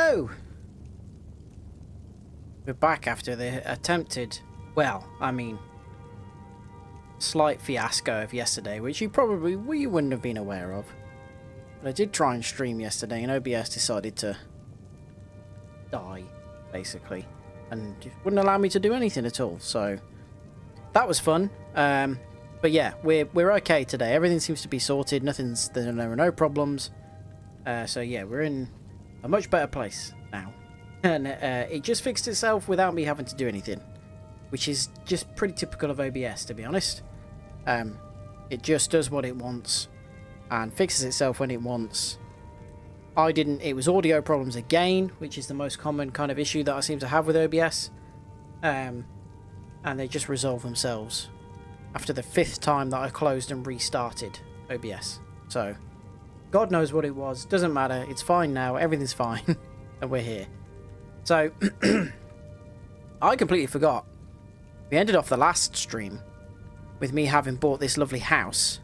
Hello! We're back after the attempted, well, I mean, slight fiasco of yesterday, which you wouldn't have been aware of. But I did try and stream yesterday, and OBS decided to die, basically, and just wouldn't allow me to do anything at all. So that was fun. But yeah, we're okay today. Everything seems to be sorted. There are no problems. So yeah, we're in a much better place now. And it just fixed itself without me having to do anything, which is just pretty typical of OBS, to be honest. It just does what it wants and fixes itself when it wants. It was audio problems again, which is the most common kind of issue that I seem to have with OBS. And they just resolve themselves after the 5th time that I closed and restarted OBS. So, God knows what it was. Doesn't matter. It's fine now. Everything's fine. And we're here. So, I completely forgot. We ended off the last stream with me having bought this lovely house.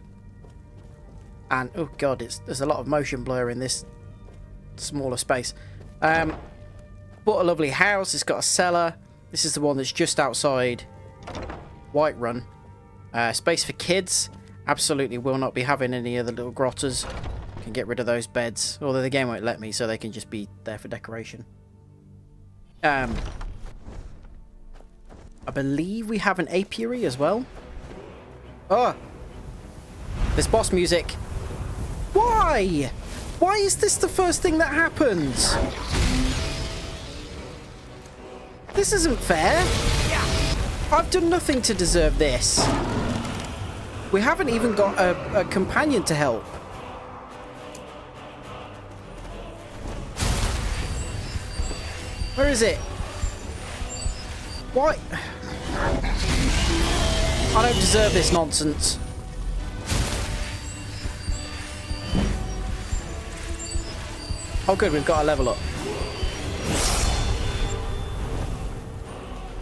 And, oh God, there's a lot of motion blur in this smaller space. Bought a lovely house. It's got a cellar. This is the one that's just outside Whiterun. Space for kids. Absolutely will not be having any other little grottas. Can get rid of those beds. Although the game won't let me, so they can just be there for decoration. I believe we have an apiary as well. Oh! This boss music. Why? Why is this the first thing that happens? This isn't fair. I've done nothing to deserve this. We haven't even got a companion to help. Where is it? Why? I don't deserve this nonsense. Oh good, we've got a level up.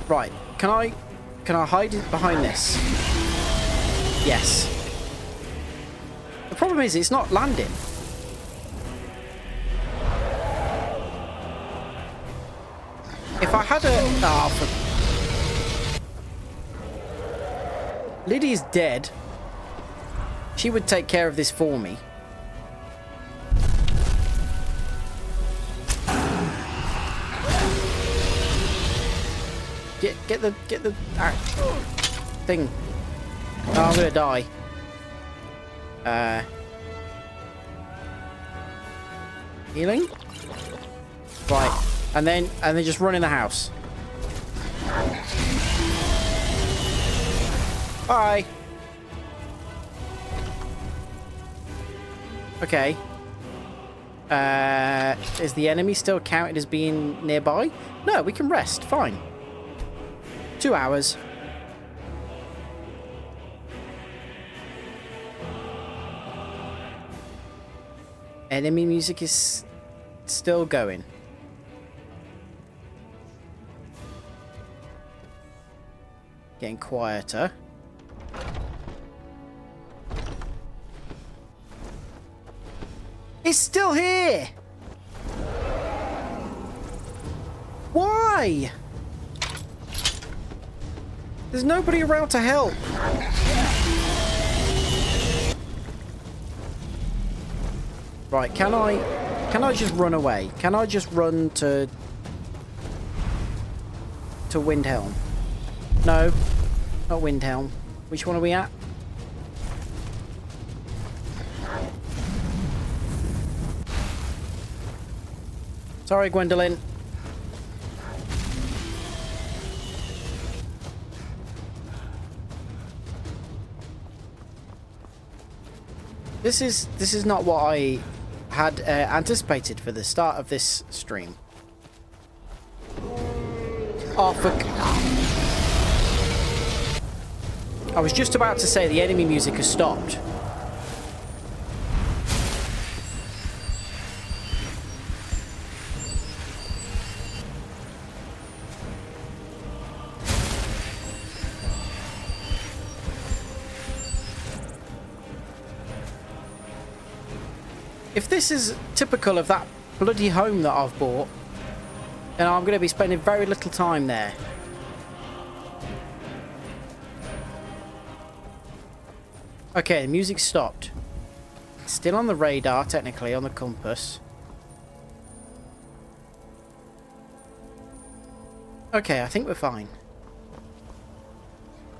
Right, can I hide it behind this? Yes. The problem is it's not landing. If I had a... Lydia's dead. She would take care of this for me. Get the thing. Oh, I'm gonna die. Healing? Right. And then just run in the house. Bye. Okay. Is the enemy still counted as being nearby? No, we can rest. Fine. 2 hours. Enemy music is still going. Getting quieter. It's still here! Why? There's nobody around to help. Right, can I just run away? Can I just run to Windhelm? No, not Windhelm. Which one are we at? Sorry, Gwendolyn. This is not what I had anticipated for the start of this stream. Oh, fuck. I was just about to say the enemy music has stopped. If this is typical of that bloody home that I've bought, then I'm going to be spending very little time there. Okay, the music stopped. Still on the radar, technically, on the compass. Okay, I think we're fine.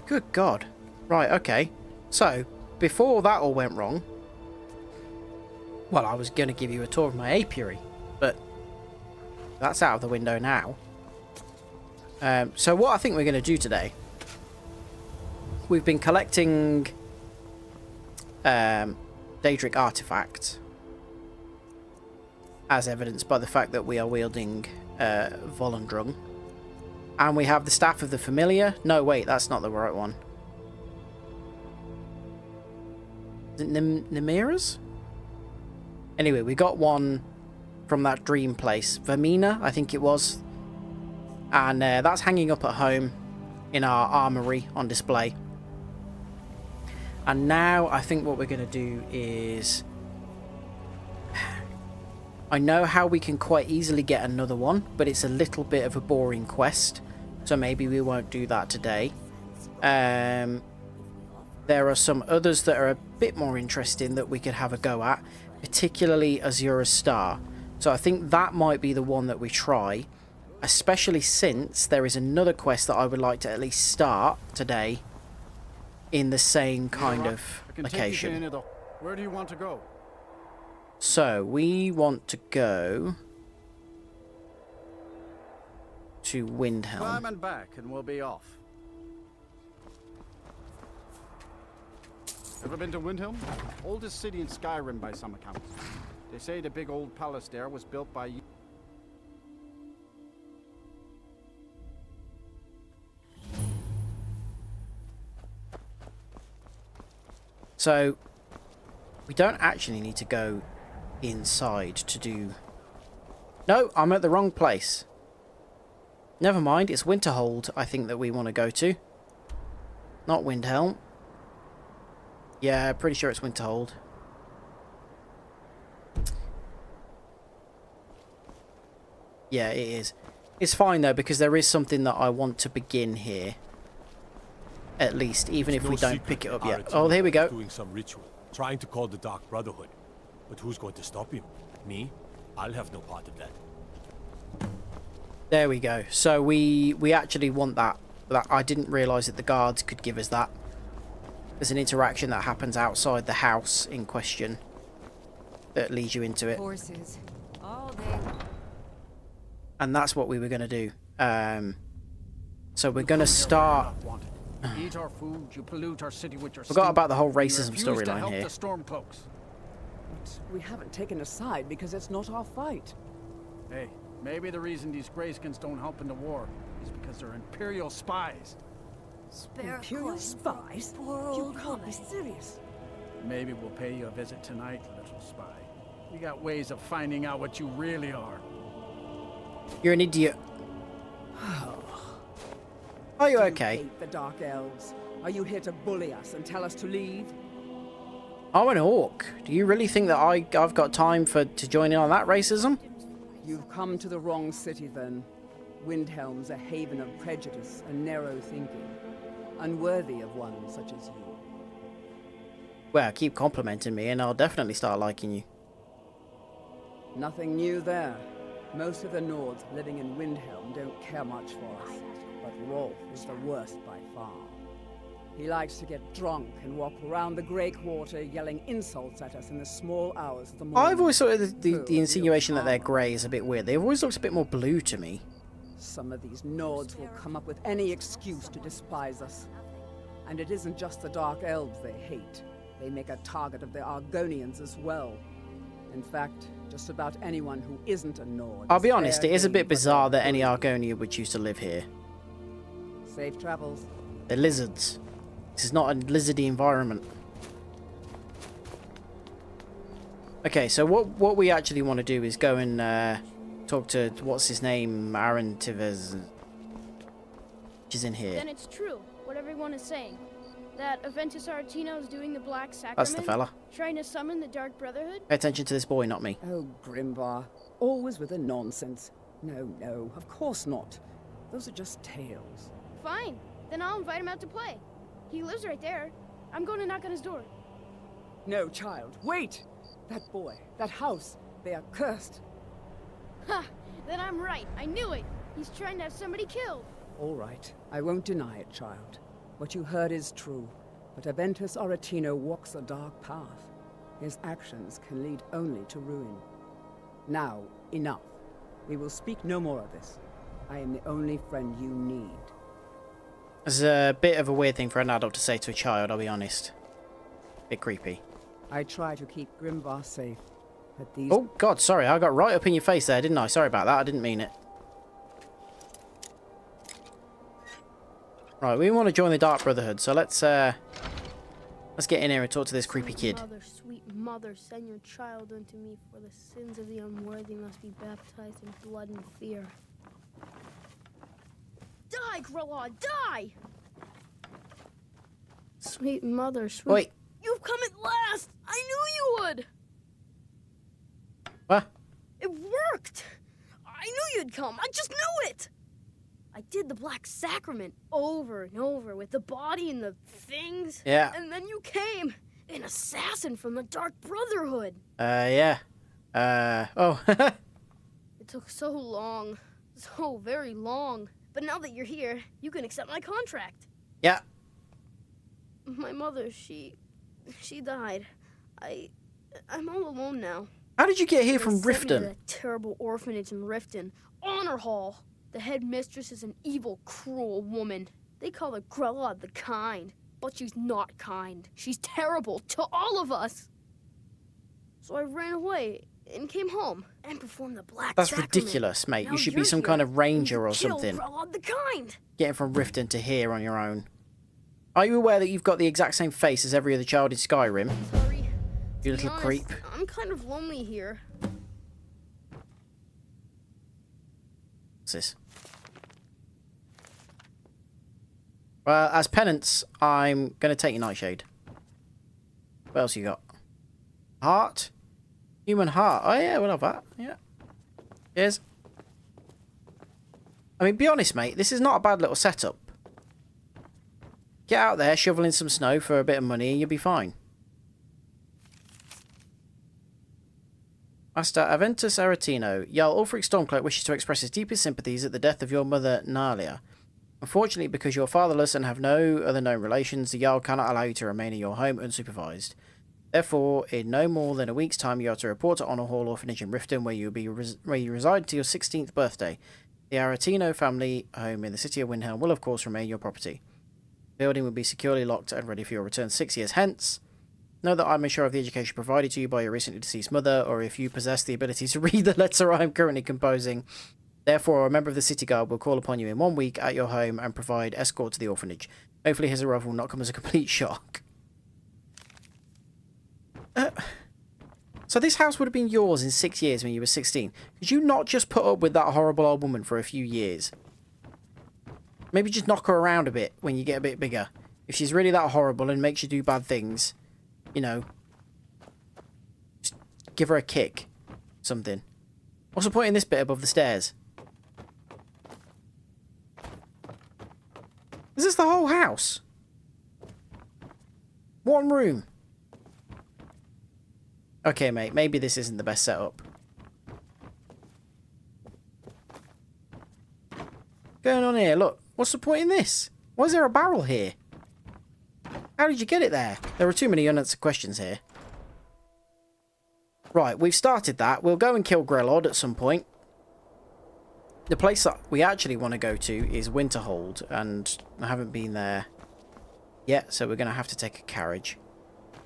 Good God. Right, okay. So, before that all went wrong... Well, I was going to give you a tour of my apiary, but that's out of the window now. So what I think we're going to do today... We've been collecting... Daedric artifacts, as evidenced by the fact that we are wielding Volendrung, and we have the Staff of the Familiar. No, wait, that's not the right one. Is it Nemira's? Anyway, we got one from that dream place, Vermina, I think it was, and that's hanging up at home in our armory on display. And now I think what we're going to do is... I know how we can quite easily get another one, but it's a little bit of a boring quest, so maybe we won't do that today. There are some others that are a bit more interesting that we could have a go at, particularly Azura's Star. So I think that might be the one that we try, especially since there is another quest that I would like to at least start today in the same kind of location. Where do you want to go? So we want to go to Windhelm. Climb and back and we'll be off. Ever been to Windhelm? Oldest city in Skyrim by some accounts. They say the big old palace there was built by you. So, we don't actually need to go inside to do... No, I'm at the wrong place. Never mind, it's Winterhold, I think, that we want to go to. Not Windhelm. Yeah, pretty sure it's Winterhold. Yeah, it is. It's fine, though, because there is something that I want to begin here. At least, even if we don't pick it up yet. Oh, here we go. Doing some ritual, trying to call the Dark Brotherhood. But who's going to stop him? Me? I'll have no part of that. There we go. So we actually want that. I didn't realise that the guards could give us that. There's an interaction that happens outside the house in question that leads you into it. Horses all day. And that's what we were going to do. So we're going to start... Eat our food, you pollute our city with your Forgot about the whole racism storyline here. The Stormcloaks. We haven't taken a side because it's not our fight. Hey, maybe the reason these Greyskins don't help in the war is because they're Imperial spies. Imperial spies? You can't be serious. Maybe we'll pay you a visit tonight, little spy. We got ways of finding out what you really are. You're an idiot. Are you okay? You hate the Dark Elves. Are you here to bully us and tell us to leave? I'm an orc. Do you really think that I've got time to join in on that racism? You've come to the wrong city then. Windhelm's a haven of prejudice and narrow thinking, unworthy of one such as you. Well, keep complimenting me and I'll definitely start liking you. Nothing new there. Most of the Nords living in Windhelm don't care much for us. But Rolf is the worst by far. He likes to get drunk and walk around the Grey Quarter yelling insults at us in the small hours of the morning. I've always thought the insinuation that they're grey is a bit weird. They've always looked a bit more blue to me. Some of these Nords will come up with any excuse to despise us. And it isn't just the Dark Elves they hate. They make a target of the Argonians as well. In fact, just about anyone who isn't a Nord. I'll be honest, it is a bit bizarre that any Argonian would choose to live here. Safe travels. They're lizards. This is not a lizardy environment. Okay, so what we actually want to do is go and talk to, what's his name, Aaron Tivers, which is in here. Then it's true, what everyone is saying. That Aventus Aretino is doing the Black Sacrament. That's the fella. Trying to summon the Dark Brotherhood. Pay attention to this boy, not me. Oh, Grimvar. Always with the nonsense. No, no, of course not. Those are just tales. Fine. Then I'll invite him out to play. He lives right there. I'm going to knock on his door. No, child, wait! That boy, that house, they are cursed. Ha! Then I'm right. I knew it. He's trying to have somebody killed. All right, I won't deny it, child. What you heard is true. But Aventus Aretino walks a dark path. His actions can lead only to ruin. Now, enough. We will speak no more of this. I am the only friend you need. It's a bit of a weird thing for an adult to say to a child, I'll be honest. Bit creepy. I try to keep Grimvar safe, but these... Oh, God, sorry. I got right up in your face there, didn't I? Sorry about that. I didn't mean it. Right, we want to join the Dark Brotherhood, so let's get in here and talk to this creepy kid. Sweet mother, send your child unto me, for the sins of the unworthy must be baptized in blood and fear. Die, Grilla, die! Sweet mother, sweet... Wait. You've come at last! I knew you would! What? It worked! I knew you'd come! I just knew it! I did the Black Sacrament over and over with the body and the things. Yeah. And then you came! An assassin from the Dark Brotherhood! Yeah. Oh. It took so long. So very long. But now that you're here, you can accept my contract. Yeah. My mother, she died. I'm all alone now. How did you get here from They sent me to Riften? that terrible orphanage in Riften. Honor Hall. The head mistress is an evil, cruel woman. They call her Grella the Kind. But she's not kind. She's terrible to all of us. So I ran away and came home and performed the Black That's Sacrament. ridiculous, mate. Now You should be you're some here, kind of and ranger you or killed something. Grella the Kind. Getting from Riften to here on your own. Are you aware that you've got the exact same face as every other child in Skyrim? Sorry. You To be little honest, creep. I'm kind of lonely here. What's this? Well, as penance, I'm going to take your nightshade. What else you got? Heart? Human heart. Oh, yeah, we'll have that. Yeah. Cheers. I mean, be honest, mate. This is not a bad little setup. Get out there, shovel in some snow for a bit of money, and you'll be fine. Master Aventus Aretino, Jarl Ulfric Stormcloak wishes to express his deepest sympathies at the death of your mother, Nalia. Unfortunately, because you're fatherless and have no other known relations, the Jarl cannot allow you to remain in your home unsupervised. Therefore, in no more than a week's time, you are to report to Honor Hall Orphanage in Riften, where you reside to your 16th birthday. The Aretino family home in the city of Windhelm will, of course, remain your property. The building will be securely locked and ready for your return 6 years hence. Know that I'm unsure of the education provided to you by your recently deceased mother, or if you possess the ability to read the letter I am currently composing. Therefore, a member of the city guard will call upon you in 1 week at your home and provide escort to the orphanage. Hopefully his arrival will not come as a complete shock. So this house would have been yours in 6 years when you were 16. Could you not just put up with that horrible old woman for a few years? Maybe just knock her around a bit when you get a bit bigger. If she's really that horrible and makes you do bad things, you know, just give her a kick. Something. What's the point in this bit above the stairs? Is this the whole house? One room. Okay, mate, maybe this isn't the best setup. What's going on here? Look, what's the point in this? Why is there a barrel here? How did you get it there? There are too many unanswered questions here. Right, we've started that. We'll go and kill Grelod at some point. The place that we actually want to go to is Winterhold, and I haven't been there yet, so we're going to have to take a carriage.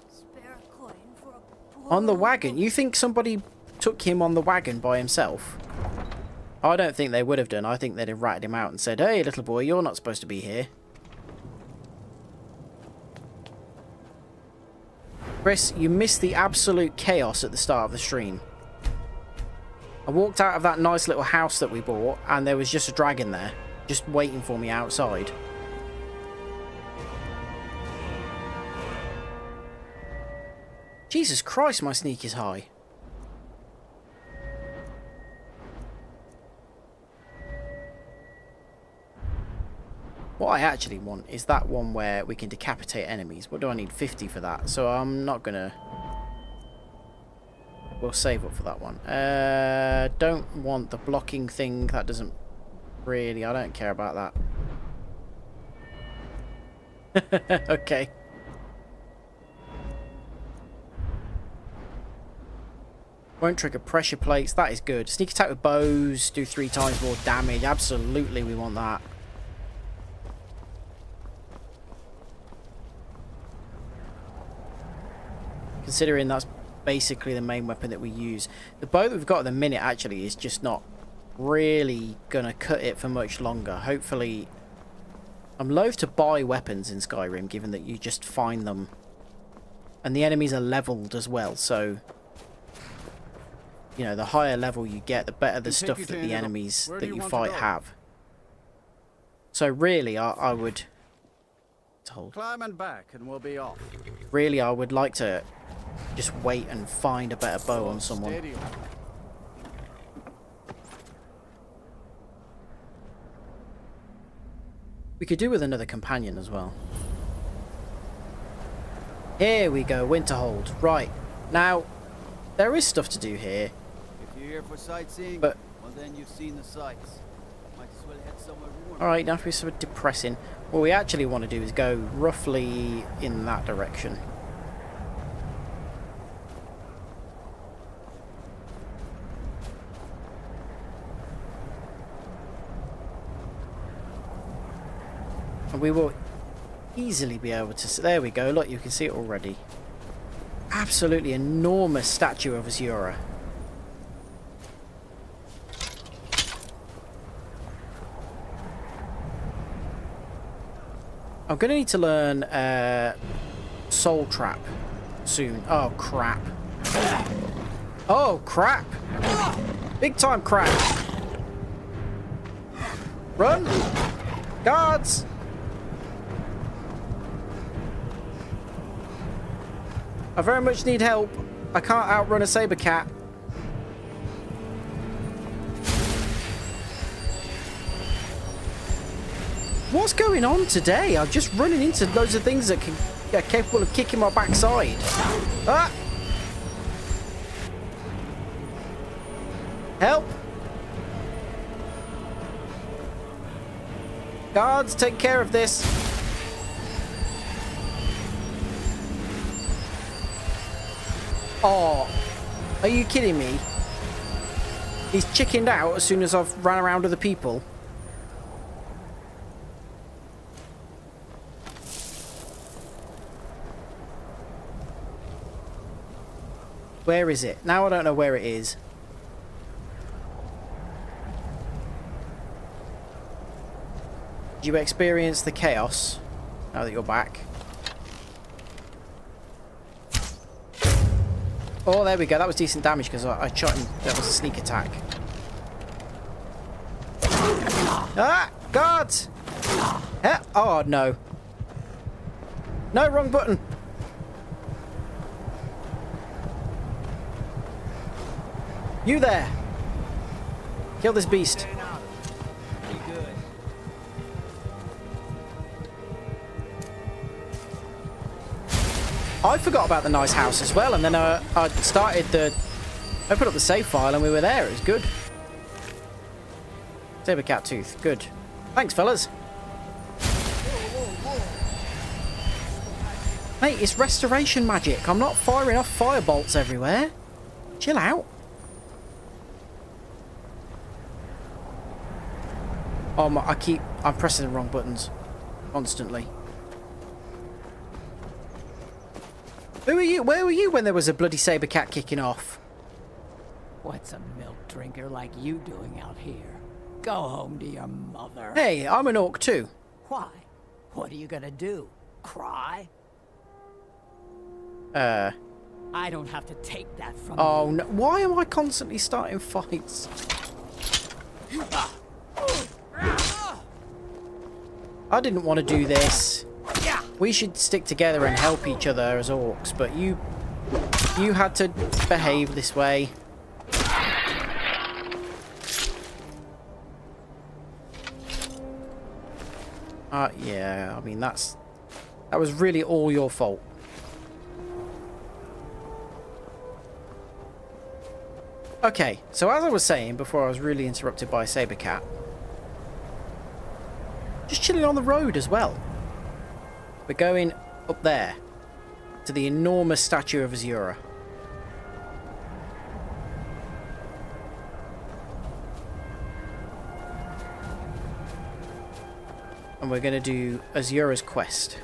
Spare a coin for a poor On the old wagon? You think somebody took him on the wagon by himself? I don't think they would have done. I think they'd have ratted him out and said, "Hey, little boy, you're not supposed to be here." Chris, you missed the absolute chaos at the start of the stream. I walked out of that nice little house that we bought, and there was just a dragon there, just waiting for me outside. Jesus Christ, my sneak is high. What I actually want is that one where we can decapitate enemies. What do I need? 50 for that. So I'm not gonna... We'll save up for that one. Don't want the blocking thing. That doesn't really... I don't care about that. Okay. Won't trigger pressure plates. That is good. Sneak attack with bows. Do 3 times more damage. Absolutely, we want that. Considering that's basically the main weapon that we use. The bow that we've got at the minute actually is just not really gonna cut it for much longer. Hopefully, I'm loath to buy weapons in Skyrim, given that you just find them. And the enemies are leveled as well, so... You know, the higher level you get, the better the stuff that the enemies that you fight have. So really, I would... Climb and back and we'll be off. Really, I would like to just wait and find a better bow on someone. Stadium. We could do with another companion as well. Here we go, Winterhold. Right, now, there is stuff to do here. If you're here for sightseeing, But- well then you've seen the sights. Might as well head somewhere warm. Alright, now it's sort of depressing. What we actually want to do is go roughly in that direction. And we will easily be able to... There we go, look, you can see it already. Absolutely enormous statue of Azura. I'm going to need to learn Soul Trap soon. Oh, crap. Oh, crap. Big time crap. Run! Guards! I very much need help. I can't outrun a saber cat. What's going on today? I'm just running into loads of things that are capable of kicking my backside. Ah! Help! Guards, take care of this. Oh, are you kidding me? He's chickened out as soon as I've ran around other people. Where is it? Now I don't know where it is. Did you experience the chaos now that you're back? Oh, there we go. That was decent damage because I shot him. That was a sneak attack. Ah! Guards! Oh, no. No, wrong button. You there. Kill this beast. I forgot about the nice house as well, and then I put up the save file and we were there. It was good. Saber cat tooth. Good. Thanks, fellas. Mate, it's restoration magic. I'm not firing off firebolts everywhere. Chill out. Oh my, I'm pressing the wrong buttons constantly. Who are you? Where were you when there was a bloody saber cat kicking off? What's a milk drinker like you doing out here? Go home to your mother. Hey, I'm an orc too. Why? What are you gonna do? Cry? I don't have to take that from you. Oh no! Why am I constantly starting fights? I didn't want to do this. We should stick together and help each other as orcs, but you had to behave this way. Yeah, I mean, that was really all your fault. Okay, so as I was saying before I was really interrupted by a saber cat, just chilling on the road as well. We're going up there to the enormous statue of Azura. And we're going to do Azura's quest.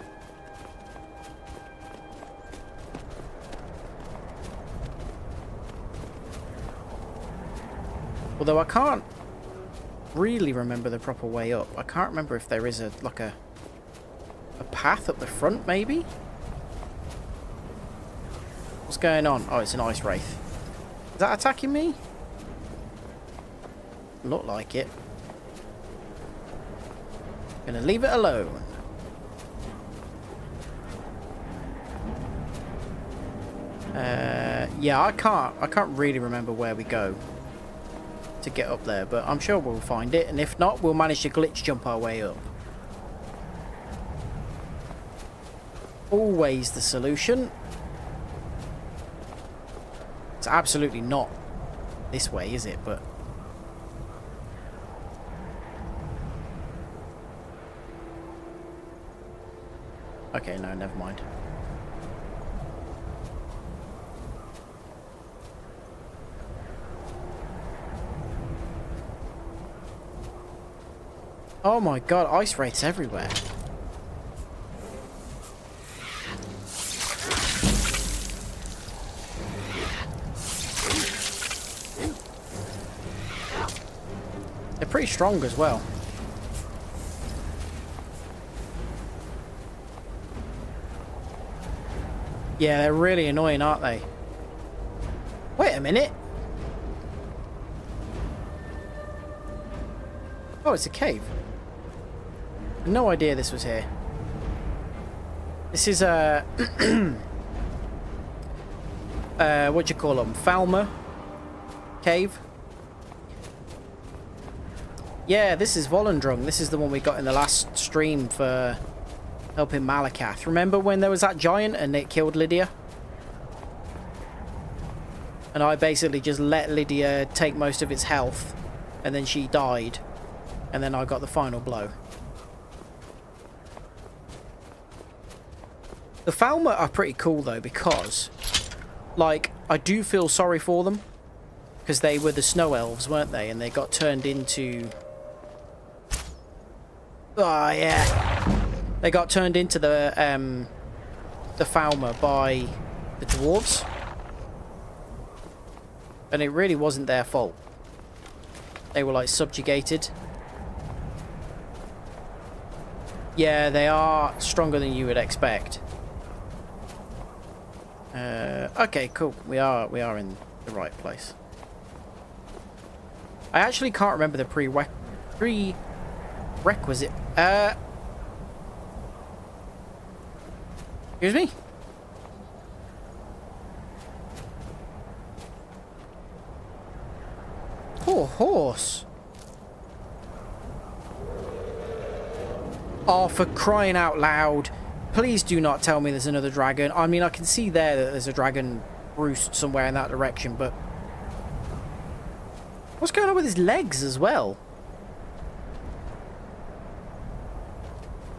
Although I can't really remember the proper way up. I can't remember if there is a path up the front, maybe? What's going on? Oh, it's an ice wraith. Is that attacking me? Look like it. Gonna leave it alone. Yeah, I can't really remember where we go to get up there, but I'm sure we'll find it, and if not, we'll manage to glitch jump our way up. Always the solution. It's absolutely not this way, is it? But okay, no, never mind. Oh my god, ice wraiths everywhere. They're pretty strong as well. Yeah, they're really annoying, aren't they? Wait a minute. Oh, it's a cave. No idea this was here. This is a what do you call them? Falmer cave. Yeah, this is Volendrung. This is the one we got in the last stream for helping Malakath. Remember when there was that giant and it killed Lydia? And I basically just let Lydia take most of its health, and then she died, and then I got the final blow. The Falmer are pretty cool though, because like I do feel sorry for them, because they were the snow elves, weren't they? And they got turned into they got turned into the Falmer by the dwarves, and it really wasn't their fault. They were like subjugated. Yeah, they are stronger than you would expect. Okay, cool. We are in the right place. I actually can't remember the prerequisite. Excuse me? Poor horse. Oh, for crying out loud. Please do not tell me there's another dragon. I mean, I can see there that there's a dragon roost somewhere in that direction, but what's going on with his legs as well?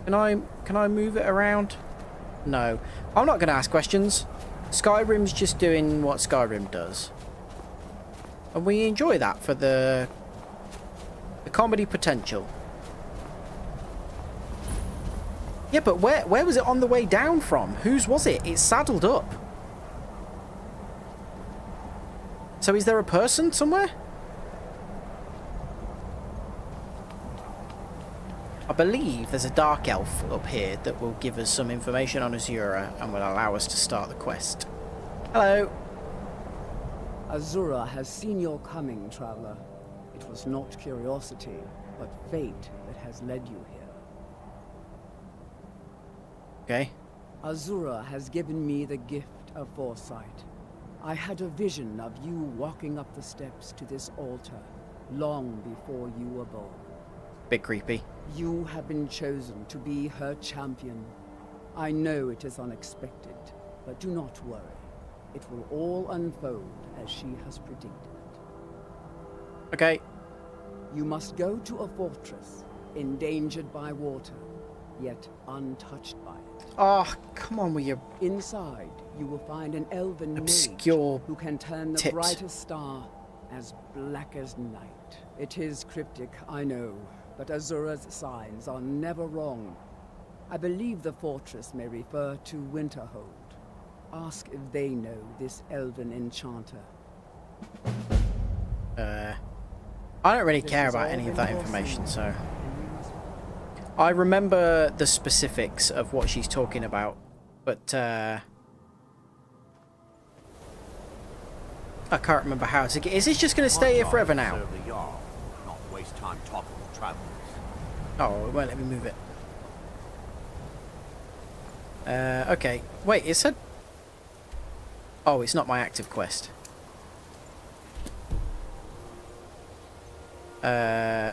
Can I move it around? No. I'm not going to ask questions. Skyrim's just doing what Skyrim does. And we enjoy that for the comedy potential. Yeah, but where was it on the way down from? Whose was it? It's saddled up. So is there a person somewhere? I believe there's a dark elf up here that will give us some information on Azura and will allow us to start the quest. Hello. Azura has seen your coming, traveler. It was not curiosity, but fate that has led you here. Okay. Azura has given me the gift of foresight. I had a vision of you walking up the steps to this altar long before you were born. Bit creepy. You have been chosen to be her champion. I know it is unexpected, but do not worry. It will all unfold as she has predicted. Okay. You must go to a fortress, endangered by water, yet untouched by it. Oh, come on with your Inside, you will find an elven obscure mage who can turn the tips. brightest star as black as night. It is cryptic, I know, but Azura's signs are never wrong. I believe the fortress may refer to Winterhold. Ask if they know this elven enchanter. I don't really care about any of that information, so... I remember the specifics of what she's talking about, but I can't remember how to get... Is this just going to stay here forever now? Serve the Jarl, not waste time talking with travelers. Oh, it won't let me move it. Okay. Wait, it said... Oh, it's not my active quest.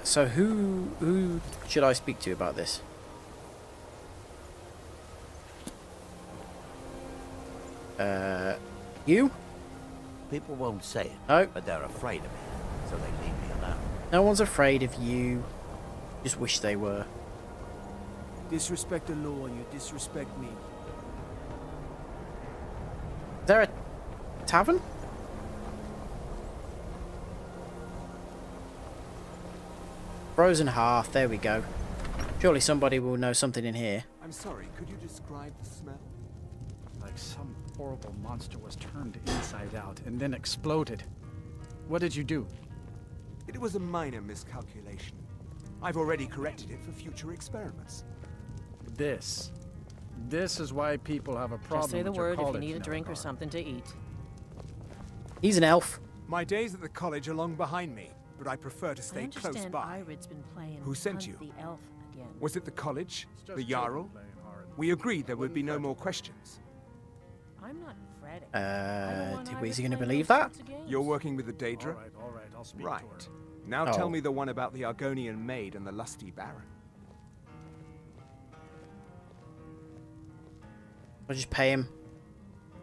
So who should I speak to about this? You? People won't say it, No. but they're afraid of me, so they leave me alone. No one's afraid of you. Just wish they were. Disrespect the law and you disrespect me. Is there a tavern? Frozen Hearth, there we go. Surely somebody will know something in here. I'm sorry, could you describe the smell? Like some horrible monster was turned inside out and then exploded. What did you do? It was a minor miscalculation. I've already corrected it for future experiments. This is why people have a problem. Just say the with your word if you college need a drink or Neverhard. something to eat. He's an elf. My days at the college are long behind me, but I prefer to stay close by. Been playing Who sent Hunt you? The elf again. Was it the college? It's just The children Jarl? playing hard. We agreed there would be no more questions. I'm not fretting. Is he going to believe that? You're working with the Daedra? All right, I'll speak Right. to her. Now Oh. tell me the one about the Argonian maid and the lusty baron. I'll just pay him.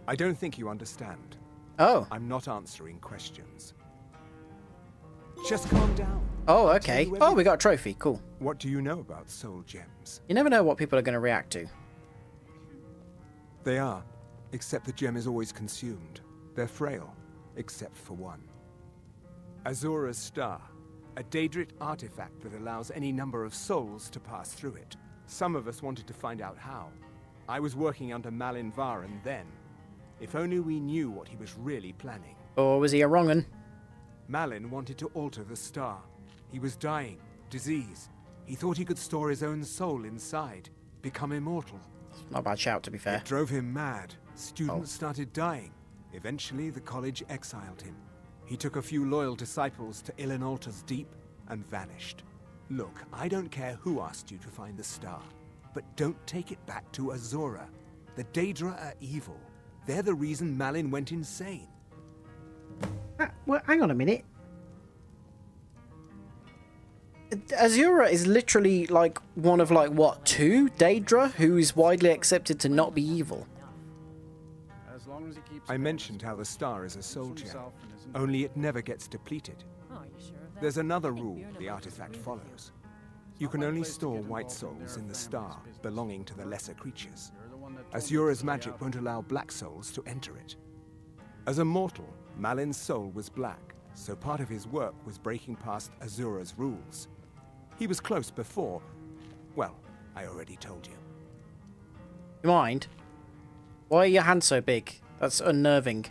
I don't think you understand. Oh. I'm not answering questions. Just calm down. Oh, I'll okay. tell you Oh, we got a trophy. Cool. What do you know about soul gems? You never know what people are going to react to. They are, except the gem is always consumed. They're frail, except for one. Azura's star, a Daedric artifact that allows any number of souls to pass through it. Some of us wanted to find out how. I was working under Malin Varen then. If only we knew what he was really planning. Or was he a wrong'un? Malin wanted to alter the star. He was dying, disease. He thought he could store his own soul inside, become immortal. Not a bad shout, to be fair. It drove him mad. Students started dying. Eventually, the college exiled him. He took a few loyal disciples to Illinalta's Deep and vanished. Look, I don't care who asked you to find the star, but don't take it back to Azura. The Daedra are evil. They're the reason Malin went insane. Well, hang on a minute. Azura is literally like one of two Daedra who is widely accepted to not be evil. As long as he keeps I mentioned how the star is a soul gem, himself and his only it never gets depleted. Oh, you sure of that? There's another I think rule beer never the was artifact really follows. You can only store white souls in the star belonging to the lesser creatures. Azura's magic won't allow black souls to enter it. As a mortal, Malin's soul was black, so part of his work was breaking past Azura's rules. He was close before. Well, I already told you. You mind? Why are your hands so big? That's unnerving.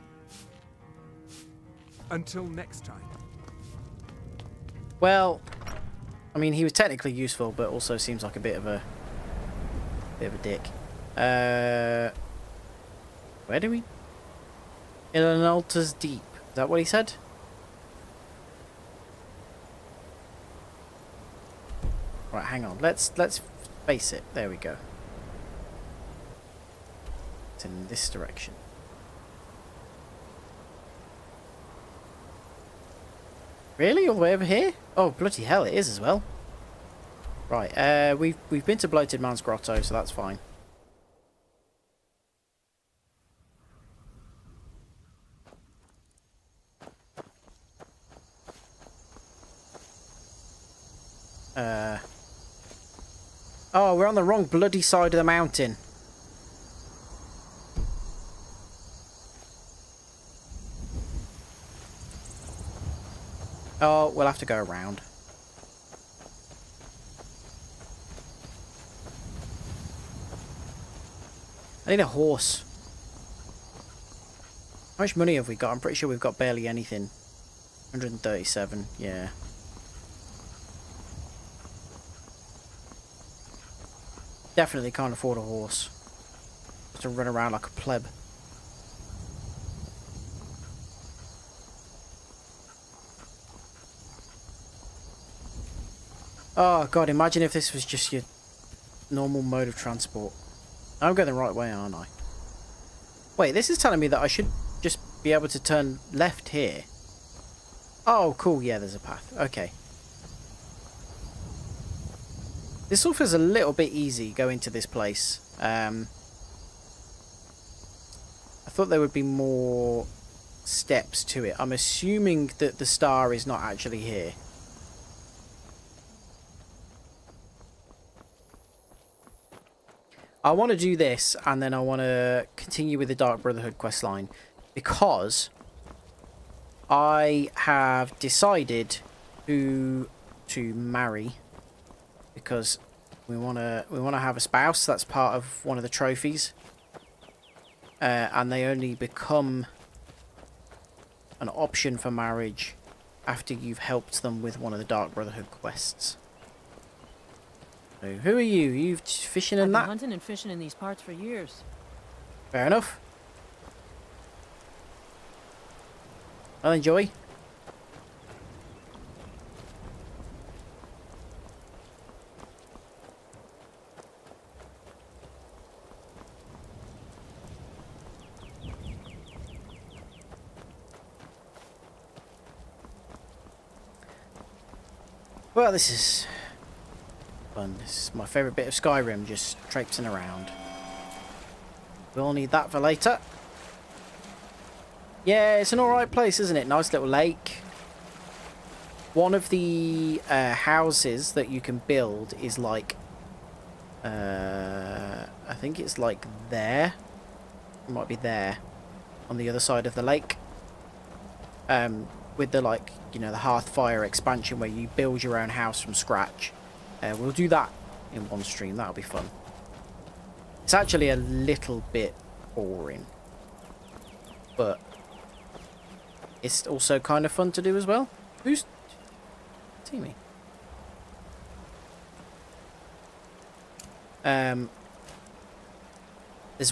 Until next time. Well, I mean, he was technically useful, but also seems like a bit of a dick. Where do we? Illinalta's Deep. Is that what he said? Right, hang on. Let's face it. There we go. It's in this direction. Really? All the way over here? Oh, bloody hell, it is as well. Right, we've been to Bloated Man's Grotto, so that's fine. Oh, we're on the wrong bloody side of the mountain. Oh, we'll have to go around. I need a horse. How much money have we got? I'm pretty sure we've got barely anything. 137, yeah. Definitely can't afford a horse. Just to run around like a pleb. Oh god, imagine if this was just your normal mode of transport. I'm going the right way, aren't I? Wait, this is telling me that I should just be able to turn left here. Oh, cool, yeah, there's a path. Okay. This all feels a little bit easy going to this place. I thought there would be more steps to it. I'm assuming that the star is not actually here. I want to do this, and then I want to continue with the Dark Brotherhood questline, because I have decided who to marry, because we want to have a spouse. That's part of one of the trophies, and they only become an option for marriage after you've helped them with one of the Dark Brotherhood quests. So, who are you? You fishing in that? I've been hunting and fishing in these parts for years. Fair enough. I'll enjoy. Well, this is fun. This is my favourite bit of Skyrim, just traipsing around. We'll need that for later. Yeah, it's an alright place, isn't it? Nice little lake. One of the houses that you can build is like... I think it's like there. It might be there. On the other side of the lake. With the, like, you know, the Hearthfire expansion where you build your own house from scratch. We'll do that in one stream. That'll be fun. It's actually a little bit boring. But it's also kind of fun to do as well. Who's teaming? There's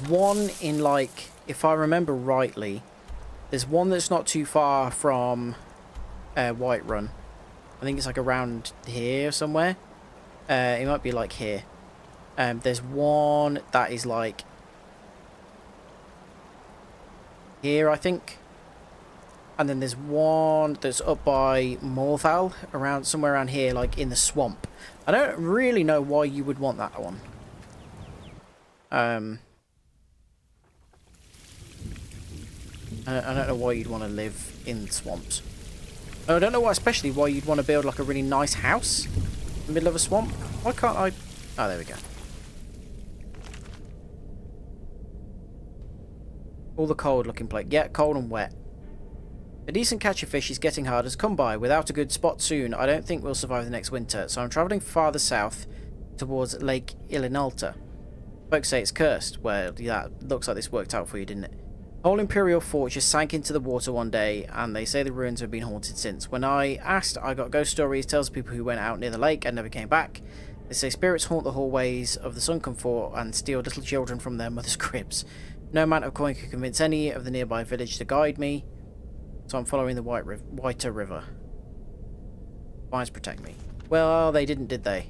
one in, like, if I remember rightly, there's one that's not too far from Whiterun. I think it's like around here somewhere. It might be like here. There's one that is like here, I think. And then there's one that's up by Morthal, around somewhere around here, like in the swamp. I don't really know why you would want that one. I don't know why you'd want to live in swamps. I don't know why, especially why you'd want to build like a really nice house in the middle of a swamp. Why can't I? Oh, there we go. All the cold looking plate. Yeah, cold and wet. A decent catch of fish is getting hard as come by. Without a good spot soon, I don't think we'll survive the next winter. So I'm travelling farther south towards Lake Ilinalta. Folks say it's cursed. Well, yeah, looks like this worked out for you, didn't it? Whole Imperial fort just sank into the water one day, and they say the ruins have been haunted since. When I asked, I got ghost stories, tales of people who went out near the lake and never came back. They say spirits haunt the hallways of the sunken fort and steal little children from their mother's cribs. No amount of coin could convince any of the nearby village to guide me, so I'm following the Whiter River. Vines protect me. Well, they didn't, did they?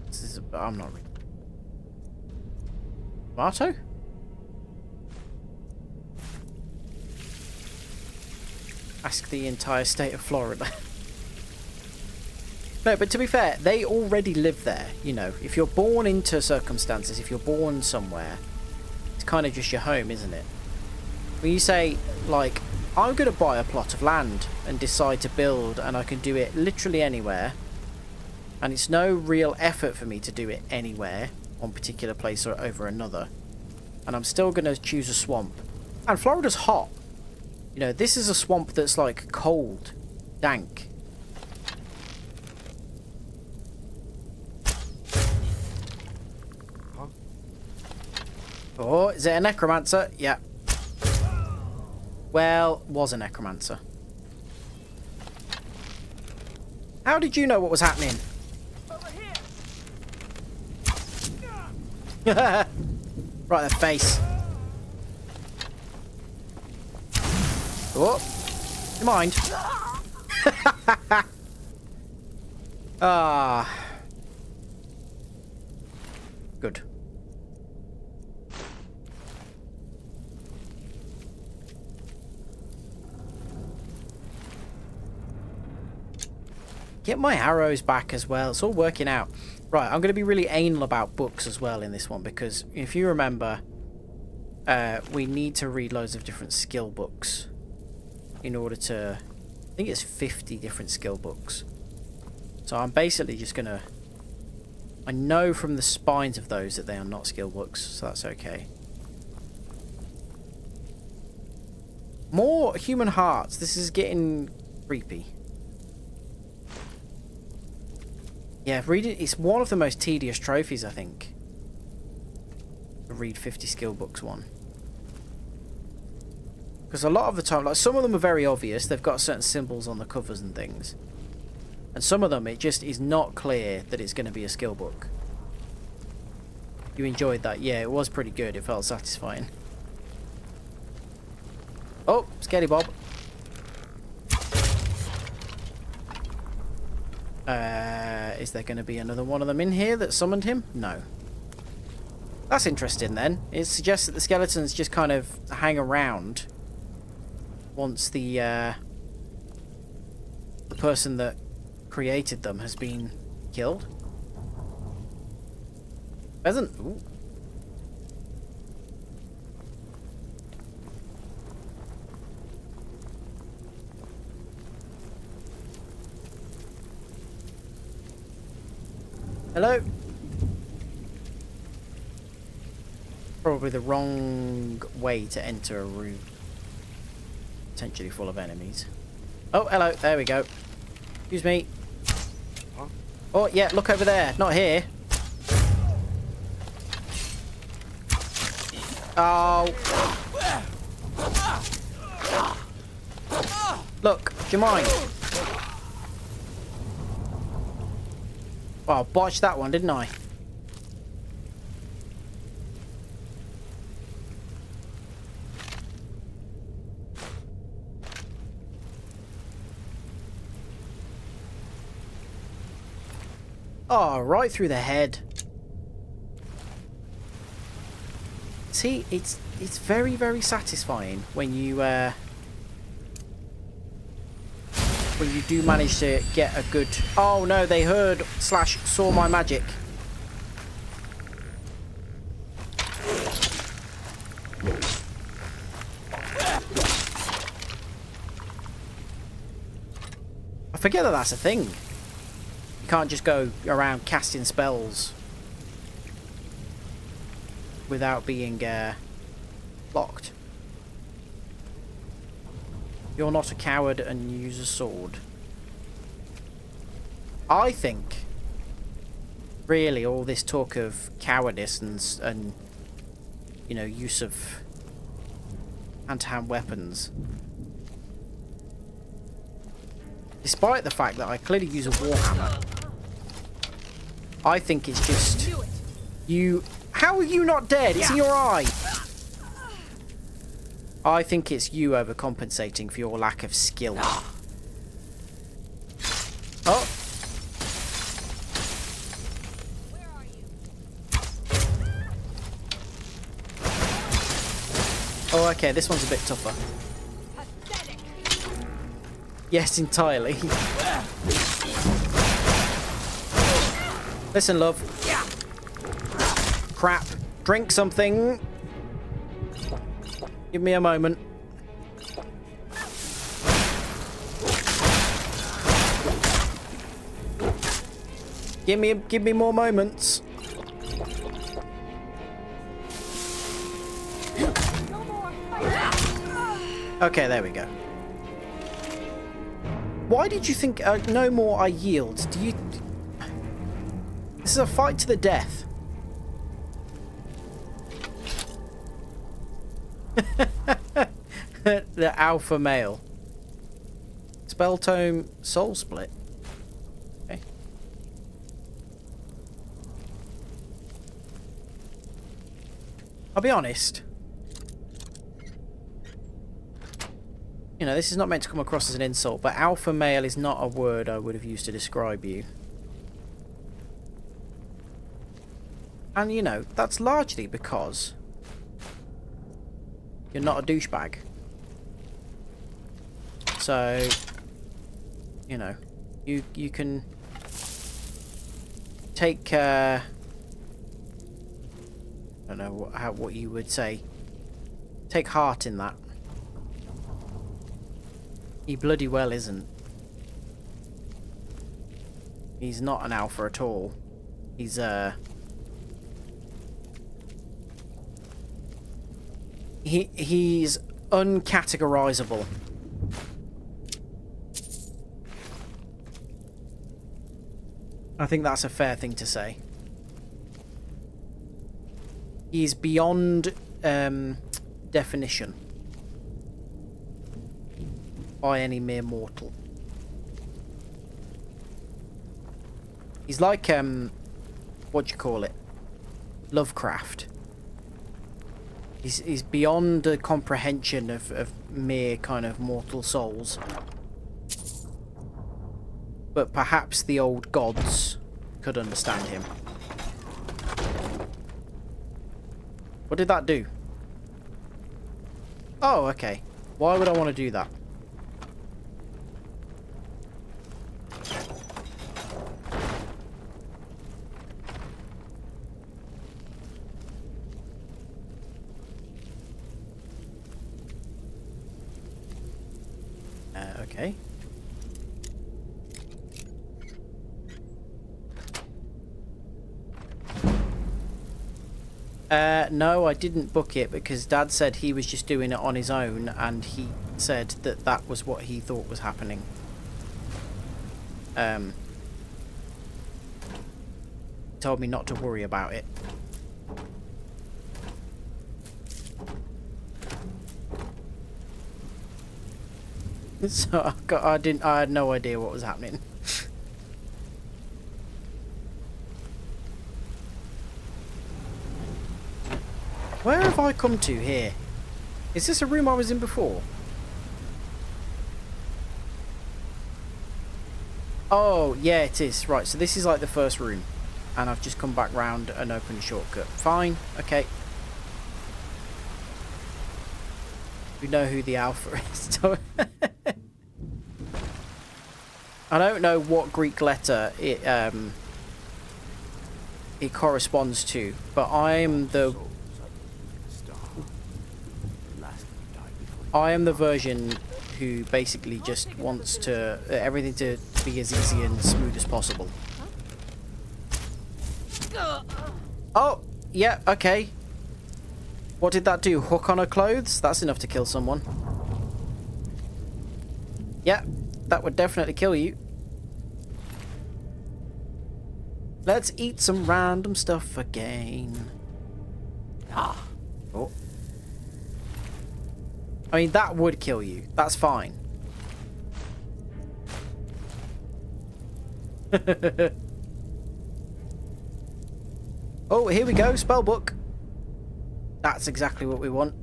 This is I'm not... Ask the entire state of Florida. No, but to be fair, they already live there. You know, if you're born into circumstances, if you're born somewhere, it's kind of just your home, isn't it? When you say, like, I'm going to buy a plot of land and decide to build, and I can do it literally anywhere, and it's no real effort for me to do it anywhere, one particular place or over another, and I'm still going to choose a swamp. And Florida's hot. You know, this is a swamp that's like cold, dank. Huh? Oh, is it a necromancer? Yeah. Well, was a necromancer. How did you know what was happening? Right in the face. Oh, you mind? Ah. Good. Get my arrows back as well. It's all working out. Right, I'm going to be really anal about books as well in this one, because if you remember, we need to read loads of different skill books in order to... I think it's 50 different skill books. So I'm basically just going to... I know from the spines of those that they are not skill books, so that's okay. More human hearts. This is getting creepy. Yeah, read it. It's one of the most tedious trophies, I think. To read 50 skill books one. Because a lot of the time, like, some of them are very obvious. They've got certain symbols on the covers and things. And some of them, it just is not clear that it's going to be a skill book. You enjoyed that? Yeah, it was pretty good. It felt satisfying. Oh, Scaredy Bob. Is there going to be another one of them in here that summoned him? No. That's interesting then. It suggests that the skeletons just kind of hang around once the person that created them has been killed. Pheasant. Ooh. Hello? Probably the wrong way to enter a room. Potentially full of enemies. Oh, hello. There we go. Excuse me. Huh? Oh, yeah, look over there. Not here. Oh. Look, do you mind? Well, I botched that one, didn't I? Oh, right through the head. See, it's very, very satisfying when you do manage to get a good... Oh no, they heard / saw my magic. I forget that that's a thing. You can't just go around casting spells without being blocked. You're not a coward and use a sword. I think, really, all this talk of cowardice and you know, use of hand-to-hand weapons, despite the fact that I clearly use a warhammer, I think it's just you. How are you not dead? It's in your eye. I think it's you overcompensating for your lack of skill. Oh. Oh, okay, this one's a bit tougher. Yes, entirely. Listen, love. Crap. Drink something. Give me a moment. Give me more moments. Okay, there we go. Why did you think no more I yield? Do you... This is a fight to the death. The alpha male. Spell tome soul split. Okay. I'll be honest. You know, this is not meant to come across as an insult, but alpha male is not a word I would have used to describe you. And, you know, that's largely because you're not a douchebag. So, you know, you can take, I don't know what you would say, take heart in that. He bloody well isn't. He's not an alpha at all. He's he's uncategorizable. I think that's a fair thing to say. He's beyond definition by any mere mortal. He's like what do you call it? Lovecraft. He's beyond the comprehension of mere kind of mortal souls. But perhaps the old gods could understand him. What did that do? Oh, okay. Why would I want to do that? Okay. No, I didn't book it because Dad said he was just doing it on his own, and he said that that was what he thought was happening. Told me not to worry about it. So I had no idea what was happening. Where have I come to here? Is this a room I was in before? Oh, yeah, it is. Right, so this is like the first room. And I've just come back round and opened a shortcut. Fine, okay. We know who the alpha is. I don't know what Greek letter it corresponds to, but I'm the version who basically just wants to everything to be as easy and smooth as possible. Oh, yeah, okay. What did that do? Hook on her clothes? That's enough to kill someone. Yeah, that would definitely kill you. Let's eat some random stuff again. Ah. Oh. I mean, that would kill you. That's fine. Oh, here we go. Spellbook. That's exactly what we want.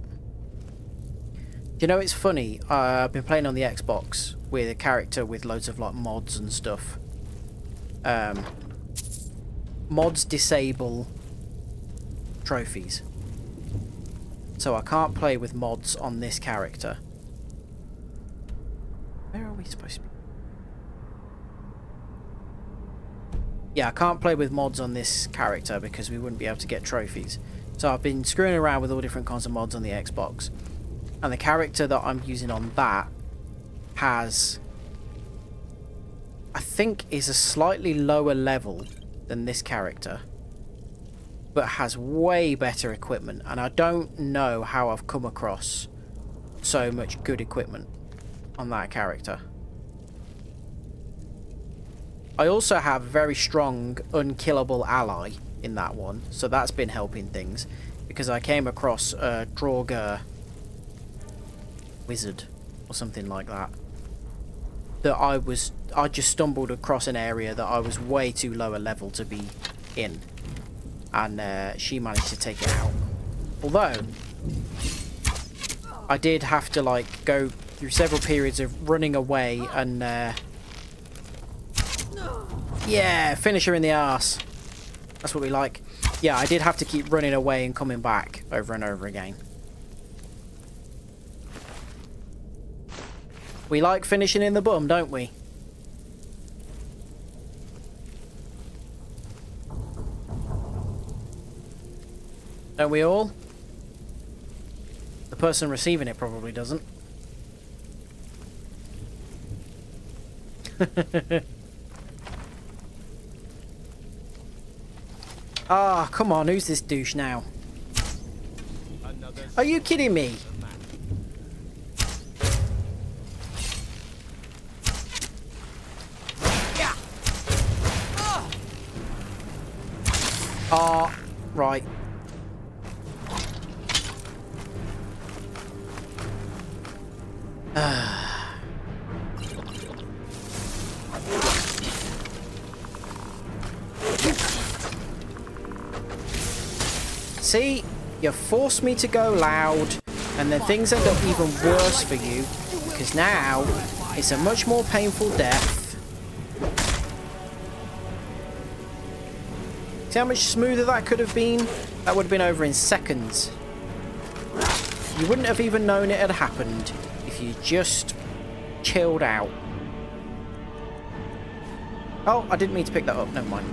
You know, it's funny. I've been playing on the Xbox with a character with loads of like mods and stuff. Mods disable trophies. So I can't play with mods on this character. Where are we supposed to be? Yeah, I can't play with mods on this character because we wouldn't be able to get trophies. So I've been screwing around with all different kinds of mods on the Xbox. And the character that I'm using on that has, I think, is a slightly lower level than this character, but has way better equipment. And I don't know how I've come across so much good equipment on that character. I also have a very strong unkillable ally in that one, so that's been helping things, because I came across a Draugr wizard or something like that, that I just stumbled across an area that I was way too low a level to be in, and she managed to take it out. Although I did have to like go through several periods of running away and yeah, finish her in the arse. That's what we like. Yeah, I did have to keep running away and coming back over and over again. We like finishing in the bum, don't we? Don't we all? The person receiving it probably doesn't. Ah, oh, come on, who's this douche now? Are you kidding me? Ah, right. See, you forced me to go loud, and then things end up even worse for you, because now it's a much more painful death. See how much smoother that could have been? That would have been over in seconds. You wouldn't have even known it had happened if you just chilled out. Oh, I didn't mean to pick that up. Never mind.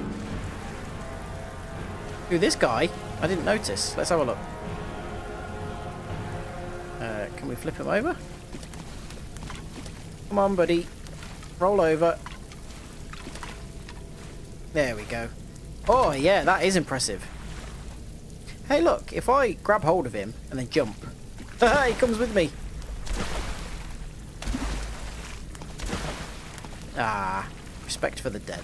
Ooh, this guy? I didn't notice. Let's have a look. Can we flip him over? Come on, buddy. Roll over. There we go. Oh, yeah, that is impressive. Hey, look. If I grab hold of him and then jump. He comes with me. Ah, respect for the dead.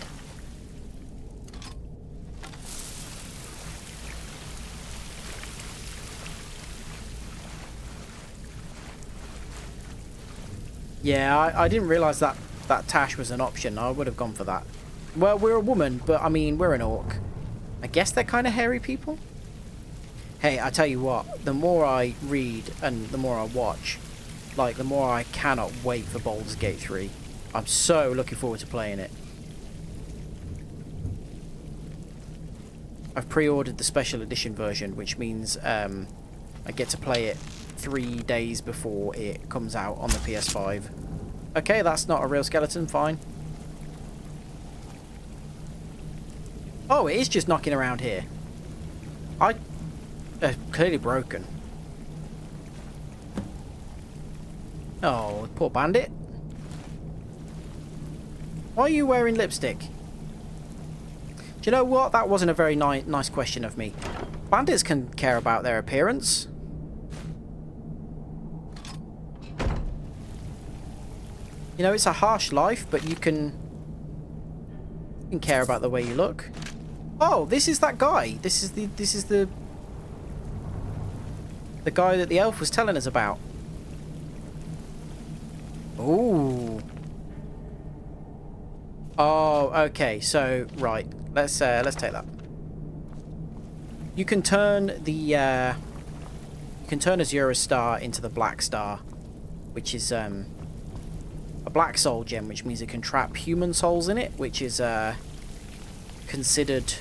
Yeah, I didn't realise that Tash was an option. I would have gone for that. Well, we're a woman, but I mean, we're an orc. I guess they're kind of hairy people? Hey, I tell you what, the more I read and the more I watch, like, the more I cannot wait for Baldur's Gate 3. I'm so looking forward to playing it. I've pre-ordered the special edition version, which means I get to play it 3 days before it comes out on the PS5. Okay, that's not a real skeleton, fine. Oh, it is just knocking around here. Clearly broken. Oh, poor bandit. Why are you wearing lipstick? Do you know what? That wasn't a very nice question of me. Bandits can care about their appearance. You know, it's a harsh life, but you can care about the way you look. Oh, this is that guy. This is the guy that the elf was telling us about. Ooh. Oh, okay. So, right. Let's take that. You can turn Azura's star into the black star, which is a black soul gem, which means it can trap human souls in it, which is considered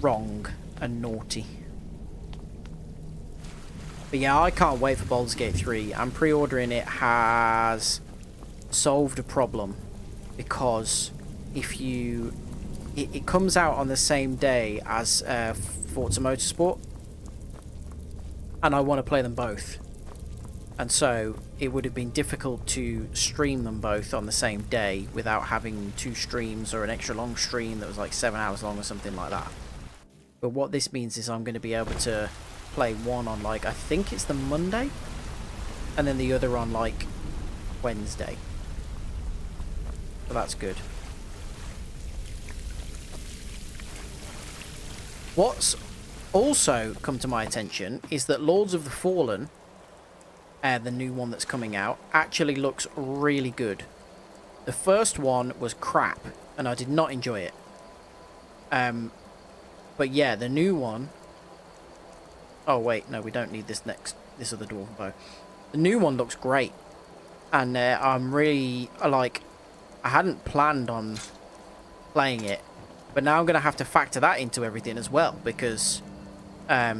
wrong and naughty. But yeah, I can't wait for Baldur's Gate 3. And pre-ordering it has solved a problem, because if you... It comes out on the same day as Forza Motorsport, and I want to play them both. And so it would have been difficult to stream them both on the same day without having 2 streams or an extra long stream that was like 7 hours long or something like that. But what this means is I'm going to be able to play one on, like, I think it's the Monday, and then the other on like Wednesday. So that's good. What's also come to my attention is that Lords of the Fallen, the new one that's coming out, actually looks really good. The first one was crap, and I did not enjoy it. But yeah, the new one... Oh wait, no, we don't need this other dwarven bow. The new one looks great, and I'm really, I hadn't planned on playing it, but now I'm going to have to factor that into everything as well, because that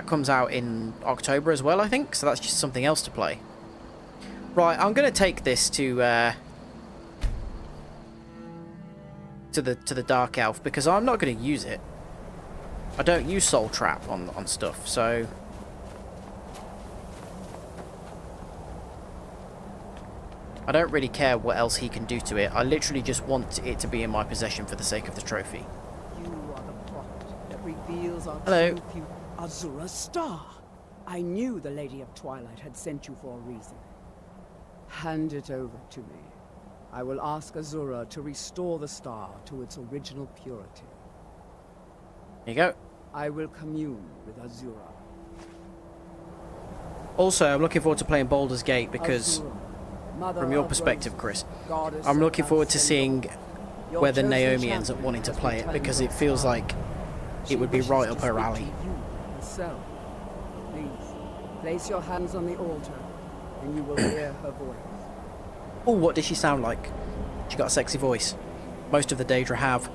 comes out in October as well, I think, so that's just something else to play. Right, I'm going to take this to the Dark Elf, because I'm not going to use it. I don't use Soul Trap on stuff, so... I don't really care what else he can do to it. I literally just want it to be in my possession for the sake of the trophy. You are the prophet that reveals our Hello. true beauty. Azura's star. I knew the Lady of Twilight had sent you for a reason. Hand it over to me. I will ask Azura to restore the star to its original purity. Here you go. I will commune with Azura. Also, I'm looking forward to playing Baldur's Gate because, Azura, from your perspective, Chris, I'm looking forward to seeing whether Naomi ends up wanting to play it, because it feels like it would be right up her alley. So, please, place your hands on the altar, and you will hear her voice. Oh, what does she sound like? She got a sexy voice. Most of the Daedra have.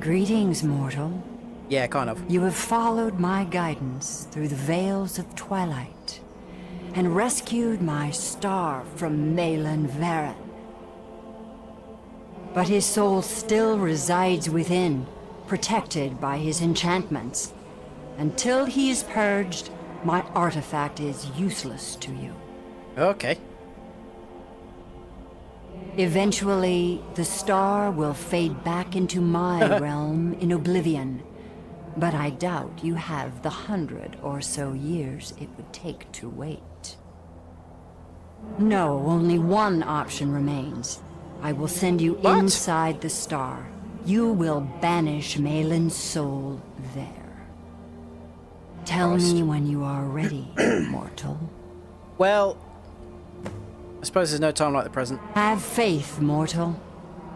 Greetings, mortal. Yeah, kind of. You have followed my guidance through the veils of twilight and rescued my star from Malin Varen. But his soul still resides within, protected by his enchantments. Until he is purged, my artifact is useless to you. Okay. Eventually, the star will fade back into my realm in oblivion. But I doubt you have the 100 or so years it would take to wait. No, only one option remains. I will send you inside the star. You will banish Malin's soul there. Tell me when you are ready, mortal. Well, I suppose there's no time like the present. Have faith, mortal.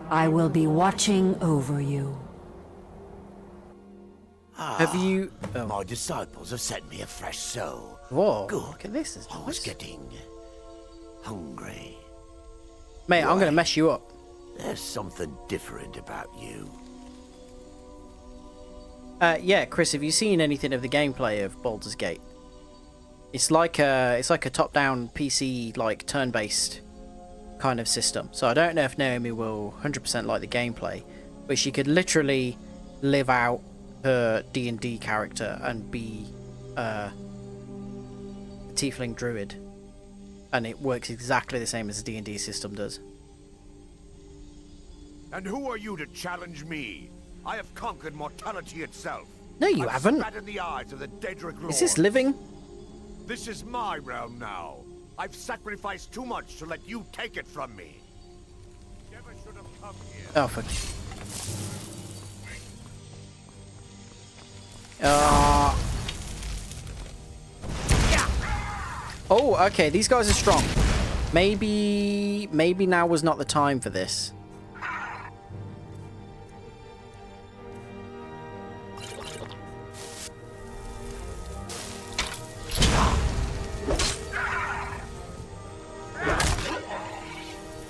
I will be watching over you. Have you... Oh. My disciples have sent me a fresh soul. Whoa, Good. look at this. I was getting hungry. Mate, I'm going to mess you up. There's something different about you. Yeah, Chris, have you seen anything of the gameplay of Baldur's Gate? It's like a top-down PC, like turn-based kind of system. So I don't know if Naomi will 100% like the gameplay, but she could literally live out her D&D character and be a tiefling druid, and it works exactly the same as the D&D system does. And who are you to challenge me? I have conquered mortality itself. No, you haven't. Spat in the eyes of the Daedric Lord. Is this living? This is my realm now. I've sacrificed too much to let you take it from me. Never should have come here. Oh, fuck. Oh, okay, these guys are strong. Maybe now was not the time for this.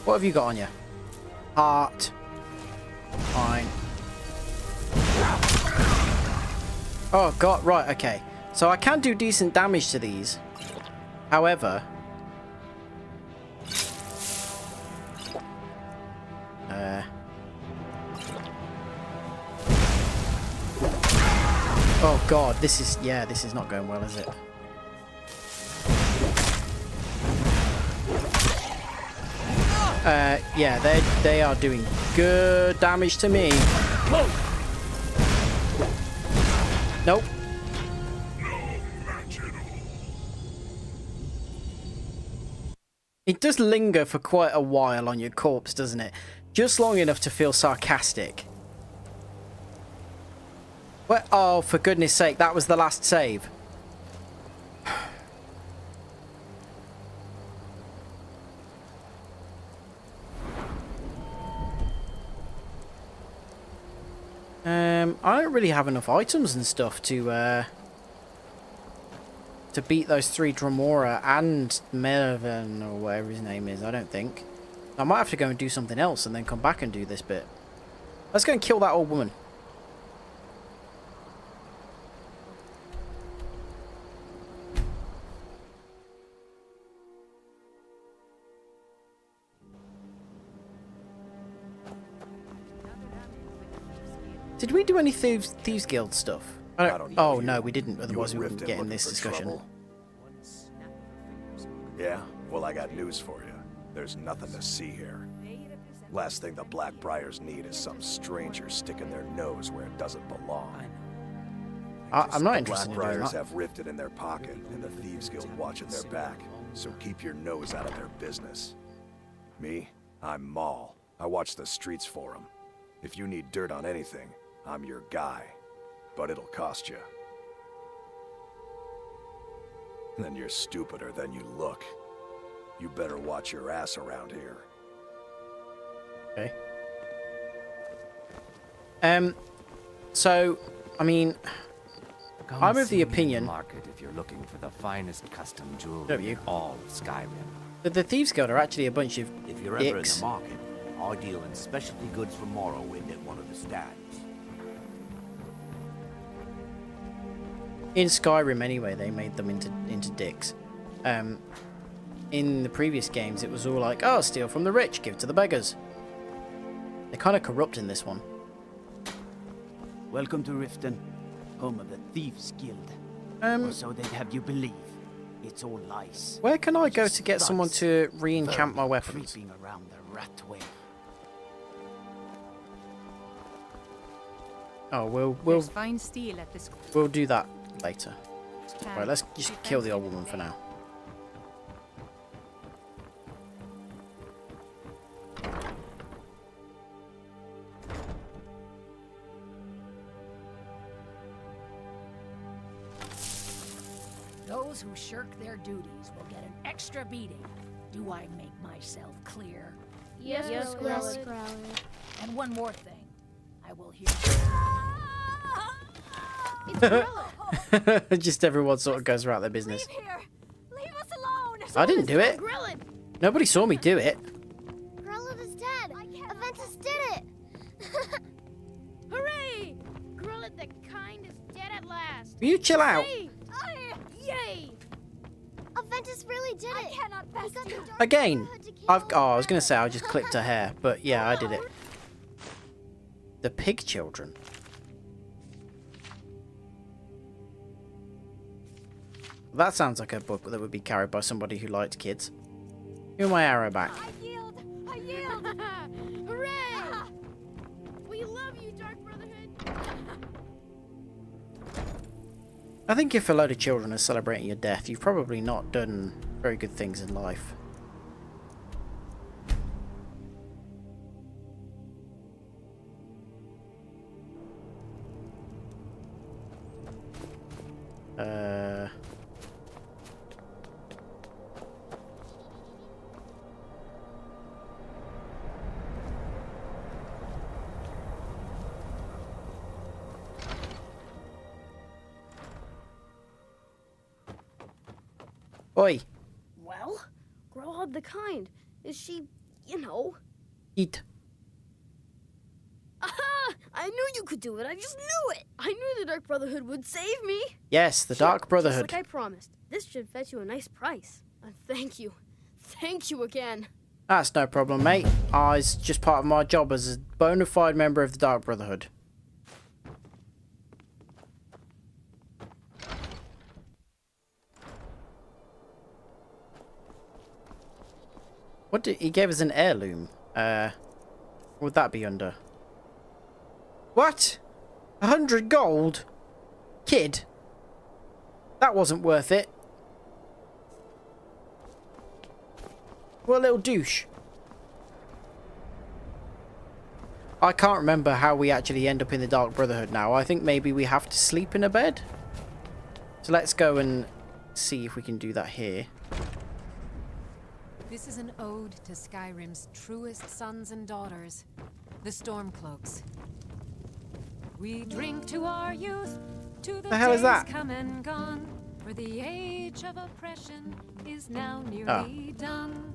What have you got on you? Heart. Fine. Oh god, right, okay. So I can do decent damage to these. However... Oh god, this is not going well, is it? Yeah, they are doing good damage to me. Whoa. Nope. It does linger for quite a while on your corpse, doesn't it? Just long enough to feel sarcastic. What? Oh, for goodness sake, that was the last save. I don't really have enough items and stuff to beat those 3 Dremora and Mervyn or whatever his name is, I don't think. I might have to go and do something else and then come back and do this bit. Let's go and kill that old woman. Did we do any Thieves Guild stuff? Oh no, we didn't. Otherwise we wouldn't get in this discussion. Trouble? Yeah? Well, I got news for you. There's nothing to see here. Last thing the Blackbriars need is some stranger sticking their nose where it doesn't belong. I'm not interested in doing Blackbriars that. have Riften in their pocket, and the Thieves Guild watching their back. So keep your nose out of their business. Me? I'm Maul. I watch the streets for them. If you need dirt on anything, I'm your guy. But it'll cost you. Then you're stupider than you look. You better watch your ass around here. Okay. So, I mean, I'm of the opinion. Market if you're looking for the finest custom jewelry Don't you? in all of Skyrim. That the Thieves Guild are actually a bunch of If you're ever in dicks. the market, I deal in specialty goods for Morrowind at one of the stands. In Skyrim, anyway, they made them into dicks. In the previous games, it was all like, oh, steal from the rich, give to the beggars. They're kind of corrupt in this one. Welcome to Riften, home of the Thieves Guild. Or so they'd have you believe. It's all lies. Where can I go to get someone to re-enchant my weapons? Creeping around the Ratway. Oh, we'll There's fine steel at this. we'll do that later. Right, let's just kill the old woman for now. Those who shirk their duties will get an extra beating. Do I make myself clear? Yes, Yes, Growlithe. And one more thing. I will hear. It's Growlithe. Just everyone sort of goes about their business. Leave here. Leave us alone. I didn't do it. Growlithe. Nobody saw me do it. Growlithe is dead. Aventus did it. Hooray! Growlithe the kind is dead at last. Will you chill out? Saved. Yay! Aventus really did it. I cannot best you. Again, I was gonna say I just clipped her hair, but yeah, I did it. The pig children. That sounds like a book that would be carried by somebody who liked kids. Give me my arrow back. I yield. I yield. Hooray! We love you, Dark Brotherhood. I think if a load of children are celebrating your death, you've probably not done very good things in life. Oi! Well, Growlithe the kind. Is she, you know? Eat. Aha! I knew you could do it. I just knew it. I knew the Dark Brotherhood would save me. Yes, the Dark Brotherhood. Just like I promised. This should fetch you a nice price. And thank you. Thank you again. That's no problem, mate. It's just part of my job as a bona fide member of the Dark Brotherhood. What did he gave us an heirloom? What would that be under? What? 100 gold? Kid? That wasn't worth it. What a little douche. I can't remember how we actually end up in the Dark Brotherhood now. I think maybe we have to sleep in a bed. So let's go and see if we can do that here. This is an ode to Skyrim's truest sons and daughters, the Stormcloaks. We drink to our youth, to the hell is days that? come and gone, for the age of oppression is now nearly done.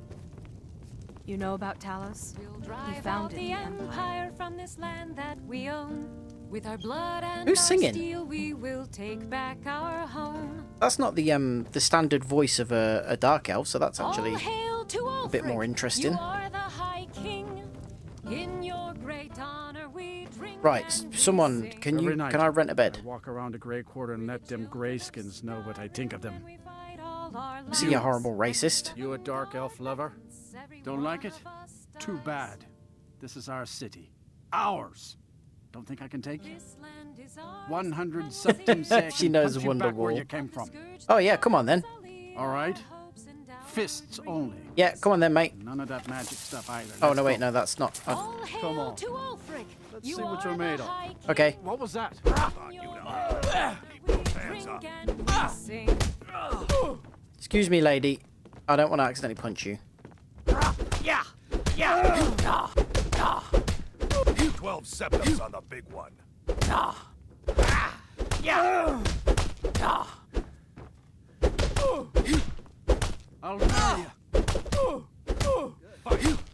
You know about Talos? We'll He drive out founded the empire from this land that we own. With our blood and Who's our singing? steel, we will take back our home. That's not the standard voice of a dark elf, so that's actually All hail to a bit more Ulfric. interesting. You are the High King. In your great honor we drink Right, and we someone, sing. Every night, can I rent a bed? I walk around the Grey Quarter and let them Greyskins know what I think of them. See, you horrible racist. You a dark elf lover? Don't like it? Too bad. This is our city. Ours. Don't think I can take you? 100 septim seconds. She knows punch you Wonder back where Wall. you came from. Oh yeah, come on then. All right. Fists only. Yeah, come on then, mate. None of that magic stuff either. Oh Let's no, wait, go. no, that's not. Come on. Let's see what you're made of. Okay. What was that? Excuse me, lady. I don't want to accidentally punch you. Yeah! 12 septims on the big one. I'll tell you.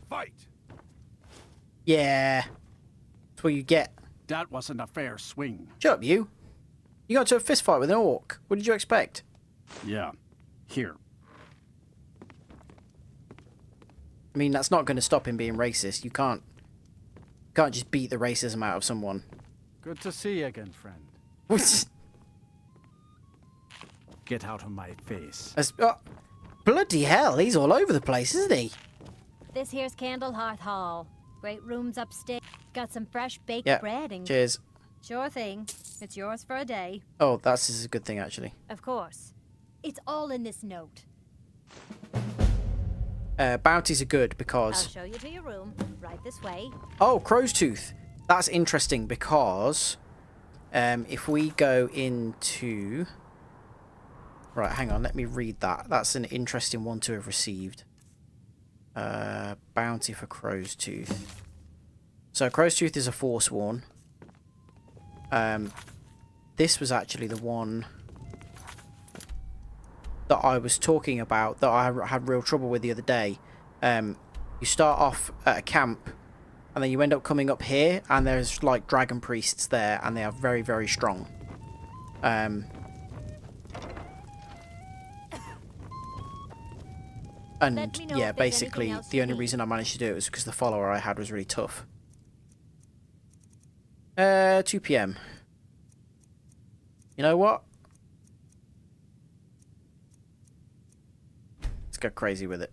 Fight! Yeah. That's what you get. That wasn't a fair swing. Shut up, you. You got into a fist fight with an orc. What did you expect? Yeah. Here. I mean, that's not going to stop him being racist. You can't just beat the racism out of someone. Good to see you again, friend. Get out of my face. Bloody hell, he's all over the place, isn't he? This here's Candlehearth Hall. Great rooms upstairs. Got some fresh baked Yeah. bread and... Cheers. Sure thing. It's yours for a day. Oh, that's a good thing, actually. Of course. It's all in this note. Bounties are good I'll because... show you to your room. Right this way. Oh, Crow's Tooth. That's interesting because if we go into... Right, hang on, let me read that. That's an interesting one to have received. Bounty for Crow's Tooth. So Crow's Tooth is a Forsworn. This was actually the one that I was talking about that I had real trouble with the other day. You start off at a camp and then you end up coming up here and there's like dragon priests there and they are very, very strong. And yeah, basically the only reason I managed to do it was because the follower I had was really tough. 2 PM. You know what? Let's go crazy with it.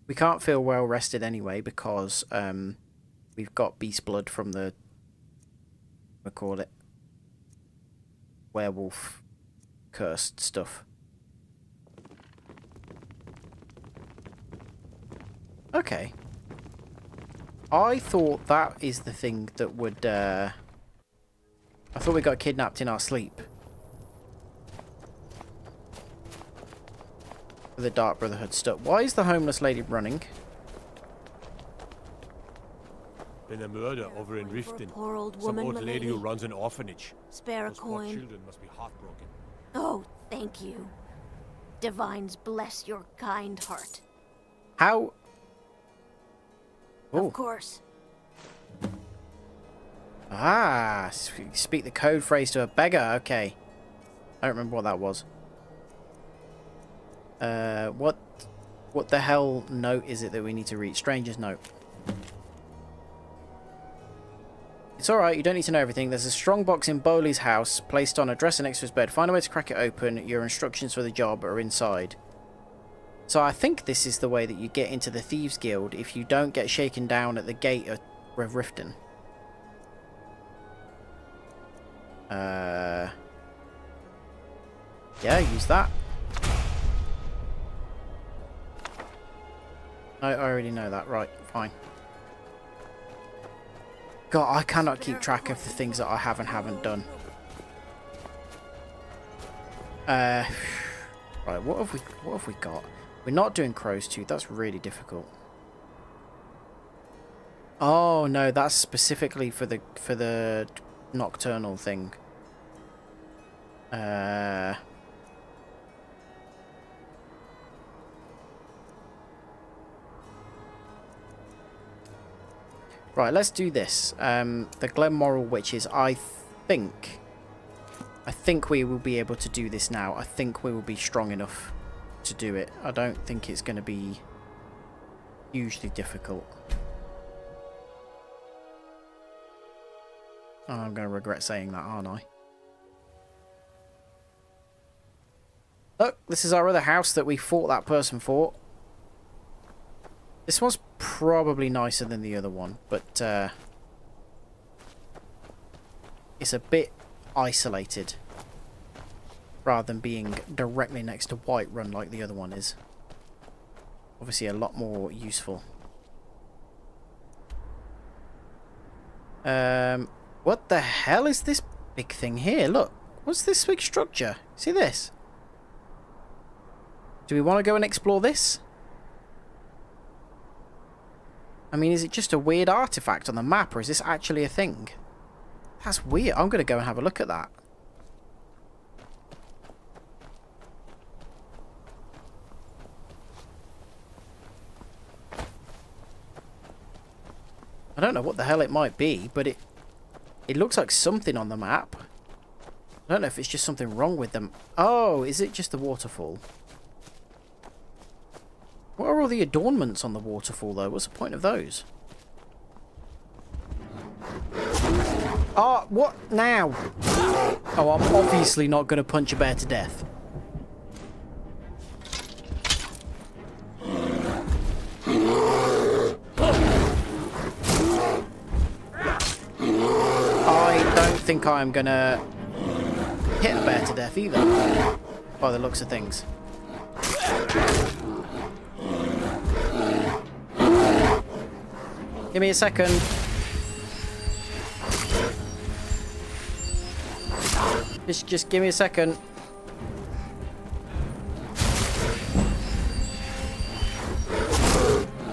We can't feel well rested anyway because we've got beast blood from the, what call it, werewolf cursed stuff. Okay. I thought that is the thing that would, I thought we got kidnapped in our sleep. For the Dark Brotherhood stuff. Why is the homeless lady running? Been a murder over in Riften. poor old Some woman, old my lady who lady. runs an orphanage. Spare a Those poor coin. children must be heartbroken. Oh, thank you. Divines bless your kind heart. How... Of course. Ah, speak the code phrase to a beggar. Okay. I don't remember what that was. What the hell note is it that we need to read? Stranger's note. It's alright, you don't need to know everything. There's a strong box in Bowley's house, placed on a dresser next to his bed. Find a way to crack it open. Your instructions for the job are inside. So I think this is the way that you get into the Thieves Guild if you don't get shaken down at the gate of Riften. Yeah, use that. I already know that. Right, fine. God, I cannot keep track of the things that I have and haven't done. Right, what have we got? We're not doing Crow's Tooth. That's really difficult. Oh no, that's specifically for the nocturnal thing. Right, let's do this. The Glenmoral Witches, I think we will be able to do this now. I think we will be strong enough to do it. I don't think it's going to be hugely difficult. Oh, I'm going to regret saying that, aren't I? Look, this is our other house that we fought that person for. This one's probably nicer than the other one, but it's a bit isolated rather than being directly next to Whiterun like the other one is. Obviously a lot more useful. What the hell is this big thing here? Look, what's this big structure? See this? Do we want to go and explore this? I mean, is it just a weird artifact on the map, or is this actually a thing? That's weird. I'm going to go and have a look at that. I don't know what the hell it might be, but it looks like something on the map. I don't know if it's just something wrong with them. Oh, is it just the waterfall? What are all the adornments on the waterfall, though? What's the point of those? Oh, what now? Oh, I'm obviously not going to punch a bear to death. I don't think I'm going to hit a bear to death either, by the looks of things. Give me a second. Just give me a second.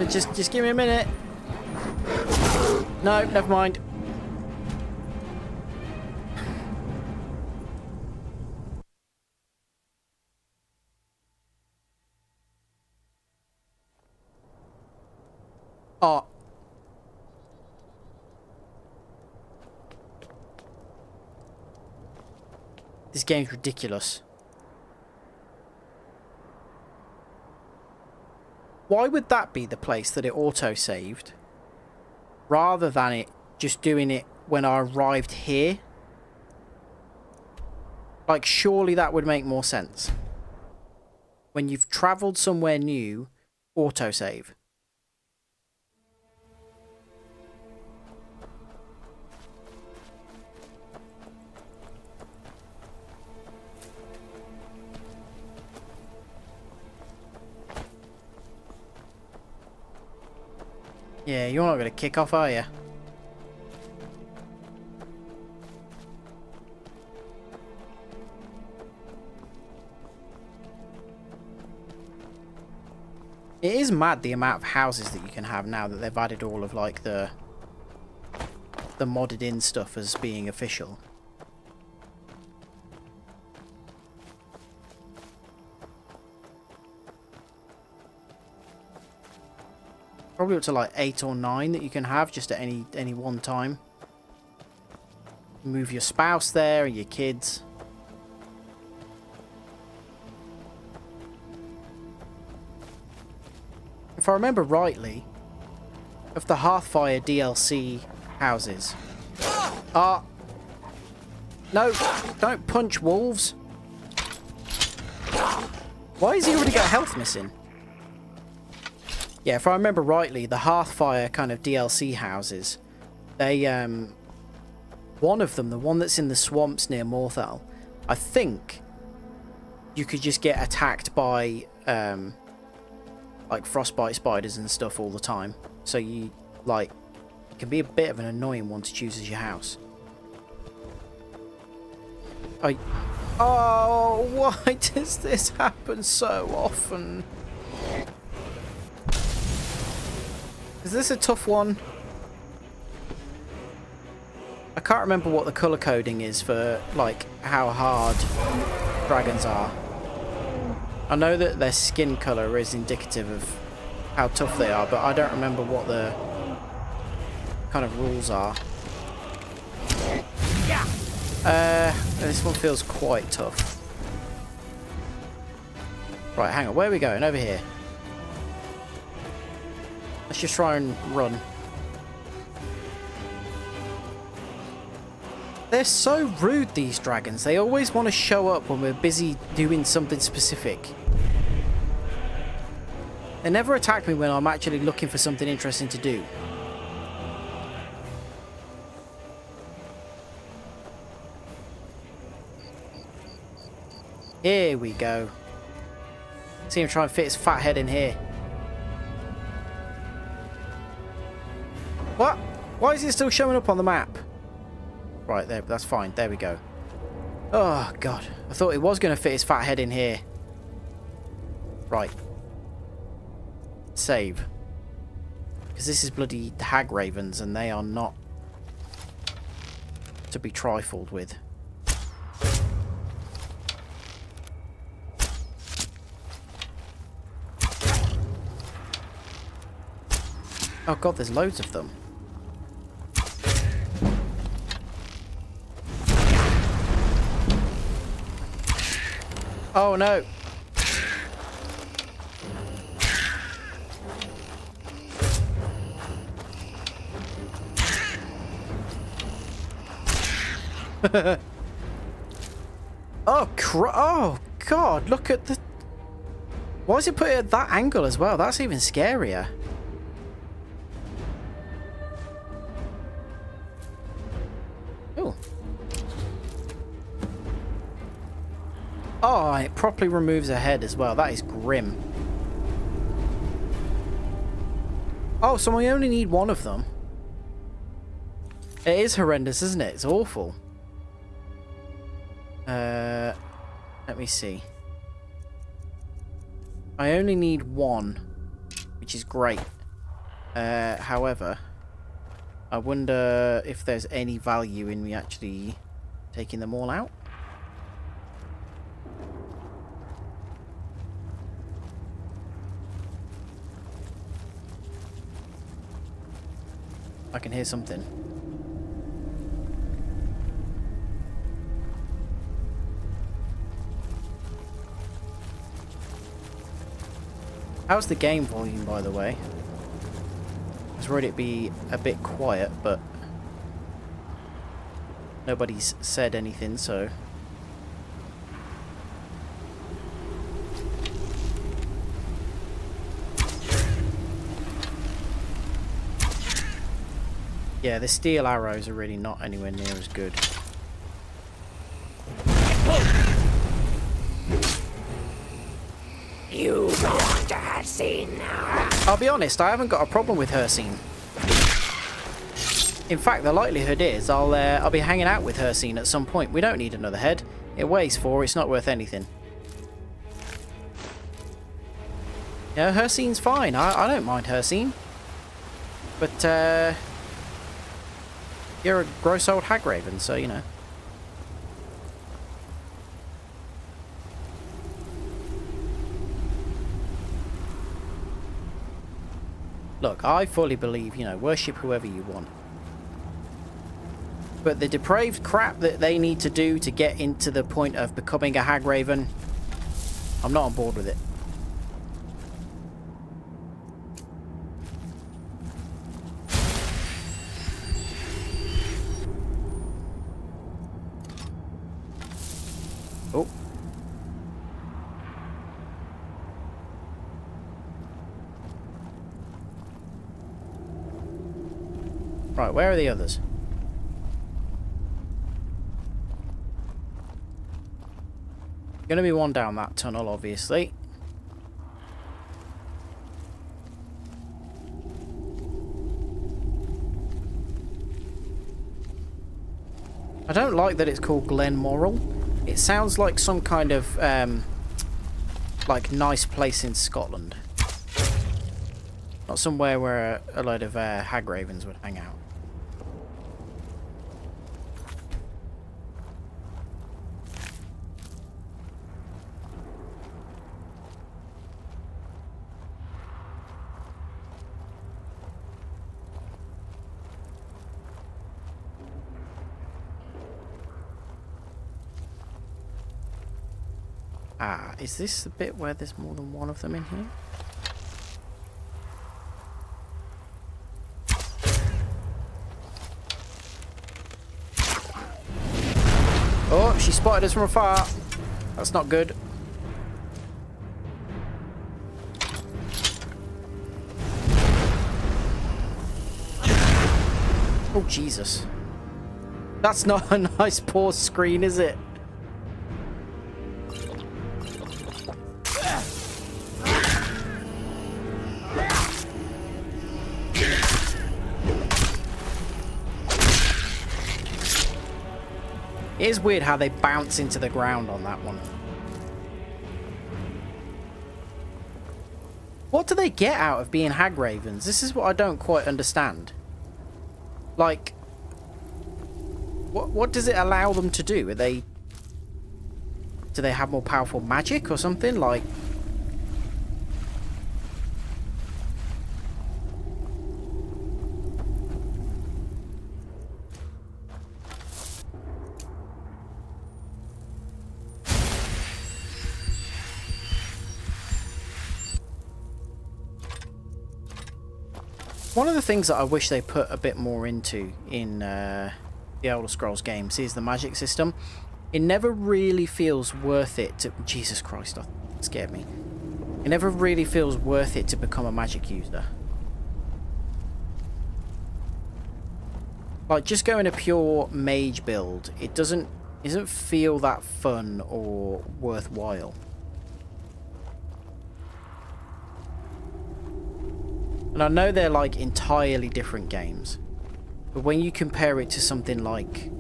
Just give me a minute. No, never mind. Oh. This game's ridiculous. Why would that be the place that it auto-saved? Rather than it just doing it when I arrived here? Like, surely that would make more sense. When you've travelled somewhere new, auto-save. Yeah, you're not going to kick off, are you? It is mad the amount of houses that you can have now that they've added all of like the modded in stuff as being official. Probably up to like 8 or 9 that you can have just at any one time. Move your spouse there and your kids. If I remember rightly, of the Hearthfire DLC houses. No, don't punch wolves. Why has he already got health missing? Yeah, if I remember rightly, the Hearthfire kind of DLC houses, they, one of them, the one that's in the swamps near Morthal, I think you could just get attacked by, like frostbite spiders and stuff all the time. So you, like, it can be a bit of an annoying one to choose as your house. Oh, why does this happen so often? Is this a tough one? I can't remember what the colour coding is for, like, how hard dragons are. I know that their skin colour is indicative of how tough they are, but I don't remember what the kind of rules are. This one feels quite tough. Right, hang on, where are we going? Over here. Let's just try and run. They're so rude, these dragons. They always want to show up when we're busy doing something specific. They never attack me when I'm actually looking for something interesting to do. Here we go. See him try and fit his fat head in here. What? Why is it still showing up on the map? Right, there, that's fine. There we go. Oh, God. I thought he was going to fit his fat head in here. Right. Save. Because this is bloody hag ravens, and they are not to be trifled with. Oh, God, there's loads of them. Oh, no. Oh, God, look at the... Why is it put it at that angle as well? That's even scarier. Oh, it properly removes a head as well. That is grim. Oh, so we only need one of them. It is horrendous, isn't it? It's awful. Let me see. I only need one, which is great. However, I wonder if there's any value in me actually taking them all out. I can hear something. How's the game volume, by the way? I was worried it'd be a bit quiet, but nobody's said anything, so... Yeah, the steel arrows are really not anywhere near as good. You belong to Harsine now. I'll be honest, I haven't got a problem with Harsine. In fact, the likelihood is I'll be hanging out with Harsine at some point. We don't need another head. It weighs 4, it's not worth anything. Yeah, Harsine's fine. I don't mind Harsine. But, you're a gross old hag raven, so, you know. Look, I fully believe, you know, worship whoever you want. But the depraved crap that they need to do to get into the point of becoming a Hagraven, I'm not on board with it. Oh. Right, where are the others? Gonna be one down that tunnel, obviously. I don't like that it's called Glenmoral. It sounds like some kind of like nice place in Scotland. Not somewhere where a load of Hagravens would hang out. Ah, is this the bit where there's more than one of them in here? Oh, she spotted us from afar. That's not good. Oh, Jesus. That's not a nice pause screen, is it? It is weird how they bounce into the ground on that one. What do they get out of being Hagravens? This is what I don't quite understand. Like, what does it allow them to do? Do they have more powerful magic or something? Like, one of the things that I wish they put a bit more into in the Elder Scrolls games is the magic system. It never really feels worth it to... Jesus Christ, that scared me. It never really feels worth it to become a magic user. Like, just going a pure mage build, it doesn't feel that fun or worthwhile. And I know they're like entirely different games, but when you compare it to something like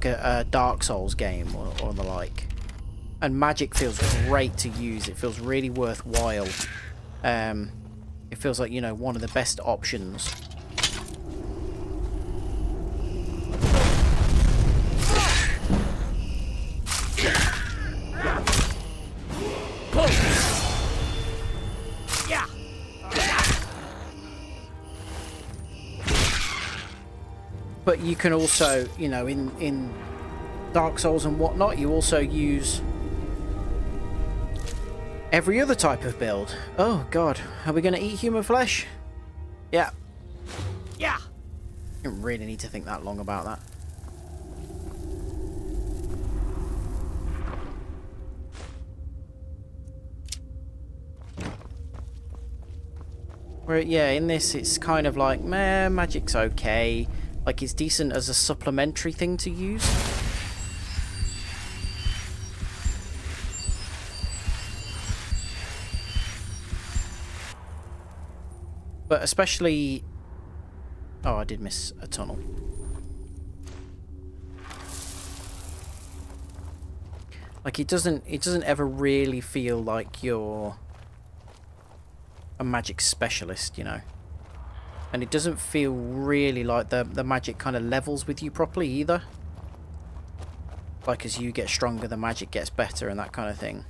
a Dark Souls game or the like, and magic feels great to use, it feels really worthwhile. It feels like, you know, one of the best options. But you can also, you know, in Dark Souls and whatnot, you also use every other type of build. Oh god, are we going to eat human flesh? Yeah. Yeah. You don't really need to think that long about that. Where, yeah, in this it's kind of like, meh, magic's okay. Like, it's decent as a supplementary thing to use. But especially... Oh, I did miss a tunnel. Like, it doesn't ever really feel like you're a magic specialist, you know. And it doesn't feel really like the magic kind of levels with you properly either. Like, as you get stronger, the magic gets better and that kind of thing.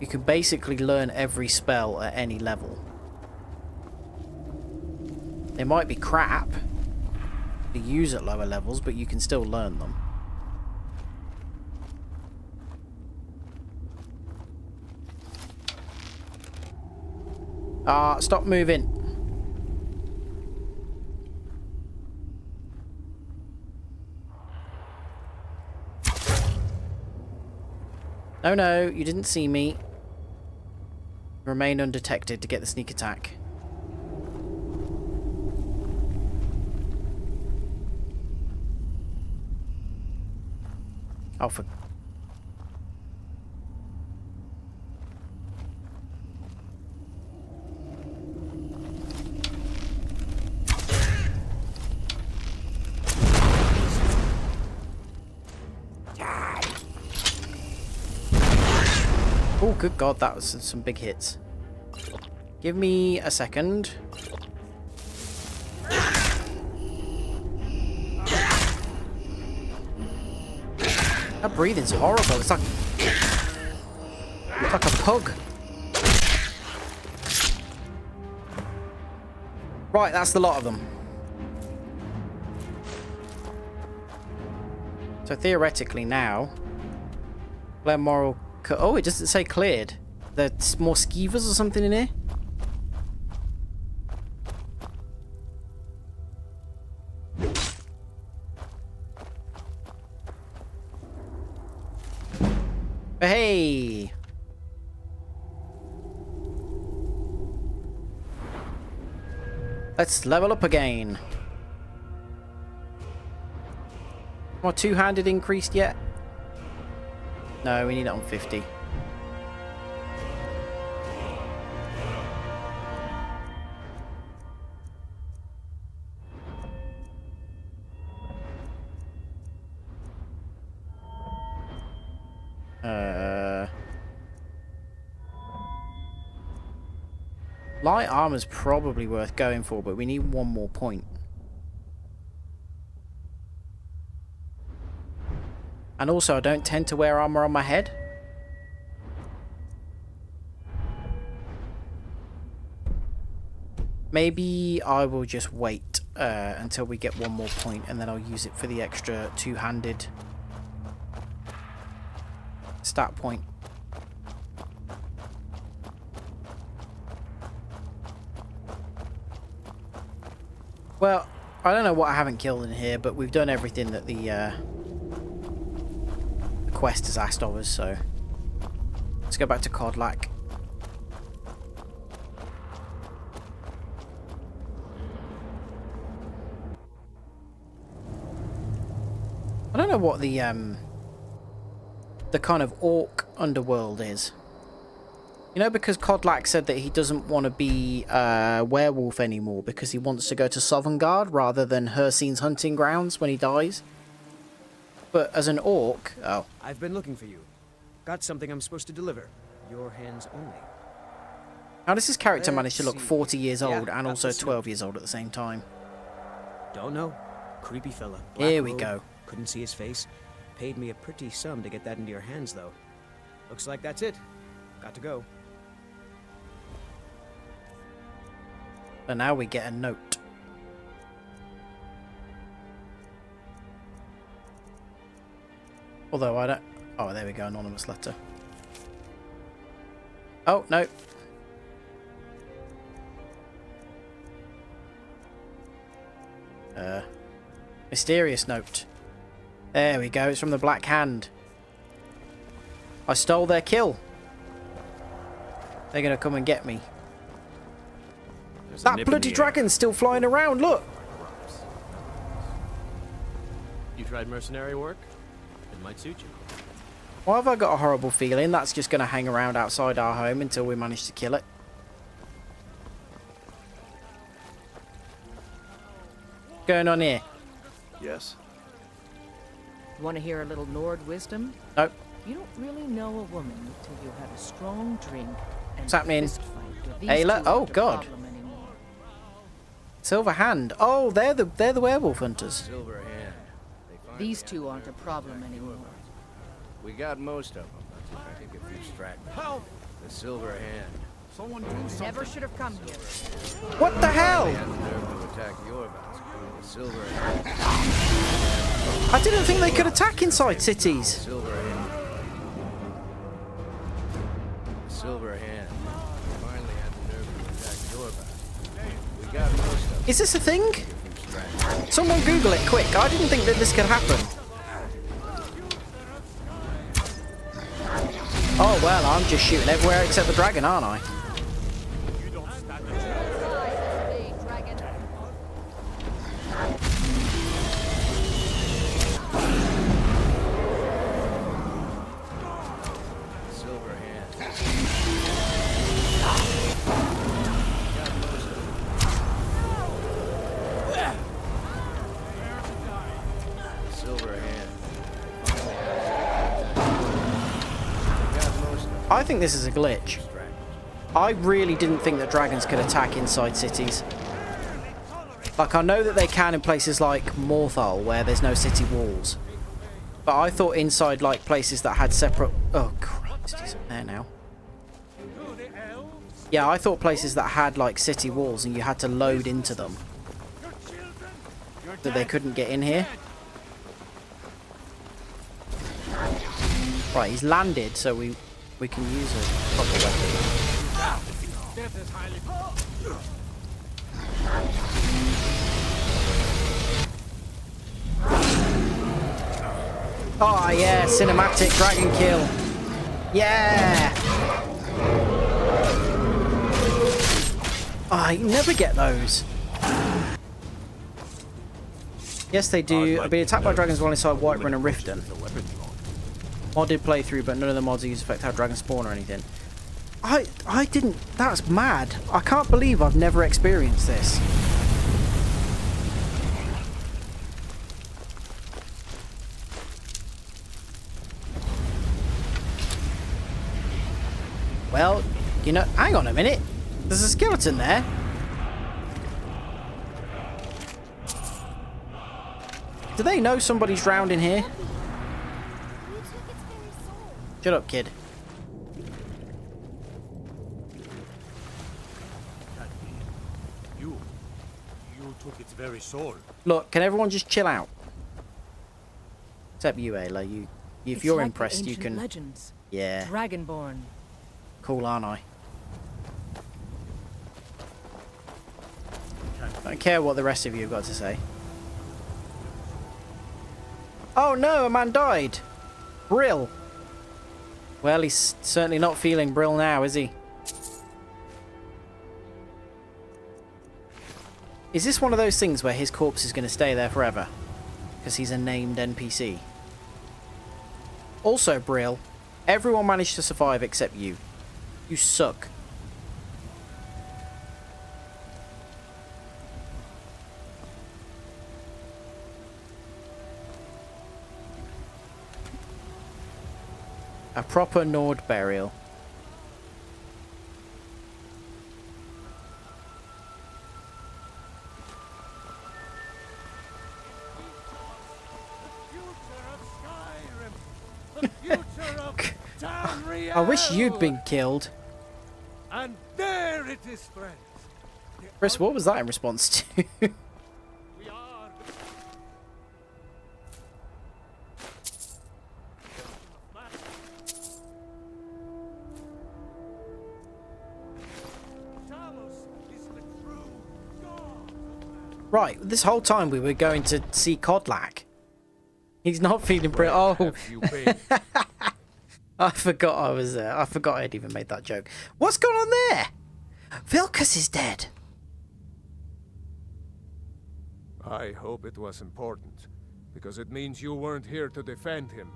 You can basically learn every spell at any level. They might be crap to use at lower levels, but you can still learn them. Stop moving. No, no, you didn't see me. Remain undetected to get the sneak attack. Oh, for... Oh, good God, that was some big hits. Give me a second. That breathing's horrible. It's like a pug. Right, that's the lot of them. So theoretically now, Glenmoral. Oh, it doesn't say cleared. There's more skeevers or something in here. Hey! Let's level up again. More two-handed increased yet? No, we need it on 50. Light armor's probably worth going for, but we need one more point. And also, I don't tend to wear armor on my head. Maybe I will just wait until we get one more point, and then I'll use it for the extra two-handed stat point. Well, I don't know what I haven't killed in here, but we've done everything that the quest has asked of us, so let's go back to Codlac. I don't know what the kind of orc underworld is. You know, because Codlac said that he doesn't want to be a werewolf anymore because he wants to go to Sovngarde rather than Hircine's hunting grounds when he dies. But as an orc... Oh. I've been looking for you. Got something I'm supposed to deliver. Your hands only. How does his character manage to look 40 years old and also 12 years old at the same time? Don't know. Creepy fella. Here we go. Couldn't see his face. Paid me a pretty sum to get that into your hands, though. Looks like that's it. Got to go. And now we get a note. Although I don't... Oh, there we go. Anonymous letter. Oh, no. Mysterious note. There we go. It's from the Black Hand. I stole their kill. They're going to come and get me. That bloody dragon's still flying around, look! You tried mercenary work? It might suit you. Why have I got a horrible feeling that's just going to hang around outside our home until we manage to kill it? What's going on here? Yes. Want to hear a little Nord wisdom? Nope. You don't really know a woman until you have a strong drink and What's happening? fist fight with these Ayla? two Oh aren't a god. problem anymore. Silver Hand. Oh, they're the werewolf hunters. Silver Hand. These two aren't a problem anymore. We got most of them. I think a few stragglers. Help! The Silver Hand. Someone do something. Never should have come here. What the hell? They had the nerve to attack Yorvas. The Silver Hand. I didn't think they could attack inside cities. Silver Hand. The Silver Hand. Finally had the nerve to attack Yorvas. We got most of them. Is this a thing? Someone Google it quick. I didn't think that this could happen. Oh well, I'm just shooting everywhere except the dragon, aren't I? Silver Hand. Silver Hand. I think this is a glitch. I really didn't think that dragons could attack inside cities. Like, I know that they can in places like Morthal, where there's no city walls. But I thought inside, like, places that had separate... Oh, Christ, he's up there now. Yeah, I thought places that had, like, city walls and you had to load into them. That they couldn't get in here. Right, he's landed, so we can use a proper weapon. Oh yeah, cinematic dragon kill. Yeah. Oh, you never get those. Yes, they do. I've been attacked by dragons while inside Whiterun and Riften. Modded playthrough, but none of the mods use affect how dragons spawn or anything. I didn't. That's mad. I can't believe I've never experienced this. Well, you know, hang on a minute. There's a skeleton there. Do they know somebody's drowned in here? Shut up, kid. You took its very soul. Look, can everyone just chill out? Except you, Ayla. If you're like impressed, the you can. Legends. Yeah. Dragonborn. Cool, aren't I? I don't care what the rest of you have got to say. Oh no, a man died. Brill. Well, he's certainly not feeling Brill now, is he? Is this one of those things where his corpse is going to stay there forever? Because he's a named NPC. Also, Brill, everyone managed to survive except you. You suck. A proper Nord burial. I wish you'd been killed. And there it is, friends. Chris, what was that in response to? Right, this whole time we were going to see Kodlak. He's not feeling pretty. Oh, I forgot I was there. I forgot I'd even made that joke. What's going on there? Vilkas is dead. I hope it was important, because it means you weren't here to defend him.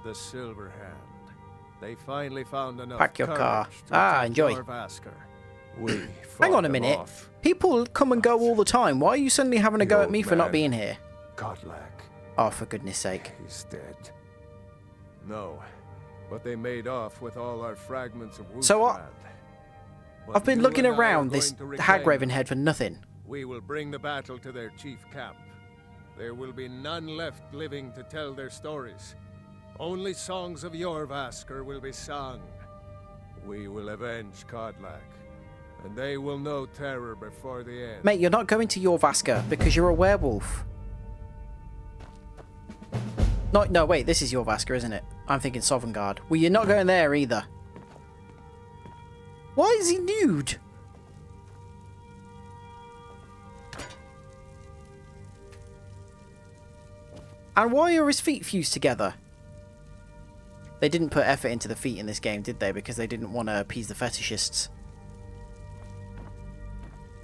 The Silver Hand. They finally found enough Pack your car. courage to Ah, attack enjoy. Jorvaskr. We Hang on a fought them minute. off. People come and go all the time. Why are you suddenly having a go at me for not being here? Kodlak. Oh, for goodness sake. He's dead. No, but they made off with all our fragments of So Wustrad. I've been You looking and I are around this going to reclaim Hagraven head for nothing. We will bring the battle to their chief camp. There will be none left living to tell their stories. Only songs of Jorvaskr will be sung. We will avenge Kodlak, and they will know terror before the end. Mate, you're not going to Jorvaska because you're a werewolf. No, wait, this is Jorvaska, isn't it? I'm thinking Sovngarde. Well, you're not going there either. Why is he nude? And why are his feet fused together? They didn't put effort into the feet in this game, did they? Because they didn't want to appease the fetishists.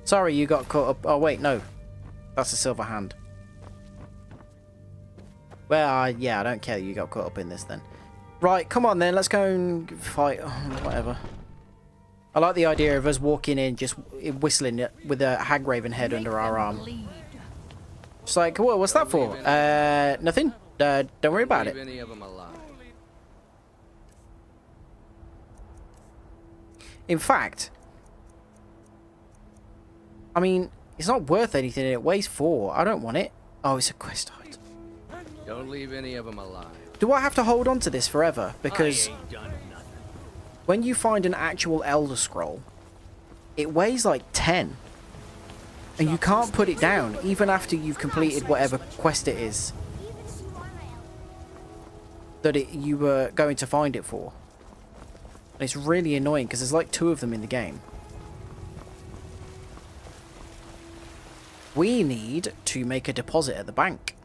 Sorry, you got caught up. Oh, wait, no. That's a silver hand. Well, yeah, I don't care that you got caught up in this then. Right, come on then. Let's go and fight. Oh, whatever. I like the idea of us walking in just whistling with a Hagraven head under our arm. Just like, whoa, what's that for? Nothing. Don't worry about it. Any of them alive. In fact, I mean, it's not worth anything. It weighs 4. I don't want it. Oh, it's a quest item. Don't leave any of them alive. Do I have to hold on to this forever? Because when you find an actual Elder Scroll, it weighs like 10. And you can't put it down, even after you've completed whatever quest it is that you were going to find it for. And it's really annoying, because there's like 2 of them in the game. We need to make a deposit at the bank.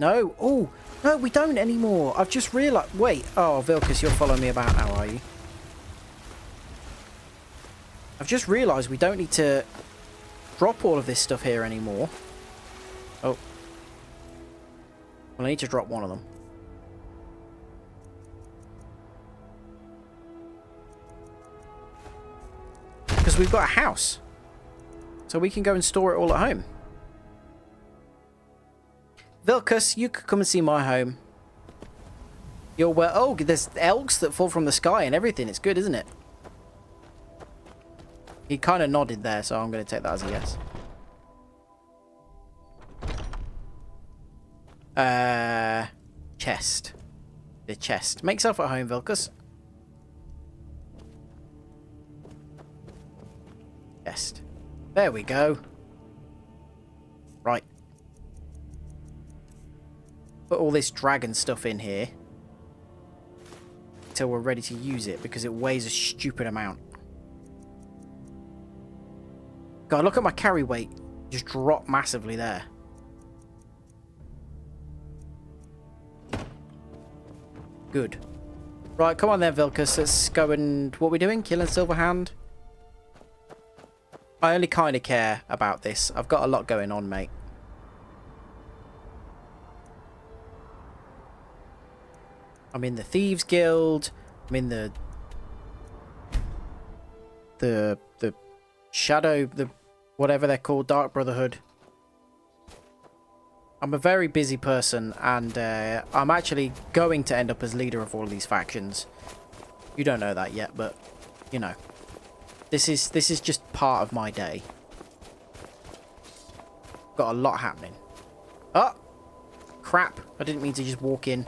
No. Oh, no, we don't anymore. I've just realised. Wait. Oh, Vilkas, you're following me about now, are you? I've just realised we don't need to drop all of this stuff here anymore. Oh. Well, I need to drop one of them. Because we've got a house. So we can go and store it all at home. Vilkas, you could come and see my home. You're where? Oh, there's elks that fall from the sky and everything. It's good, isn't it? He kind of nodded there, so I'm going to take that as a yes. Chest. The chest. Make yourself at home, Vilkas. Chest. There we go. Right. Put all this dragon stuff in here until we're ready to use it, because it weighs a stupid amount. God, look at my carry weight. Just dropped massively there. Good. Right, come on then, Vilkas. Let's go and... What are we doing? Killing Silverhand? I only kind of care about this. I've got a lot going on, mate. I'm in the Thieves Guild. I'm in the Shadow... whatever they're called, Dark Brotherhood. I'm a very busy person, and I'm actually going to end up as leader of all of these factions. You don't know that yet, but you know, this is just part of my day. Got a lot happening. Oh, crap! I didn't mean to just walk in.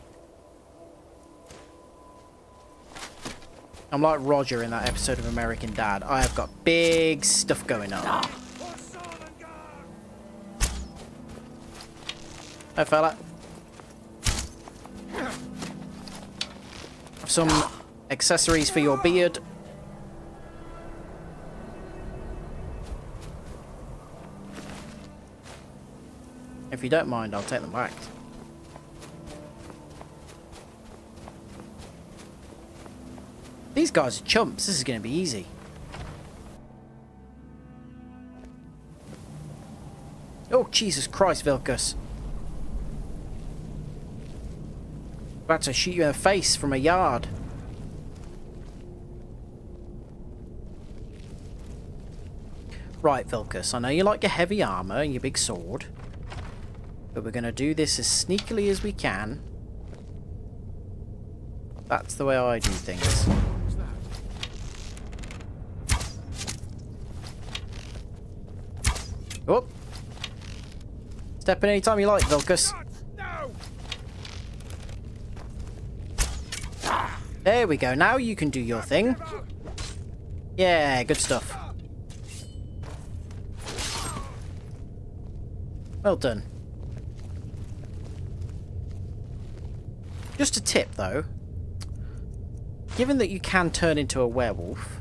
I'm like Roger in that episode of American Dad. I have got big stuff going on. Hi, fella. Have some accessories for your beard. If you don't mind, I'll take them back. These guys are chumps. This is going to be easy. Oh, Jesus Christ, Vilkas. About to shoot you in the face from a yard. Right, Vilkas, I know you like your heavy armor and your big sword, but we're going to do this as sneakily as we can. That's the way I do things. Oh. Step in anytime you like, Vilkas. There we go. Now you can do your thing. Yeah, good stuff. Well done. Just a tip, though. Given that you can turn into a werewolf,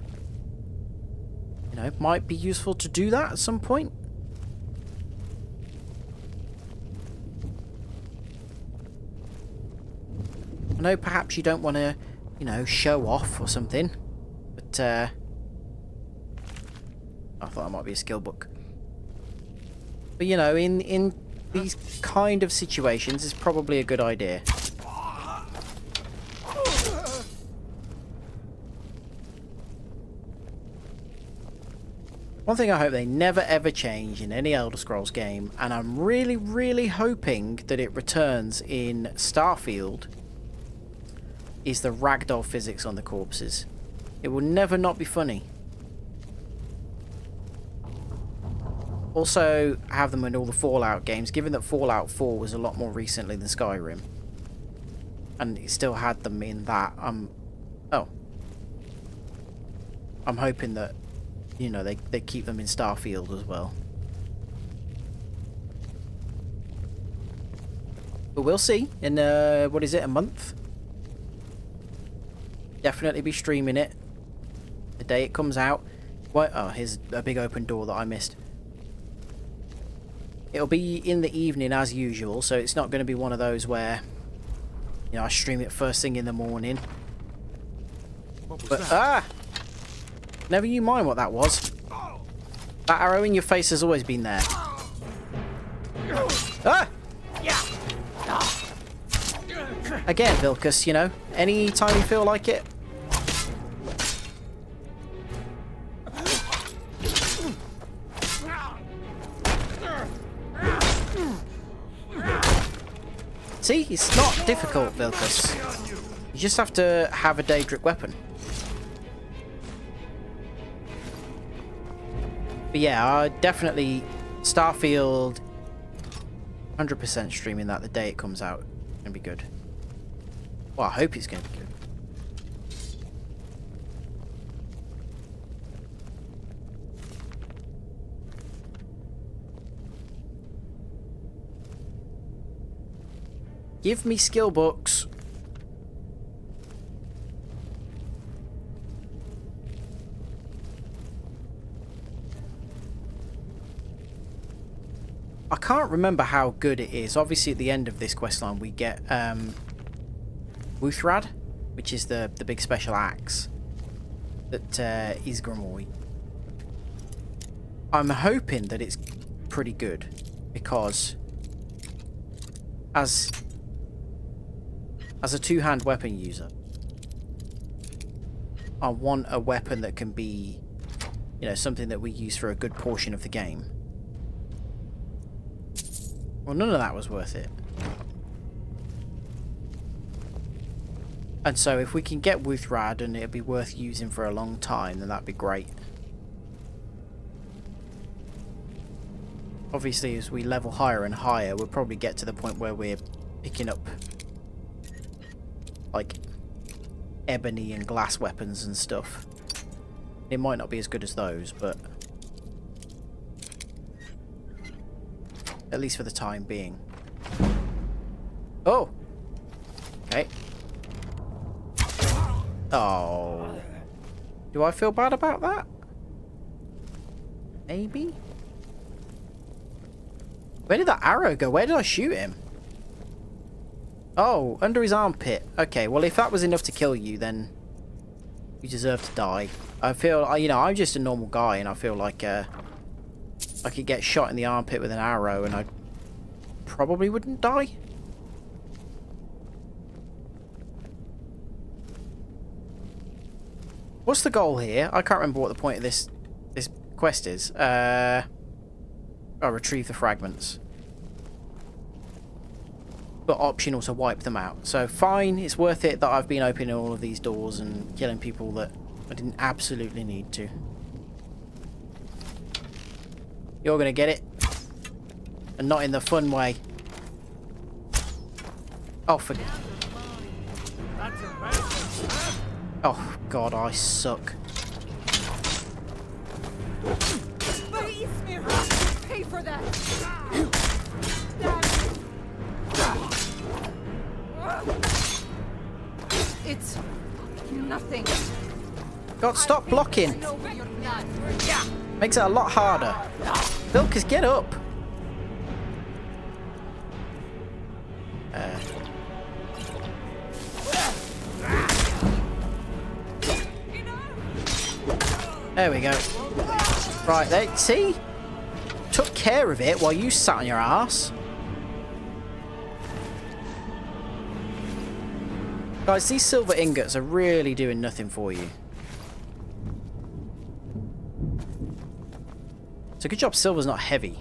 you know, it might be useful to do that at some point. I know perhaps you don't want to, you know, show off or something, but I thought that might be a skill book. But you know, in these kind of situations, it's probably a good idea. One thing I hope they never ever change in any Elder Scrolls game, and I'm really, really hoping that it returns in Starfield, is the ragdoll physics on the corpses. It will never not be funny. Also have them in all the Fallout games, given that Fallout 4 was a lot more recently than Skyrim. And it still had them in that. I'm hoping that, you know, they keep them in Starfield as well. But we'll see in, what is it, a month? Definitely be streaming it the day it comes out. What? Oh, here's a big open door that I missed. It'll be in the evening as usual, so it's not going to be one of those where, you know, I stream it first thing in the morning. What was But that? never you mind what that was. That arrow in your face has always been there. Ah! Again, Vilcus, you know, anytime you feel like it. See, it's not difficult, Vilcus. You just have to have a Daedric weapon. But yeah, definitely Starfield, 100% streaming that the day it comes out. It's gonna be good. Well, I hope it's gonna be good. Give me skill books. I can't remember how good it is. Obviously, at the end of this questline, we get Wuthrad, which is the big special axe that is Grimoire. I'm hoping that it's pretty good because as a two-hand weapon user, I want a weapon that can be, you know, something that we use for a good portion of the game. Well, none of that was worth it. And so if we can get Wuthrad and it'll be worth using for a long time, then that'd be great. Obviously, as we level higher and higher, we'll probably get to the point where we're picking up like ebony and glass weapons and stuff. It might not be as good as those, but at least for the time being. Oh! Okay. Oh. Do I feel bad about that? Maybe? Where did that arrow go? Where did I shoot him? Oh, under his armpit. Okay, well, if that was enough to kill you, then you deserve to die. I feel, you know, I'm just a normal guy, and I feel like I could get shot in the armpit with an arrow, and I probably wouldn't die. What's the goal here? I can't remember what the point of this quest is. Oh, retrieve the fragments. But optional to wipe them out. So fine, it's worth it that I've been opening all of these doors and killing people that I didn't absolutely need to. You're gonna get it. And not in the fun way. Oh, for... Oh god, I suck. Pay for that. It's nothing. God, stop blocking. Makes it a lot harder. Vilkas, get up. There we go. Right, there. See? Took care of it while you sat on your ass. Guys, these silver ingots are really doing nothing for you. So good job silver's not heavy.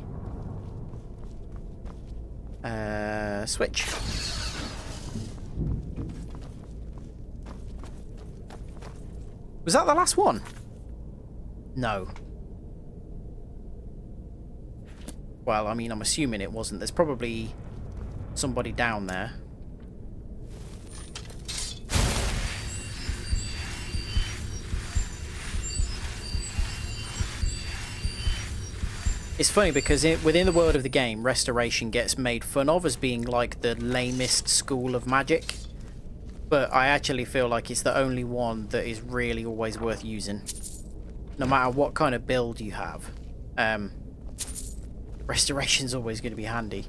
Switch. Was that the last one? No. Well, I mean, I'm assuming it wasn't. There's probably somebody down there. It's funny because within the world of the game, restoration gets made fun of as being like the lamest school of magic. But I actually feel like it's the only one that is really always worth using. No matter what kind of build you have. Restoration's always going to be handy.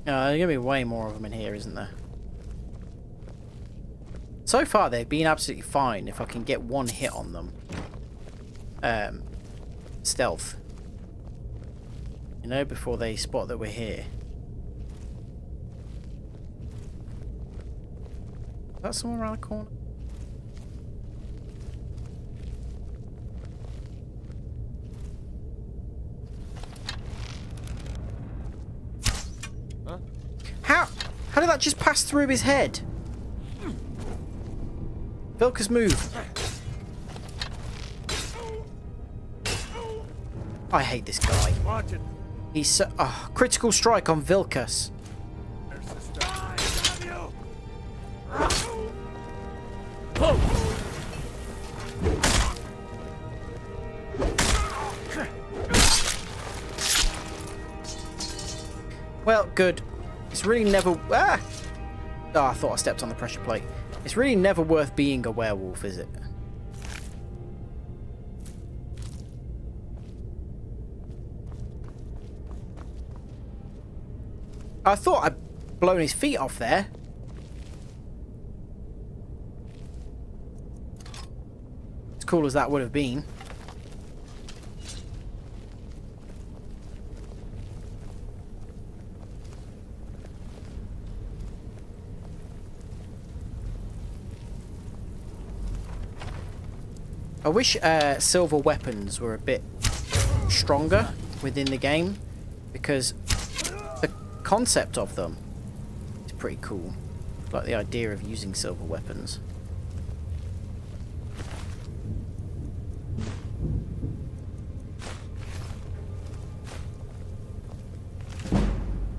There's going to be way more of them in here, isn't there? So far, they've been absolutely fine if I can get one hit on them. Stealth. You know, before they spot that we're here. Is that someone around the corner? How did that just pass through his head? Vilkas, move. I hate this guy. He's so... Oh, critical strike on Vilkas. Well, good. It's really never... Ah! Oh, I thought I stepped on the pressure plate. It's really never worth being a werewolf, is it? I thought I'd blown his feet off there. As cool as that would have been. I wish silver weapons were a bit stronger within the game, because the concept of them is pretty cool. Like the idea of using silver weapons.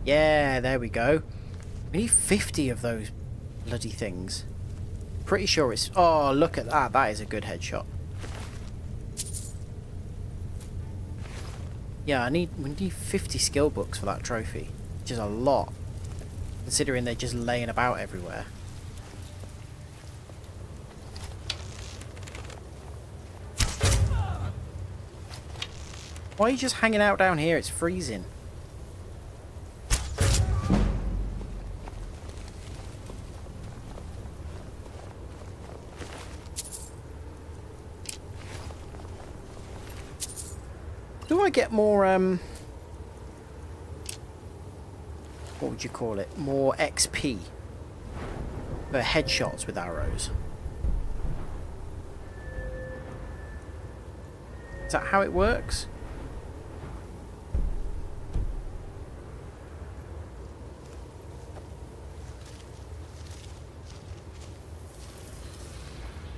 Yeah, there we go. We need 50 of those bloody things. Pretty sure it's... Oh, look at that. That is a good headshot. Yeah, we need 50 skill books for that trophy, which is a lot, considering they're just laying about everywhere. Why are you just hanging out down here? It's freezing. Do I get more, what would you call it? More XP for headshots with arrows? Is that how it works?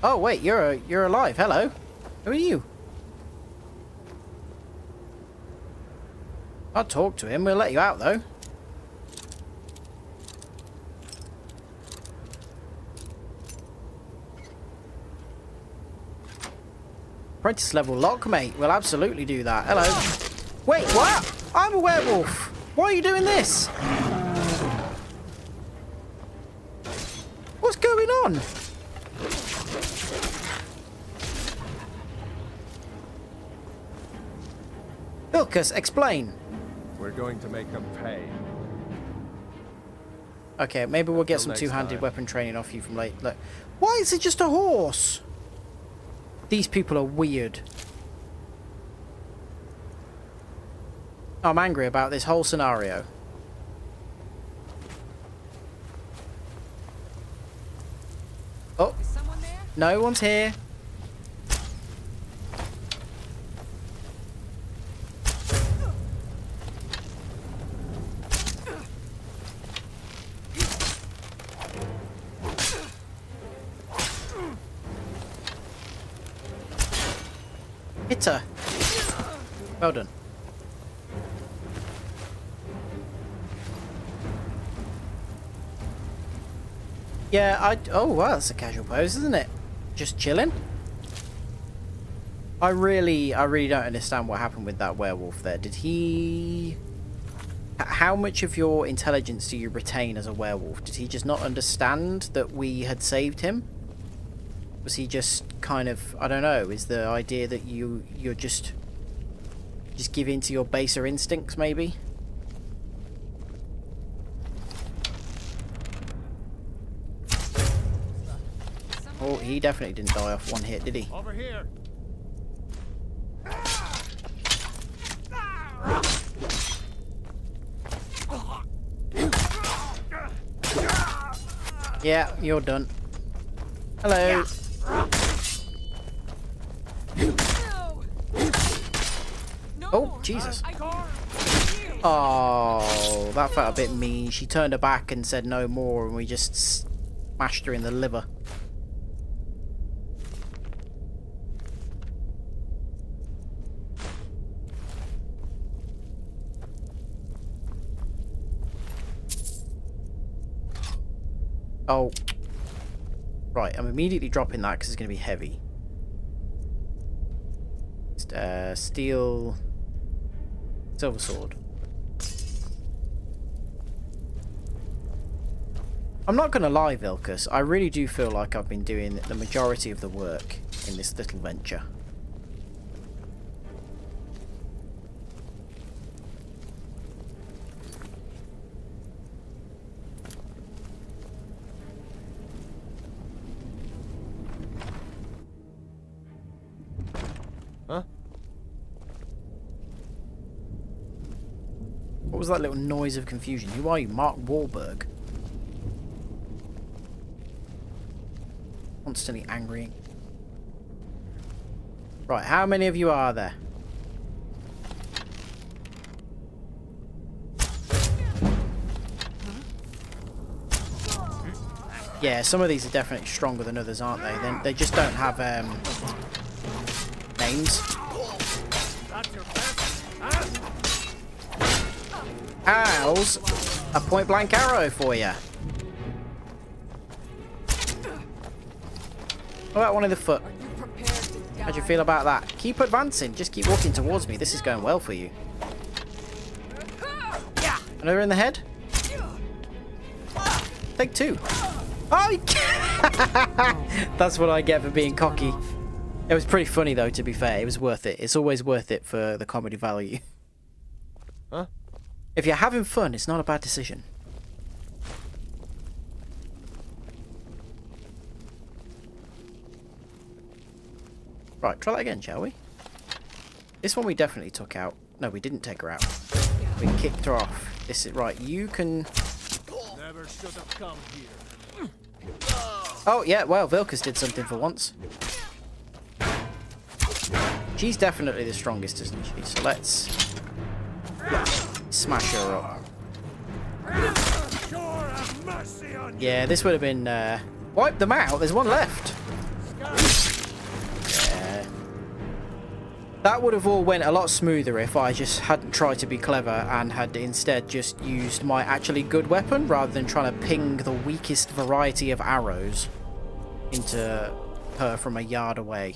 Oh wait, you're alive. Hello. Who are you? I'll talk to him. We'll let you out, though. Apprentice level lock, mate. We'll absolutely do that. Hello. Wait, what? I'm a werewolf. Why are you doing this? What's going on? Vilkas, explain. We're going to make them pay. Okay, maybe we'll get Till some next two-handed time. weapon training off you from late. Look, why is it just a horse? These people are weird. I'm angry about this whole scenario. Oh, no one's here. Hit her. Well done. Yeah, oh, wow, that's a casual pose, isn't it? Just chilling. I really don't understand what happened with that werewolf there. Did he... How much of your intelligence do you retain as a werewolf? Did he just not understand that we had saved him? Was he just kind of, I don't know, is the idea that you're just give in to your baser instincts, maybe? Oh, he definitely didn't die off one hit, did he? Over here. Yeah, you're done. Hello. Oh, Jesus. Oh, that felt a bit mean. She turned her back and said no more, and we just smashed her in the liver. Oh. Right, I'm immediately dropping that because it's going to be heavy. Steel... Silver sword. I'm not going to lie, Vilkas. I really do feel like I've been doing the majority of the work in this little venture. Huh? What was that little noise of confusion? Who are you, Mark Wahlberg? Constantly angry. Right, how many of you are there? Yeah, some of these are definitely stronger than others, aren't they? They just don't have names. How's a point-blank arrow for you? What about one in the foot? How'd you feel about that? Keep advancing. Just keep walking towards me. This is going well for you. Another in the head? Take two. Oh! That's what I get for being cocky. It was pretty funny, though, to be fair. It was worth it. It's always worth it for the comedy value. Huh? If you're having fun, it's not a bad decision. Right, try that again, shall we? This one we definitely took out. No, we didn't take her out. We kicked her off. This is right. You can... Never should have come here. Oh, yeah, well, Vilkas did something for once. She's definitely the strongest, isn't she? So let's smash her up. Yeah, this would have been... wipe them out. There's one left. Yeah. That would have all went a lot smoother if I just hadn't tried to be clever and had instead just used my actually good weapon rather than trying to ping the weakest variety of arrows into her from a yard away.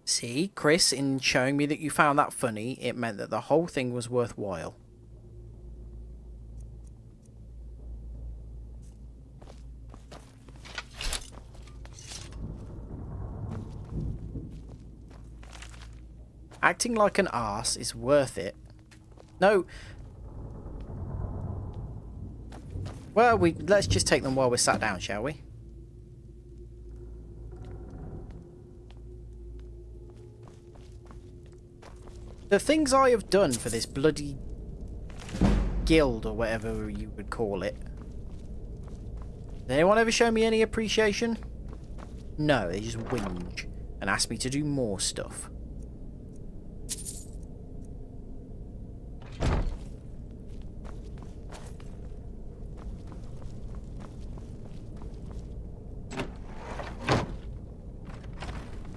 See, Chris, in showing me that you found that funny, it meant that the whole thing was worthwhile. Acting like an arse is worth it. No. Well, let's just take them while we're sat down, shall we? The things I have done for this bloody guild, or whatever you would call it. Did anyone ever show me any appreciation? No, they just whinge and ask me to do more stuff.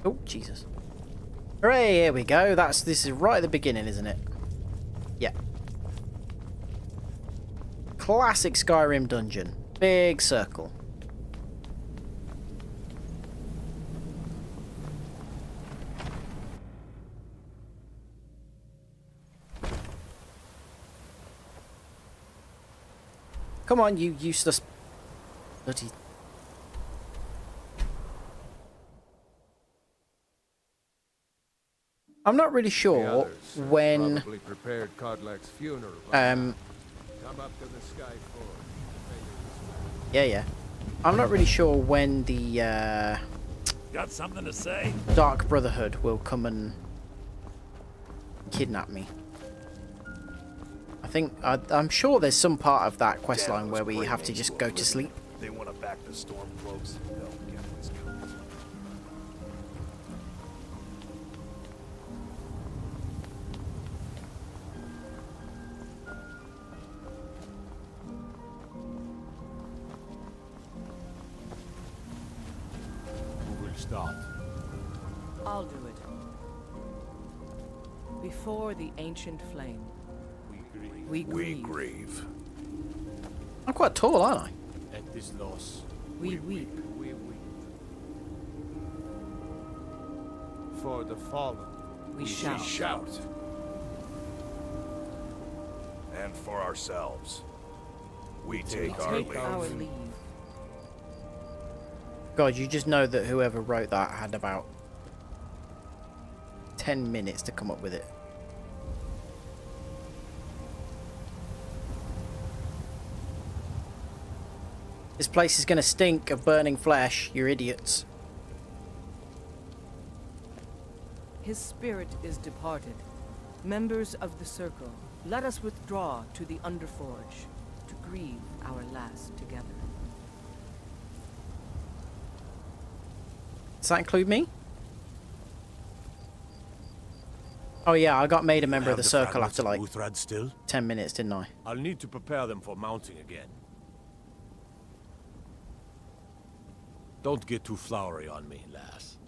Oh, Jesus. Hooray, here we go. This is right at the beginning, isn't it? Yeah. Classic Skyrim dungeon. Big circle. Come on, you useless bloody... I'm not really sure when yeah. I'm not really sure when the Got something to say? Dark Brotherhood will come and kidnap me. I'm sure there's some part of that questline where we have to just go to sleep. They want to back the Stormcloaks. They'll get what's coming. Who will start? I'll do it. Before the ancient flame, we grieve. I'm quite tall, aren't I? At this loss, we weep. We weep. For the fallen, we shout. And for ourselves, we take our leave. God, you just know that whoever wrote that had about 10 minutes to come up with it. This place is going to stink of burning flesh, you idiots. His spirit is departed. Members of the Circle, let us withdraw to the Underforge to grieve our last together. Does that include me? Oh yeah, I got made a member of the Circle after like 10 minutes, didn't I? I'll need to prepare them for mounting again. Don't get too flowery on me, lass.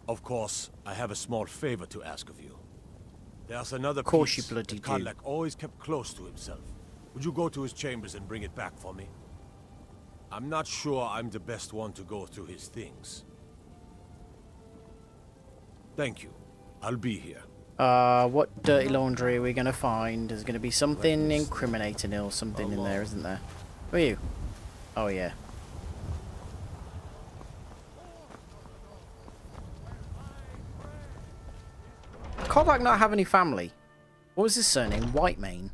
Of course, I have a small favor to ask of you. There's another piece you bloody that Karlach always kept close to himself. Would you go to his chambers and bring it back for me? I'm not sure I'm the best one to go through his things. Thank you. I'll be here. What dirty laundry are we gonna find? There's gonna be something incriminating or something in there, isn't there? Who are you? Oh yeah. Karlach not have any family. What was his surname? Whitemane.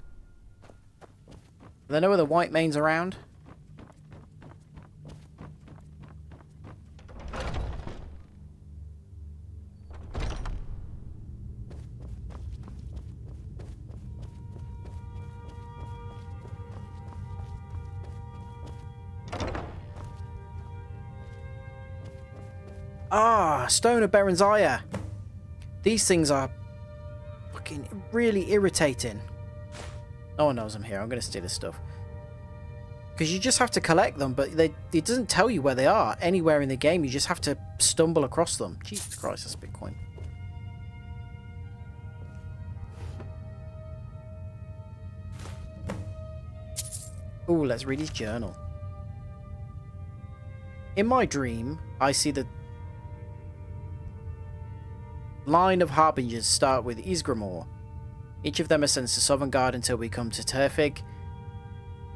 Do they know where the Whitemane's around? Ah, Stone of Berenziah. These things are fucking really irritating. No one knows I'm here. I'm going to steal this stuff. Because you just have to collect them, but it doesn't tell you where they are. Anywhere in the game, you just have to stumble across them. Jesus Christ, that's Bitcoin. Ooh, let's read his journal. In my dream, I see the line of harbingers start with Ysgramor. Each of them ascends to Sovngarde until we come to Turfig,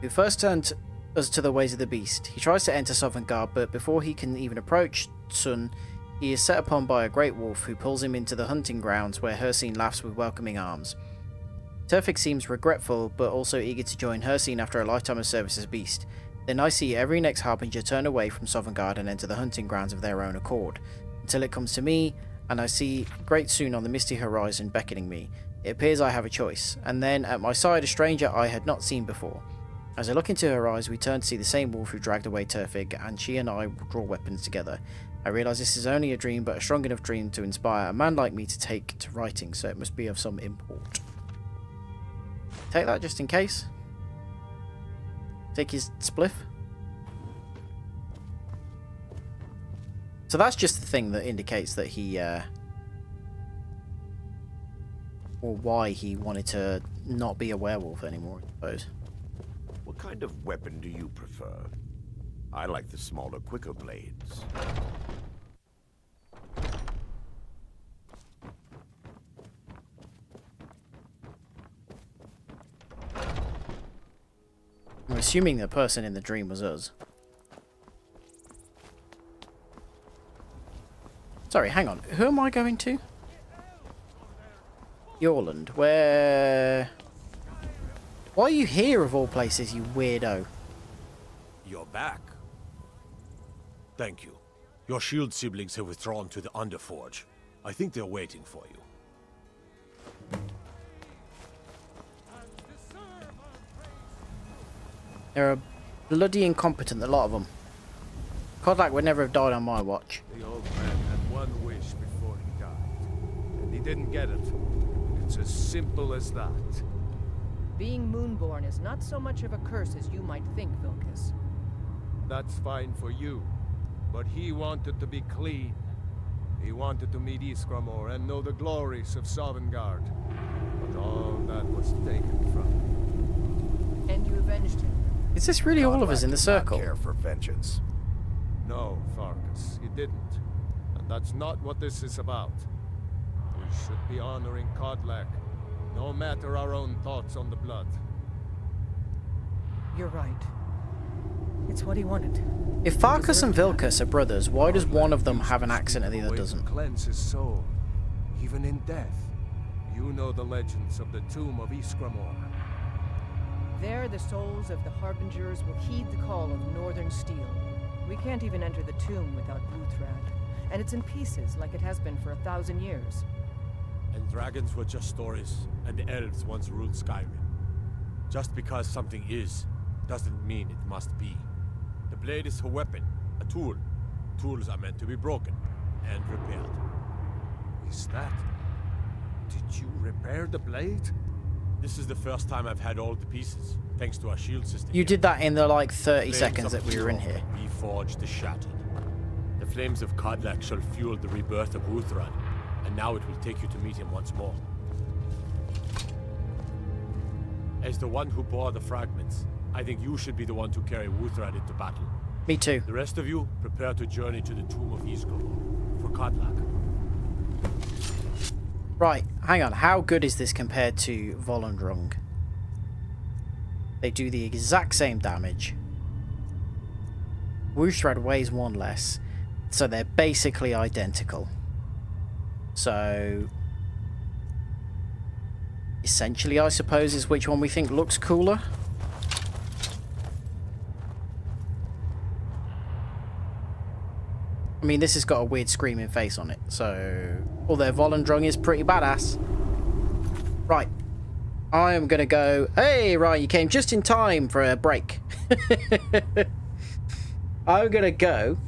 who first turned us to the ways of the beast. He tries to enter Sovngarde, but before he can even approach Sun, he is set upon by a great wolf who pulls him into the hunting grounds where Hircine laughs with welcoming arms. Turfig seems regretful, but also eager to join Hircine after a lifetime of service as beast. Then I see every next harbinger turn away from Sovngarde and enter the hunting grounds of their own accord, until it comes to me, and I see Great Sun on the misty horizon beckoning me. It appears I have a choice, and then at my side a stranger I had not seen before. As I look into her eyes, we turn to see the same wolf who dragged away Turfig, and she and I draw weapons together. I realise this is only a dream, but a strong enough dream to inspire a man like me to take to writing, so it must be of some import. Take that just in case. Take his spliff. So that's just the thing that indicates that he, or why he wanted to not be a werewolf anymore, I suppose. What kind of weapon do you prefer? I like the smaller, quicker blades. I'm assuming the person in the dream was us. Sorry, hang on. Who am I going to? Yorland. Where... Why are you here of all places, you weirdo? You're back. Thank you. Your shield siblings have withdrawn to the Underforge. I think they're waiting for you. They're bloody incompetent, a lot of them. Kodlak would never have died on my watch. The old man had one wish before he died, and he didn't get it. It's as simple as that. Being Moonborn is not so much of a curse as you might think, Vilcus. That's fine for you, but he wanted to be clean. He wanted to meet Ysgramor and know the glories of Sovngarde. But all that was taken from him. And you avenged him. Is this really all of us in the circle? Care for vengeance. No, Farkas, he didn't. And that's not what this is about. We should be honoring Kodlak, no matter our own thoughts on the blood. You're right. It's what he wanted. If Farkas and Vilcus are brothers, why does one of them have an accent and the other doesn't? Cleanse his soul, even in death. You know the legends of the tomb of Ysgramor. There, the souls of the Harbingers will heed the call of Northern Steel. We can't even enter the tomb without Uthrad, and it's in pieces like it has been for 1,000 years. And dragons were just stories, and the elves once ruled Skyrim. Just because something is, doesn't mean it must be. The blade is a weapon, a tool. Tools are meant to be broken and repaired. Is that... Did you repair the blade? This is the first time I've had all the pieces, thanks to our shield system. You did that in the, like, 30 Flames seconds of that we were in Hero here. Reforged the shattered. The flames of Kodlak shall fuel the rebirth of Uthrad, and now it will take you to meet him once more. As the one who bore the fragments, I think you should be the one to carry Uthrad into battle. Me too. The rest of you, prepare to journey to the tomb of Ysgramor for Kodlak. Right, hang on. How good is this compared to Volendrung? They do the exact same damage. Uthrad weighs one less, so they're basically identical. So, essentially, I suppose, is which one we think looks cooler. I mean, this has got a weird screaming face on it, so... Although Volendrung is pretty badass. Right. I am going to go... Hey, Ryan, you came just in time for a break. I'm going to go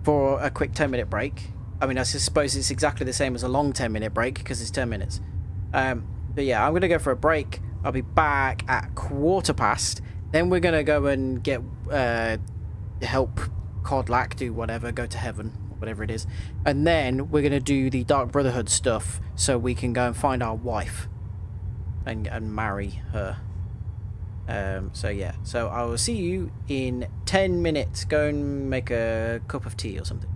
for a quick 10-minute break. I mean, I suppose it's exactly the same as a long 10-minute break, because it's 10 minutes. But yeah, I'm going to go for a break. I'll be back at 1:15, Then we're gonna go and get help Codlac do whatever, go to heaven, whatever it is, and then we're gonna do the Dark Brotherhood stuff so we can go and find our wife and marry her. So yeah, so I will see you in 10 minutes. Go and make a cup of tea or something.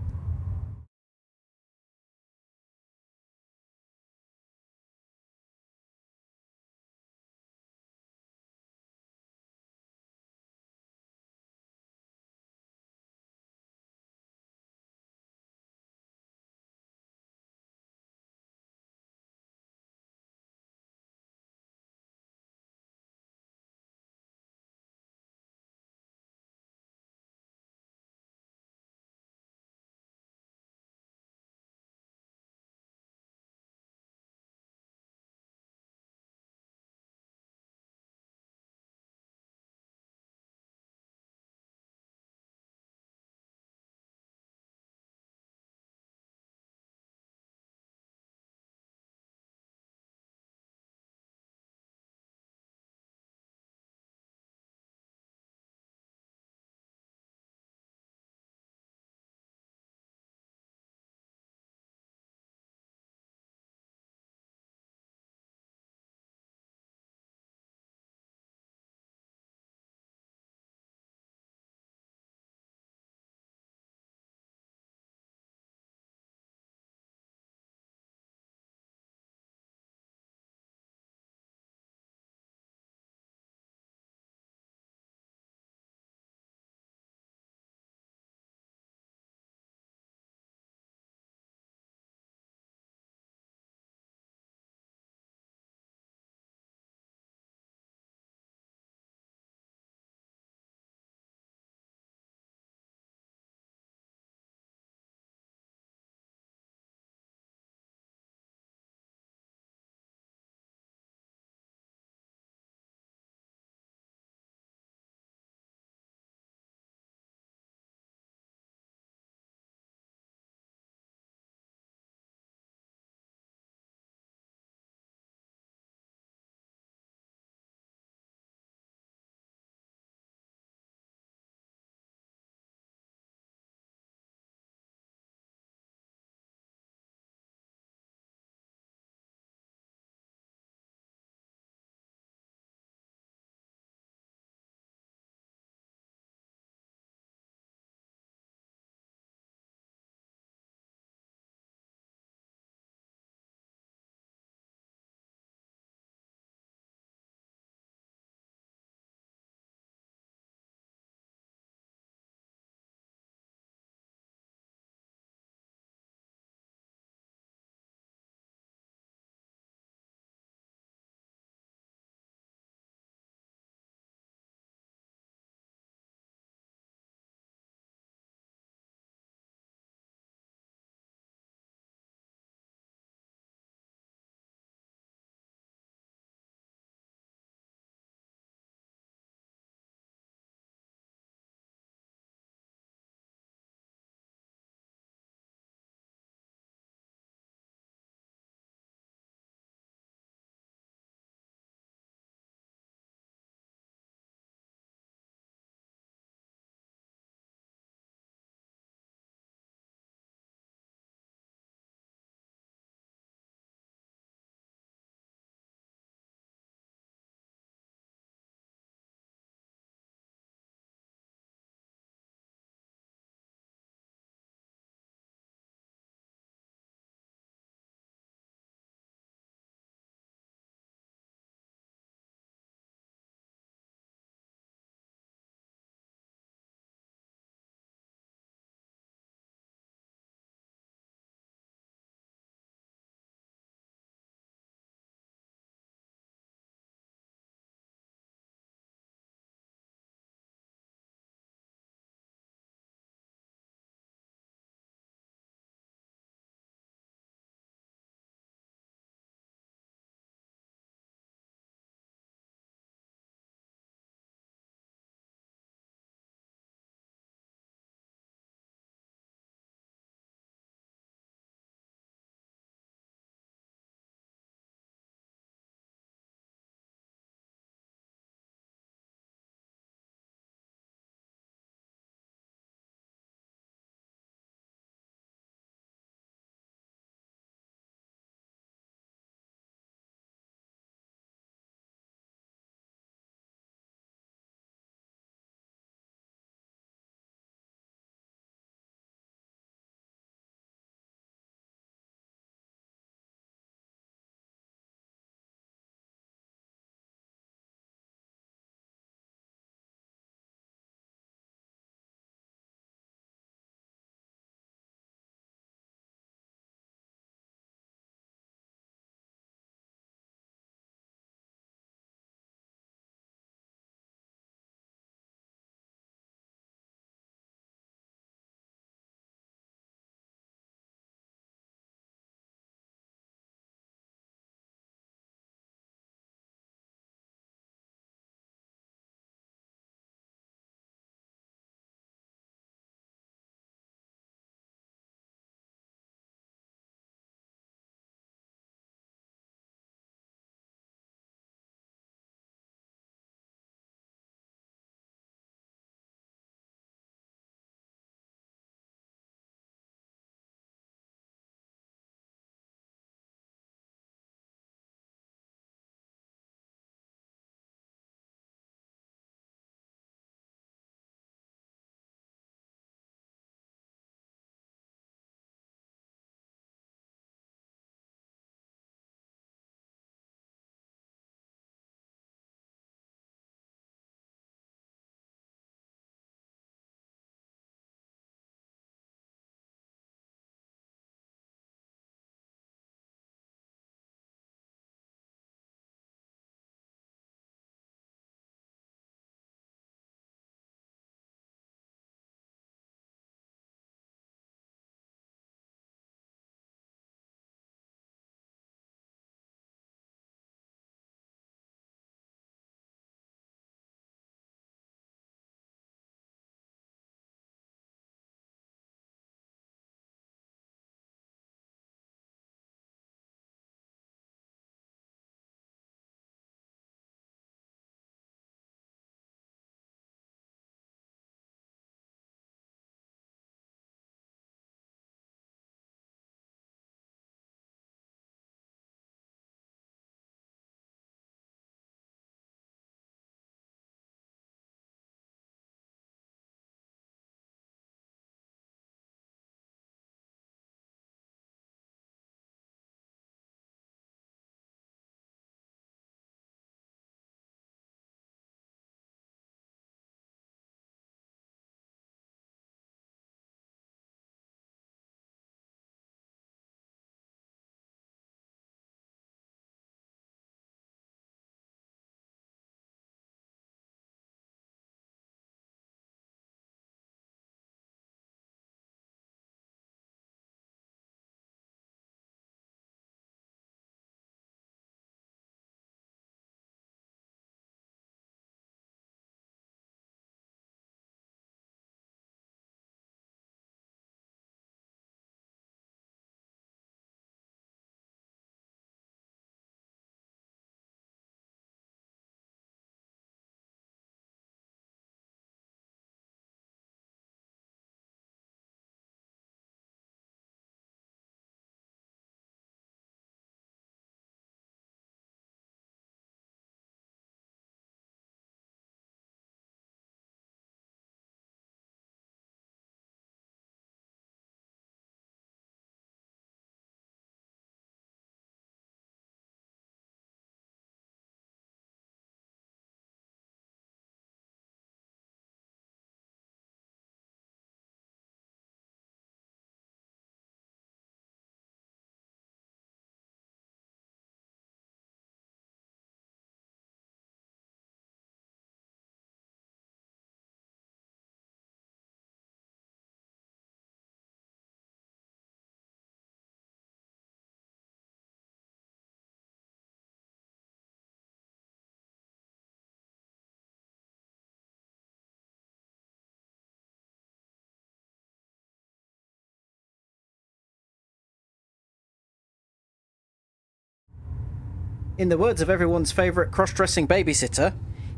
In the words of everyone's favourite cross-dressing babysitter,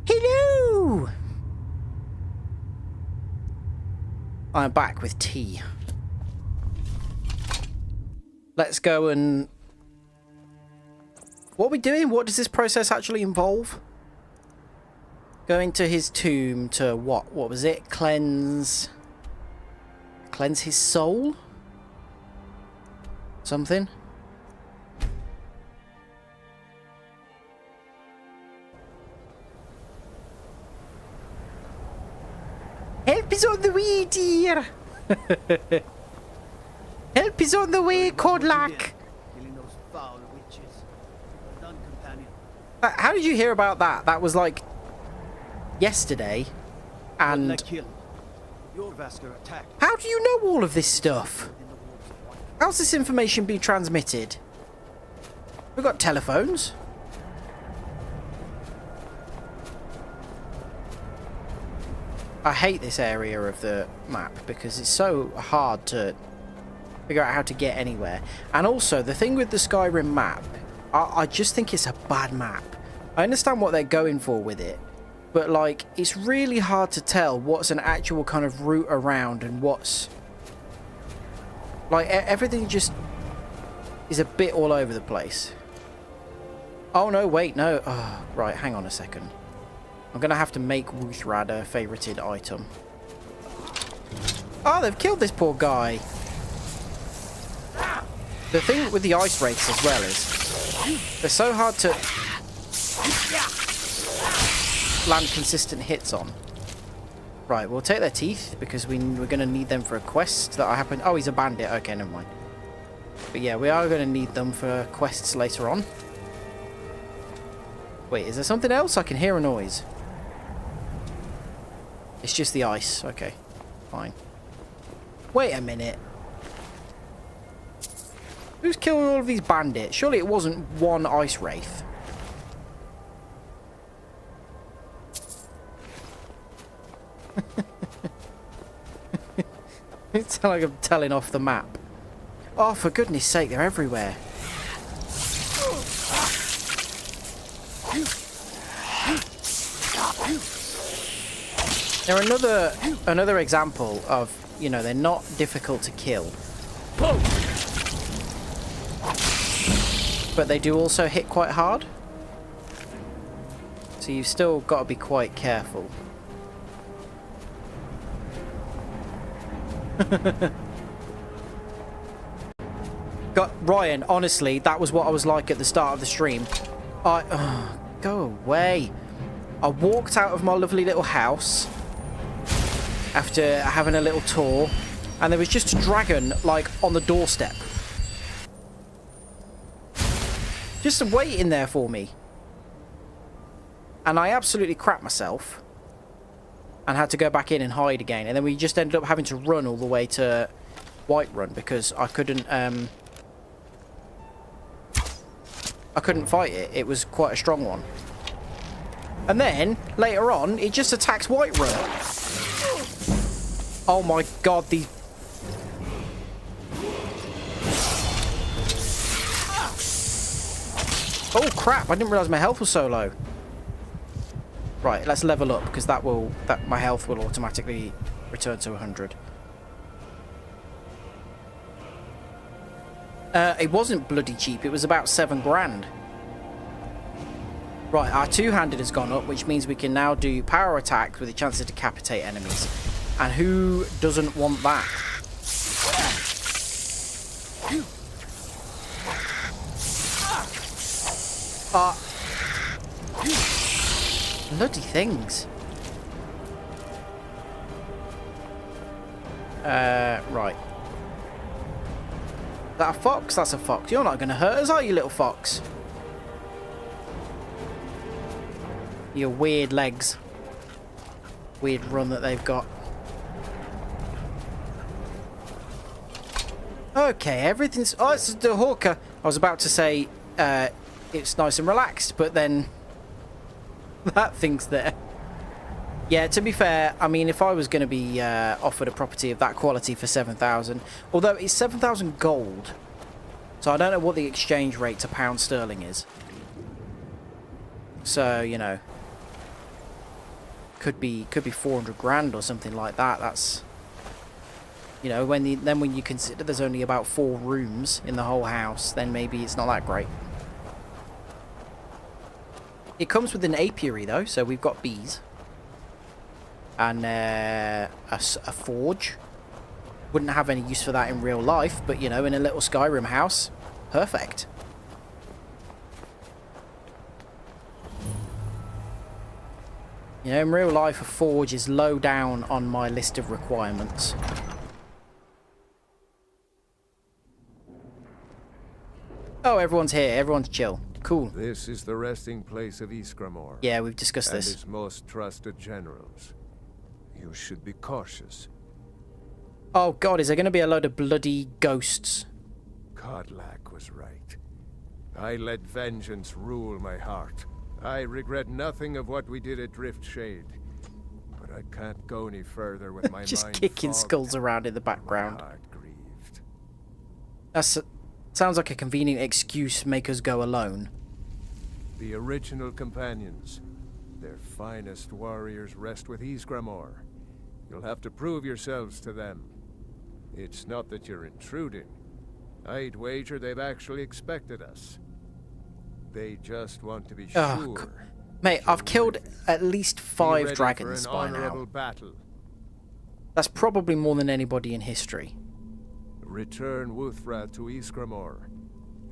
hello! I'm back with tea. Let's go and... What are we doing? What does this process actually involve? Going to his tomb to what? What was it? Cleanse his soul? Something? Help is on the way, dear! Help is on the way, Codlack! How did you hear about that? That was like yesterday, and how do you know all of this stuff? How's this information being transmitted? We've got telephones. I hate this area of the map because it's so hard to figure out how to get anywhere. And also, the thing with the Skyrim map, I just think it's a bad map. I understand what they're going for with it, but like, it's really hard to tell what's an actual kind of route around and what's... Like, everything just is a bit all over the place. Oh no, wait, no. Oh, right, hang on a second. I'm going to have to make Wuthrad a favorited item. Oh, they've killed this poor guy. The thing with the ice wraiths as well is they're so hard to land consistent hits on. Right, we'll take their teeth because we're going to need them for a quest that I happen... Oh, he's a bandit. Okay, never mind. But yeah, we are going to need them for quests later on. Wait, is there something else? I can hear a noise. It's just the ice. Okay, fine. Wait a minute. Who's killing all of these bandits? Surely it wasn't one ice wraith. It's like I'm telling off the map. Oh, for goodness sake, they're everywhere. They're another example of, you know, they're not difficult to kill. But they do also hit quite hard. So you've still got to be quite careful. Ryan, honestly, that was what I was like at the start of the stream. Go away. I walked out of my lovely little house after having a little tour, and there was just a dragon, like, on the doorstep. Just waiting there for me. And I absolutely crapped myself and had to go back in and hide again. And then we just ended up having to run all the way to Whiterun because I couldn't fight it. It was quite a strong one. And then, later on, it just attacks Whiterun. Oh my god, these... Oh crap, I didn't realise my health was so low. Right, let's level up, because my health will automatically return to 100. It wasn't bloody cheap, it was about 7 grand. Right, our two-handed has gone up, which means we can now do power attacks with a chance to decapitate enemies. And who doesn't want that? Bloody things. Right. Is that a fox? That's a fox. You're not going to hurt us, are you, little fox? Your weird legs. Weird run that they've got. Okay, everything's... Oh, it's the hawker. I was about to say it's nice and relaxed, but then that thing's there. Yeah, to be fair, I mean, if I was going to be offered a property of that quality for 7,000, although it's 7,000 gold, so I don't know what the exchange rate to pound sterling is. So, you know, could be 400 grand or something like that. That's, you know, when you consider there's only about 4 rooms in the whole house, then maybe it's not that great. It comes with an apiary though, so we've got bees and a forge. Wouldn't have any use for that in real life, but you know, in a little Skyrim house, perfect. You know, in real life, a forge is low down on my list of requirements. Oh, everyone's here. Everyone's chill. Cool. This is the resting place of Ysgramor. Yeah, we've discussed and this. His most trusted generals. You should be cautious. Oh god, is there going to be a load of bloody ghosts? Kodlak was right. I let vengeance rule my heart. I regret nothing of what we did at Driftshade. But I can't go any further with my Just mind kicking fogged, skulls around in the background. my heart grieved. Sounds like a convenient excuse to make us go alone. The original companions. Their finest warriors rest with Ysgramor. You'll have to prove yourselves to them. It's not that you're intruding. I'd wager they've actually expected us. They just want to be sure. Mate, I've killed at least 5 dragons by now. Battle. That's probably more than anybody in history. Return Wuthra to Ysgramor.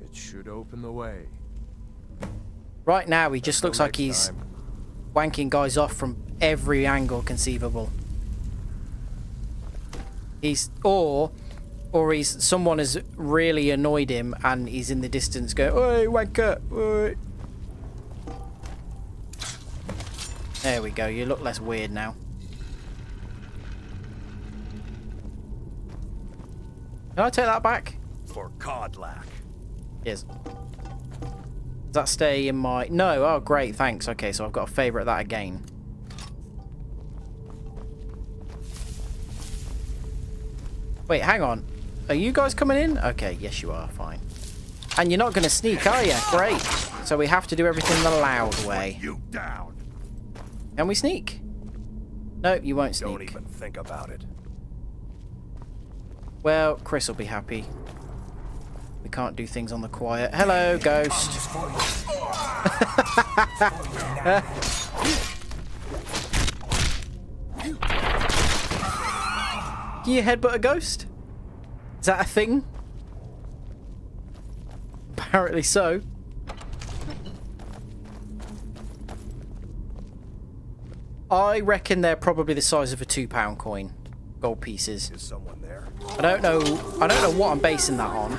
It should open the way. Right now, he just looks like he's wanking guys off from every angle conceivable. Or someone has really annoyed him and he's in the distance going, "Oi, wanker, oi." There we go, you look less weird now. Can I take that back? For Kodlak. Yes. Does that stay in my... No, oh great, thanks. Okay, so I've got to favourite that again. Wait, hang on. Are you guys coming in? Okay, yes you are, fine. And you're not going to sneak, are you? Great. So we have to do everything the loud way. You down. Can we sneak? Nope, you won't sneak. Don't even think about it. Well, Chris will be happy. We can't do things on the quiet. Hello, ghost. Can you headbutt a ghost? Is that a thing? Apparently so. I reckon they're probably the size of a £2 coin. Gold pieces. Is someone there? I don't know what I'm basing that on.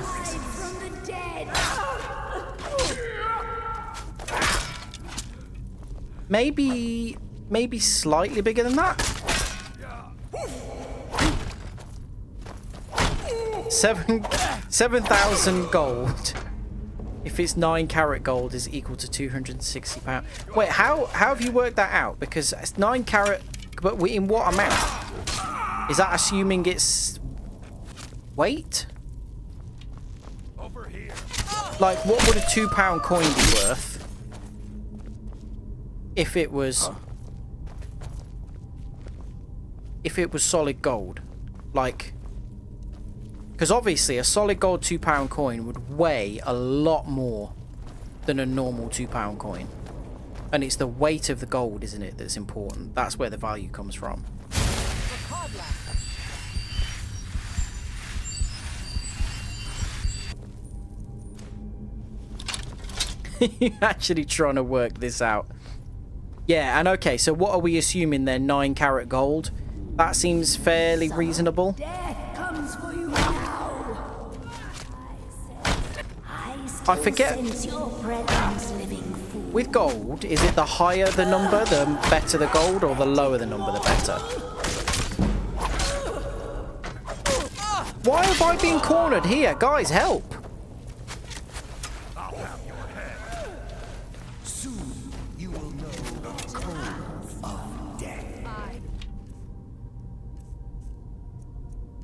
Maybe slightly bigger than that. 7,000 gold. If it's 9 carat gold is equal to £260. Wait, how have you worked that out? Because it's 9 carat, but in what amount? Is that assuming it's weight? Over here. Like, what would a £2 coin be worth if it was solid gold? Like, because obviously a solid gold £2 coin would weigh a lot more than a normal £2 coin, and it's the weight of the gold, isn't it, that's important? That's where the value comes from. You're actually trying to work this out. Yeah, and okay, so what are we assuming then? 9 carat gold? That seems fairly reasonable. I forget. With gold, is it the higher the number, the better the gold, or the lower the number, the better? Why have I been cornered here? Guys, help!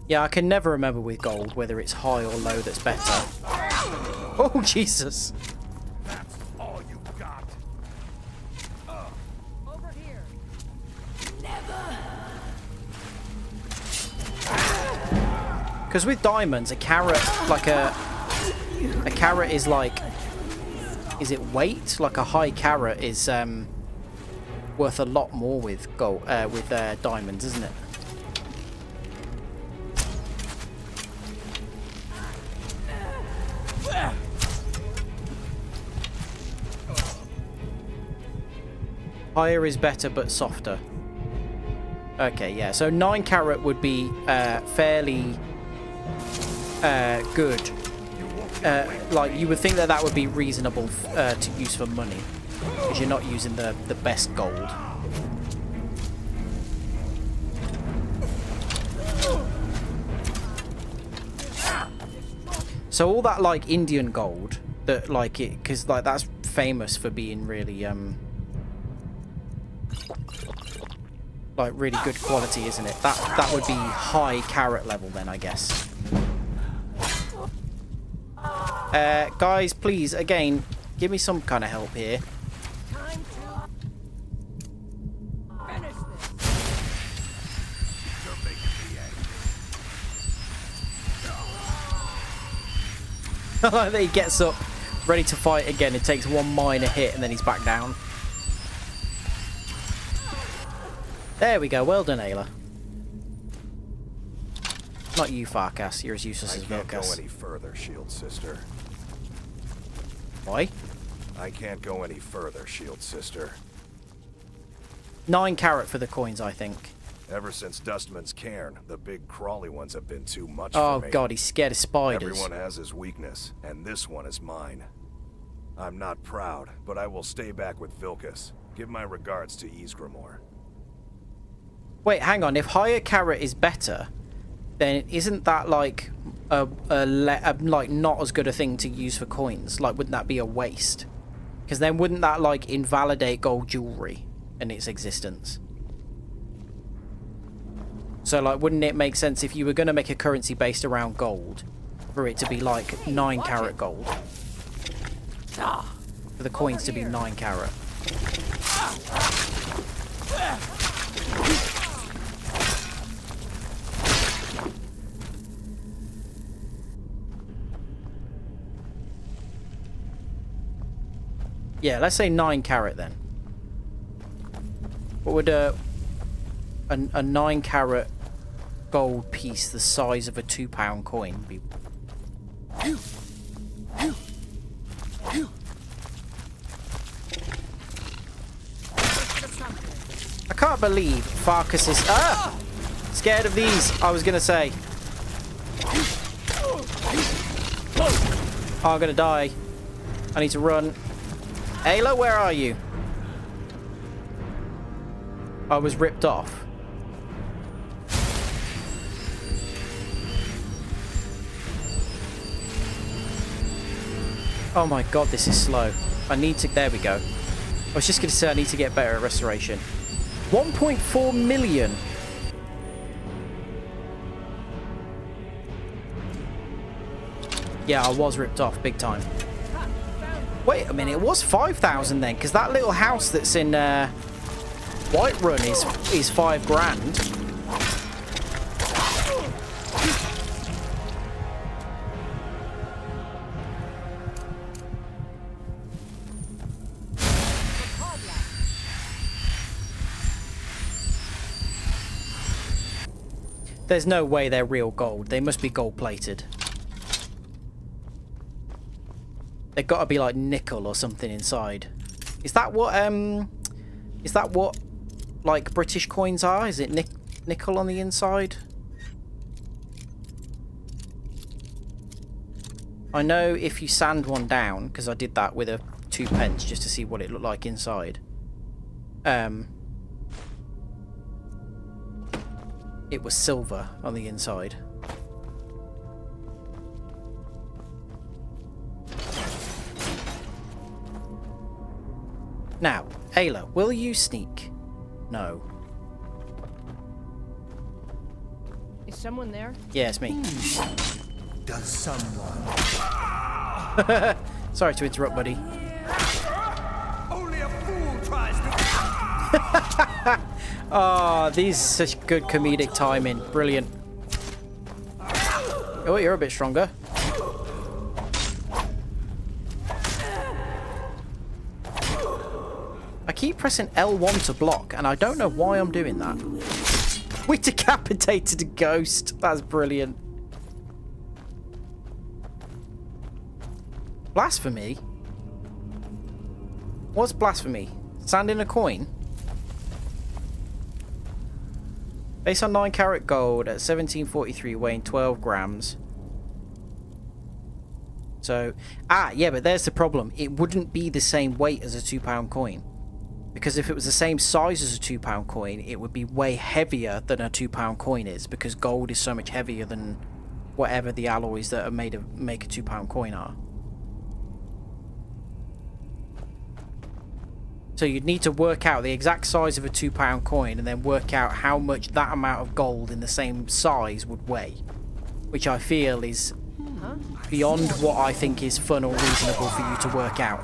Yeah, I can never remember with gold whether it's high or low that's better. Oh, Jesus. That's all you got. Because with diamonds, a carat, like a carat is like, is it weight? Like a high carat is worth a lot more with gold, with diamonds, isn't it? Higher is better, but softer. Okay, yeah. So 9 carat would be fairly good. Like you would think that that would be reasonable to use for money, because you're not using the best gold. So all that like Indian gold that like it, because like that's famous for being really like really good quality, isn't it? That would be high carat level then, I guess. Guys, please, again, give me some kind of help here. He gets up, ready to fight again. It takes one minor hit and then he's back down. There we go. Well done, Ayla. Not you, Farkas. You're as useless as Vilkas. I can't go any further, Shield Sister. Why? I can't go any further, Shield Sister. 9 carat for the coins, I think. Ever since Dustman's cairn, the big crawly ones have been too much for me. Oh god, he's scared of spiders. Everyone has his weakness, and this one is mine. I'm not proud, but I will stay back with Vilkas. Give my regards to Ysgramor. Wait, hang on. If higher carat is better, then isn't that like like not as good a thing to use for coins? Like, wouldn't that be a waste? Because then wouldn't that like invalidate gold jewelry and its existence? So like, wouldn't it make sense if you were going to make a currency based around gold for it to be like 9 carat gold? For the coins to be 9 carat. Yeah, let's say 9 carat then. What would a 9 carat gold piece the size of a £2 coin be? I can't believe Farkas is scared of these. I was gonna say. Oh, I'm gonna die. I need to run. Ayla, where are you? I was ripped off. Oh my god, this is slow. I need to... There we go. I was just going to say I need to get better at restoration. 1.4 million. Yeah, I was ripped off big time. Wait a minute, it was 5,000 then, because that little house that's in Whiterun is 5 grand. There's no way they're real gold. They must be gold plated. They've got to be like nickel or something inside. Is that what like British coins are? Is it nickel on the inside? I know if you sand one down, because I did that with a 2 pence just to see what it looked like inside. It was silver on the inside. Now, Ayla, will you sneak? No. Is someone there? Yeah, it's me. Does someone? Sorry to interrupt, buddy. Only a fool tries to. Oh, these are such good comedic timing. Brilliant. Oh, you're a bit stronger. I keep pressing L1 to block, and I don't know why I'm doing that. We decapitated a ghost. That's brilliant. Blasphemy? What's blasphemy? Sand in a coin? Based on 9 karat gold at 1743, weighing 12 grams. So, yeah, but there's the problem. It wouldn't be the same weight as a £2 coin. Because if it was the same size as a £2 coin, it would be way heavier than a £2 coin is, because gold is so much heavier than whatever the alloys that are made of make a £2 coin are. So you'd need to work out the exact size of a £2 coin and then work out how much that amount of gold in the same size would weigh. Which I feel is beyond what I think is fun or reasonable for you to work out.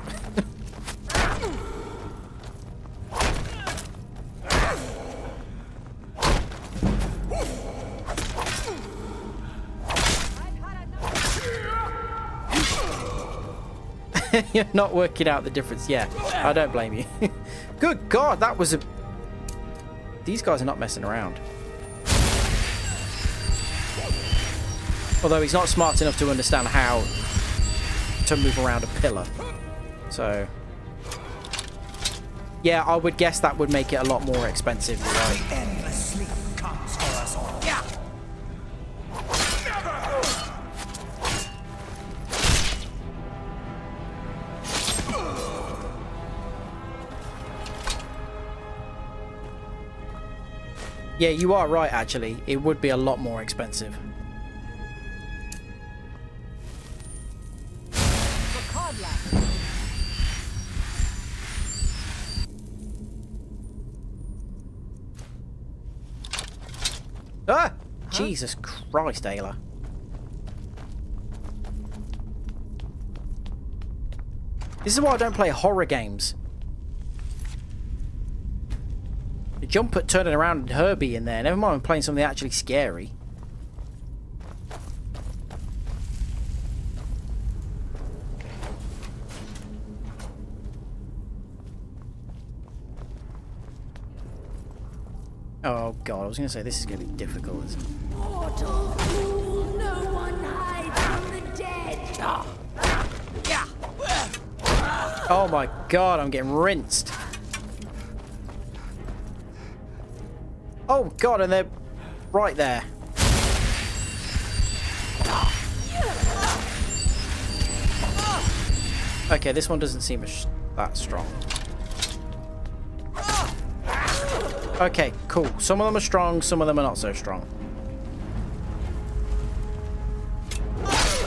You're not working out the difference. Yeah, I don't blame you. Good God, that was a... These guys are not messing around. Although he's not smart enough to understand how to move around a pillar. So... yeah, I would guess that would make it a lot more expensive, right? Endless sleep comes for us all. Yeah. Yeah, you are right, actually. It would be a lot more expensive. Ah! Jesus Christ, Ayla. This is why I don't play horror games. The jump at turning around and Herbie in there. Never mind playing something actually scary. Oh God, I was going to say this is going to be difficult, isn't it? Mortal fool, no one hides from the dead. Oh my God, I'm getting rinsed. Oh God, and they're right there. Okay, this one doesn't seem that strong. Okay, cool. Some of them are strong, some of them are not so strong.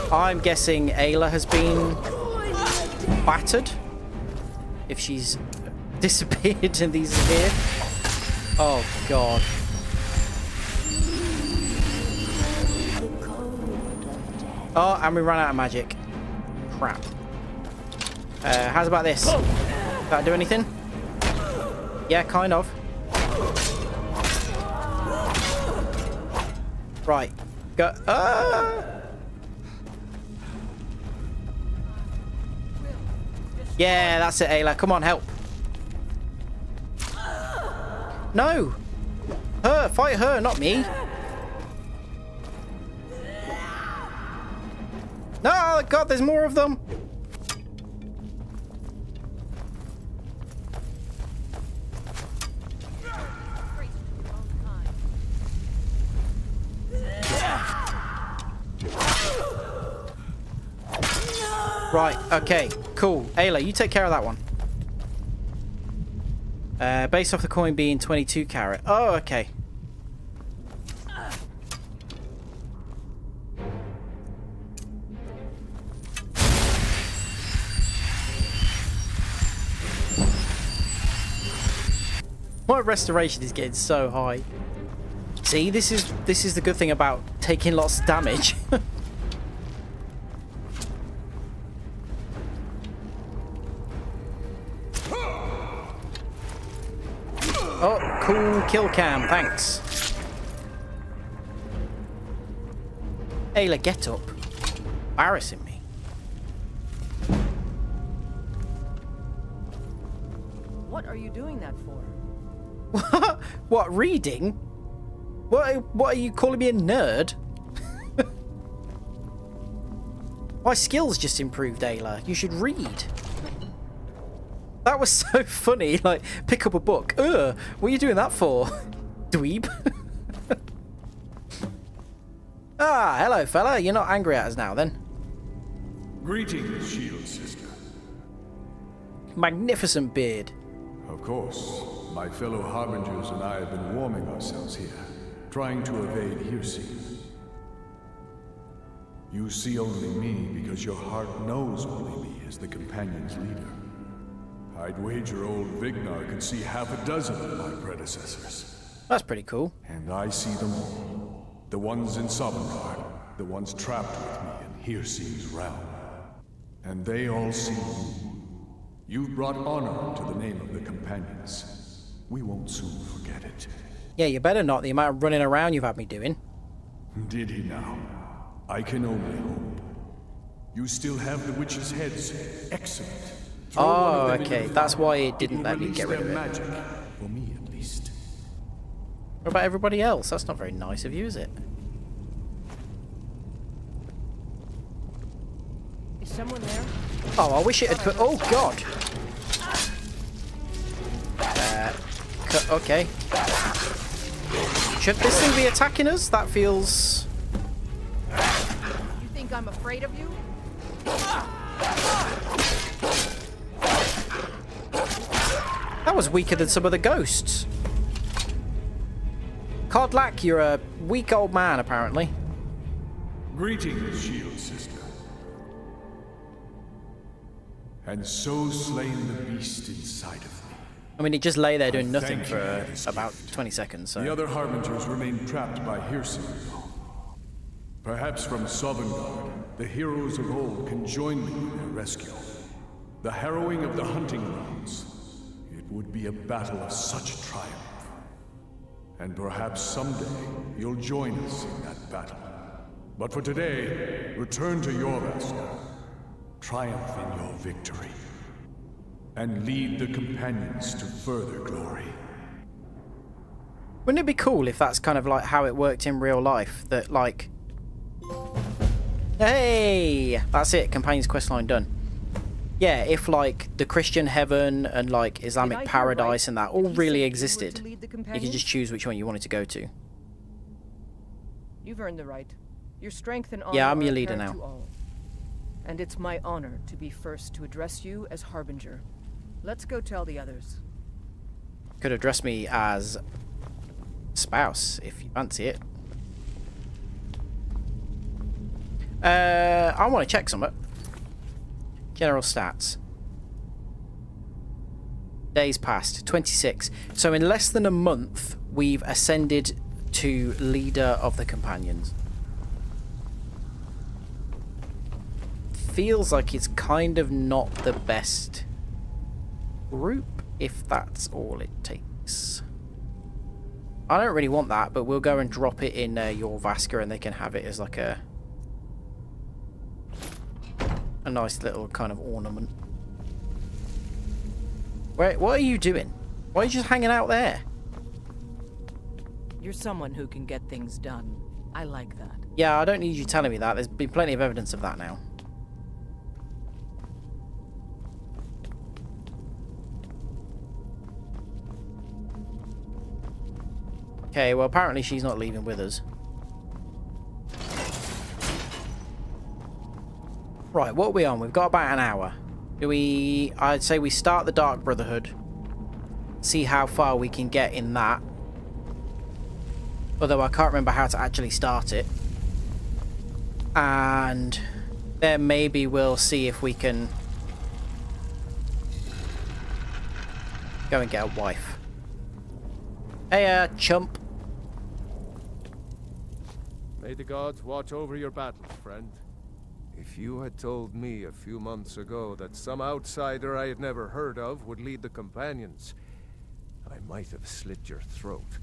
I'm guessing Ayla has been battered. If she's disappeared and these are here. Oh God. Oh, and we ran out of magic. Crap. How's about this? Does that do anything? Yeah, kind of. Right. Go. Yeah, that's it, Ayla. Come on, help. No! Her! Fight her, not me! No! God, there's more of them! Right, okay, cool. Ayla, you take care of that one. Based off the coin being 22 carat. Oh, okay. My restoration is getting so high. See, this is the good thing about taking lots of damage. Oh, cool kill cam, thanks. Ayla, get up. Embarrassing me. What are you doing that for? What? What, reading? What are you calling me a nerd? My skills just improved, Ayla. You should read. That was so funny. Like, pick up a book. Ugh, what are you doing that for? Dweeb. Ah, hello, fella. You're not angry at us now, then? Greetings, Shield Sister. Magnificent beard. Of course. My fellow Harbingers and I have been warming ourselves here, trying to evade Hircine. You see only me because your heart knows only me as the Companion's leader. I'd wager old Vignar could see half a dozen of my predecessors. That's pretty cool. And I see them all. The ones in Sovngarde, the ones trapped with me in Hircine's realm. And they all see you. You've brought honor to the name of the Companions. We won't soon forget it. Yeah, you better not, the amount of running around you've had me doing. Did he now? I can only hope. You still have the witches' heads. Excellent. Oh, okay. That's why it didn't let me get rid of it. Magic. For me, at least. What about everybody else? That's not very nice of you, is it? Is someone there? Oh, I wish it had... Oh, God. Okay. Should this thing be attacking us? That feels... You think I'm afraid of you? That was weaker than some of the ghosts. Codlac, you're a weak old man, apparently. Greetings, Shield Sister. And so slain the beast inside of me. I mean, he just lay there doing nothing for about 20 seconds, so... The other Harbingers remain trapped by Hircine. Perhaps from Sovngarde, the heroes of old can join me in their rescue. The harrowing of the hunting grounds. It would be a battle of such triumph. And perhaps someday you'll join us in that battle. But for today, return to Jorvaskr. Triumph in your victory. And lead the Companions to further glory. Wouldn't it be cool if that's kind of like how it worked in real life? That, like... Hey! That's it. Companions questline done. Yeah, if, like, the Christian heaven and, like, Islamic paradise and that all really existed, you could just choose which one you wanted to go to. You've earned the right. Your strength and honor. Yeah, I'm your leader now. And it's my honor to be first to address you as Harbinger. Let's go tell the others. Could address me as spouse, if you fancy it. I want to check something. General stats. Days passed. 26. So in less than a month, we've ascended to leader of the Companions. Feels like it's kind of not the best group, if that's all it takes. I don't really want that, but we'll go and drop it in Jorvaskr and they can have it as like a nice little kind of ornament. Wait, what are you doing? Why are you just hanging out there? You're someone who can get things done. I like that. Yeah, I don't need you telling me that. There's been plenty of evidence of that now. Okay, well apparently she's not leaving with us. Right, what are we on? We've got about an hour. I'd say we start the Dark Brotherhood. See how far we can get in that. Although I can't remember how to actually start it. And then maybe we'll see if we can go and get a wife. Hey, chump. May the gods watch over your battles, friend. If you had told me a few months ago that some outsider I had never heard of would lead the Companions, I might have slit your throat.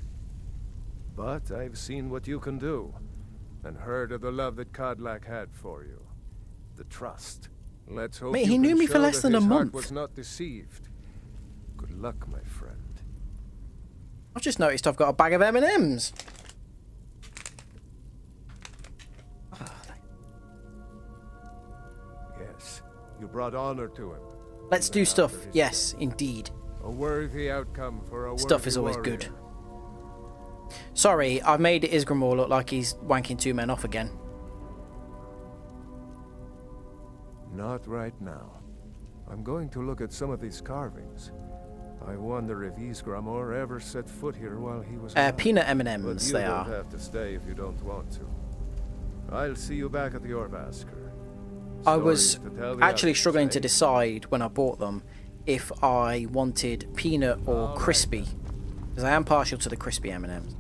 But I've seen what you can do, and heard of the love that Kodlak had for you. The trust. Let's hope Mate, you he knew can me for show less that than a his heart month. was not deceived. Good luck, my friend. I've just noticed I've got a bag of M&Ms. Yes, you brought honor to him. Let's do stuff. Yes, indeed. A worthy outcome for a Stuff worthy is always warrior. good. Sorry, I've made Isgramor look like he's wanking 2 men off again. Not right now. I'm going to look at some of these carvings. I wonder if Isgramor ever set foot here while he was alive. Peanut But M&Ms, you they don't are. have to stay if you don't want to. I'll see you back at the Orvasker. I was Stories to tell the actually others, struggling eh? to decide when I bought them if I wanted peanut or crispy, because I am partial to the crispy M&Ms.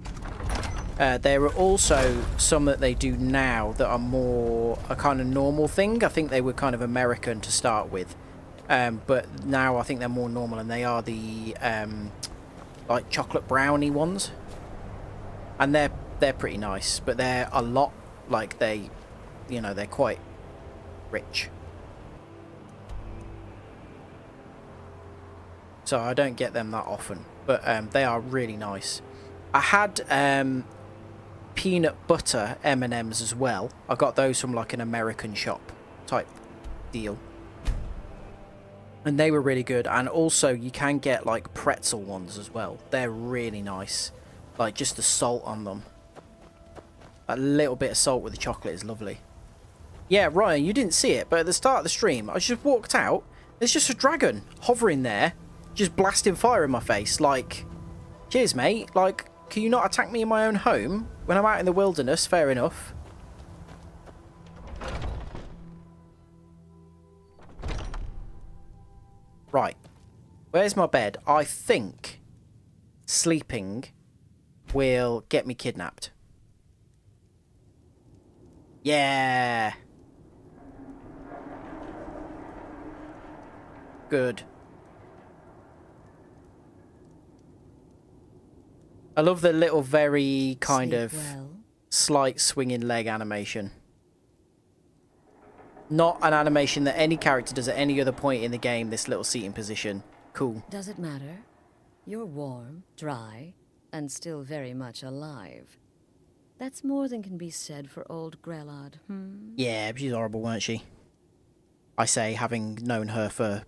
There are also some that they do now that are more a kind of normal thing. I think they were kind of American to start with, but now I think they're more normal, and they are the like chocolate brownie ones, and they're pretty nice, but they're a lot like they, you know, they're quite rich. So I don't get them that often, but they are really nice. I had peanut butter M&Ms as well. I got those from like an American shop type deal, and they were really good. And also you can get like pretzel ones as well. They're really nice, like just the salt on them. A little bit of salt with the chocolate is lovely. Yeah, Ryan, you didn't see it, but at the start of the stream I just walked out, there's just a dragon hovering there, just blasting fire in my face. Like, cheers mate, like, can you not attack me in my own home when I'm out in the wilderness? Fair enough. Right, where's my bed? I think sleeping will get me kidnapped. Yeah. Good. I love the little very kind of slight swinging leg animation. Not an animation that any character does at any other point in the game, this little seating position. Cool. Does it matter? You're warm, dry, and still very much alive. That's more than can be said for old Grelod, Yeah, she's horrible, weren't she? I say, having known her for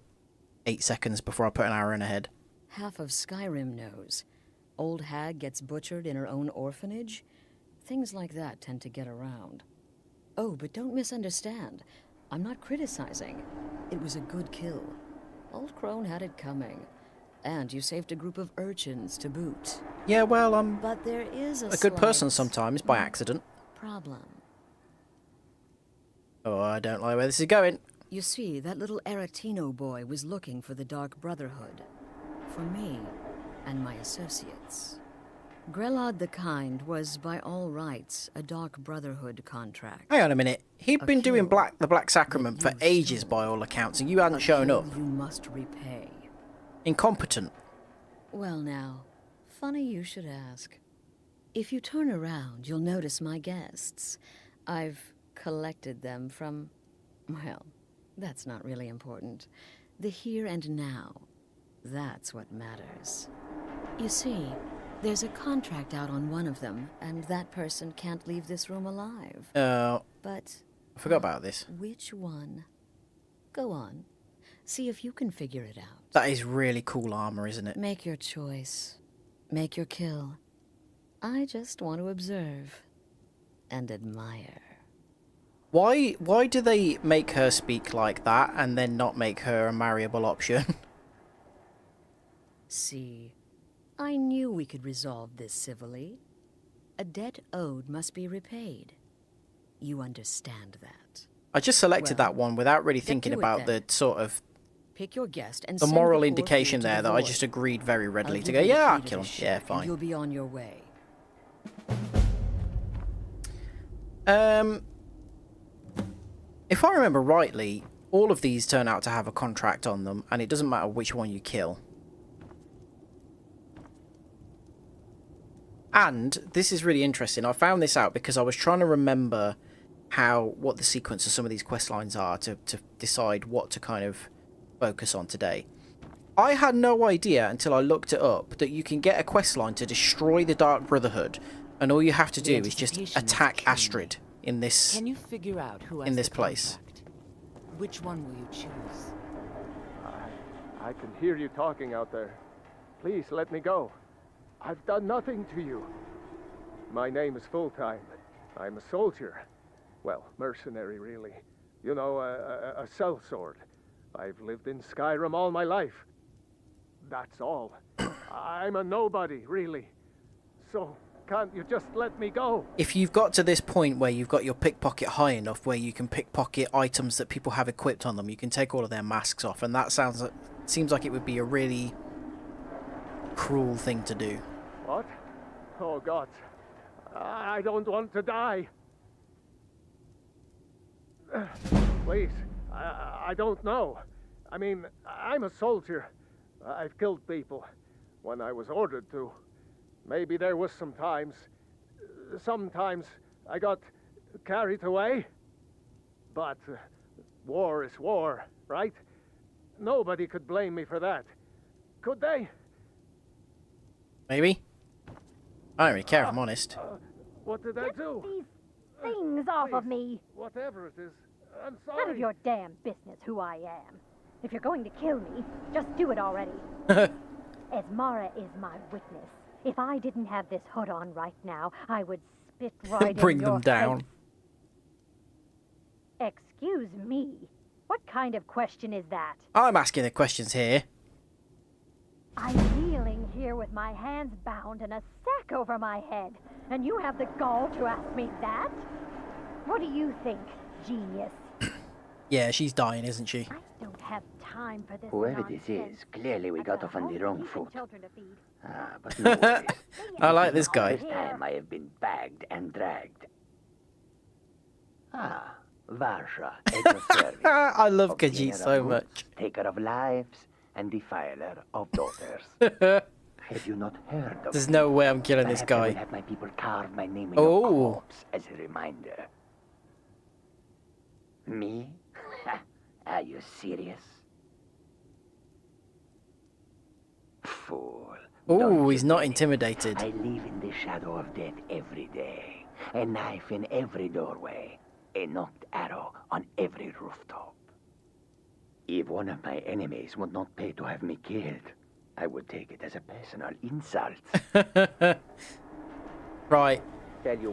8 seconds before I put an arrow in her head. Half of Skyrim knows. Old hag gets butchered in her own orphanage. Things like that tend to get around. Oh, but don't misunderstand. I'm not criticizing. It was a good kill. Old Crone had it coming. And you saved a group of urchins to boot. Yeah, well, but there is a good person sometimes, by accident. Problem. Oh, I don't like where this is going. You see, that little Aretino boy was looking for the Dark Brotherhood. For me and my associates. Grelod the Kind was, by all rights, a Dark Brotherhood contract. Hang on a minute. He'd been doing the Black Sacrament for ages by all accounts, and you hadn't shown up. You must repay. Incompetent. Well now, funny you should ask. If you turn around, you'll notice my guests. I've collected them from, well, that's not really important. The here and now. That's what matters. You see, there's a contract out on one of them, and that person can't leave this room alive. But I forgot about this. Which one? Go on. See if you can figure it out. That is really cool armor, isn't it? Make your choice. Make your kill. I just want to observe and admire. Why do they make her speak like that and then not make her a marryable option? See, I knew we could resolve this civilly. A debt owed must be repaid. You understand that. I just selected that one without really thinking about the sort of pick your guest and the send moral the poor indication fool to there the that I void. just agreed very readily I'll to give go, you the yeah, key I'll to kill the him. ship, Yeah, and fine. you'll be on your way. If I remember rightly, all of these turn out to have a contract on them, and it doesn't matter which one you kill. And this is really interesting. I found this out because I was trying to remember what the sequence of some of these quest lines are to decide what to kind of focus on today. I had no idea until I looked it up that you can get a quest line to destroy the Dark Brotherhood, and all you have to do is just attack Astrid in this Can you figure out who in this place. Contract? Which one will you choose? I can hear you talking out there. Please let me go. I've done nothing to you. My name is Full-Time. I'm a soldier. Well, mercenary, really. You know, a sellsword. I've lived in Skyrim all my life. That's all. I'm a nobody, really. So, can't you just let me go? If you've got to this point where you've got your pickpocket high enough where you can pickpocket items that people have equipped on them, you can take all of their masks off, and that seems like it would be a really cruel thing to do. What? Oh, God. I don't want to die. Please, I don't know. I mean, I'm a soldier. I've killed people when I was ordered to. Maybe there was sometimes I got carried away. But war is war, right? Nobody could blame me for that. Could they? Maybe. I don't really care, if I'm honest. What did I do? These things off of me. Whatever it is, I'm None of sorry. your damn business who I am. If you're going to kill me, just do it already. Esmara is my witness. If I didn't have this hood on right now, I would spit right Bring in your them down. face. Excuse me. What kind of question is that? I'm asking the questions here. I'm kneeling here with my hands bound and a sack over my head, and you have the gall to ask me that? What do you think, genius? Yeah, she's dying, isn't she? I don't have time for this Whoever nonsense. this is, clearly we got off on the wrong foot. Children to feed. But no worries. I like this guy. This time I have been bagged and dragged. Varsha, at your service. I love Obtainer Khajiit of so goods, much. Taker of lives and defiler of daughters. Have you not heard of There's me? no way I'm killing this Perhaps I will guy. have my people carve my name in Oh. your corpse as a reminder. Me? Are you serious? Fool. Oh, he's not intimidated. I live in the shadow of death every day. A knife in every doorway. A knocked arrow on every rooftop. If one of my enemies would not pay to have me killed, I would take it as a personal insult. Right.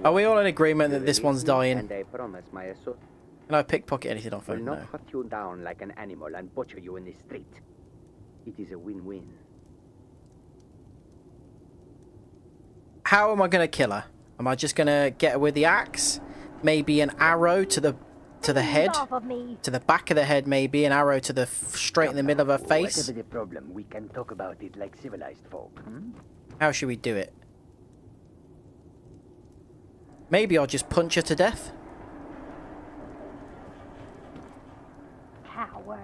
Are we all in agreement that this one's dying? And I promise my assault Can I pickpocket anything off will him? not No. hunt you down like an animal and butcher you in the street. It is a win-win. How am I going to kill her? Am I just going to get her with the axe? Maybe an arrow to the head? Off of me. To the back of the head, maybe. An arrow to the straight in the middle of her face? Whatever the problem, we can talk about it like civilized folk. How should we do it? Maybe I'll just punch her to death? Cowards.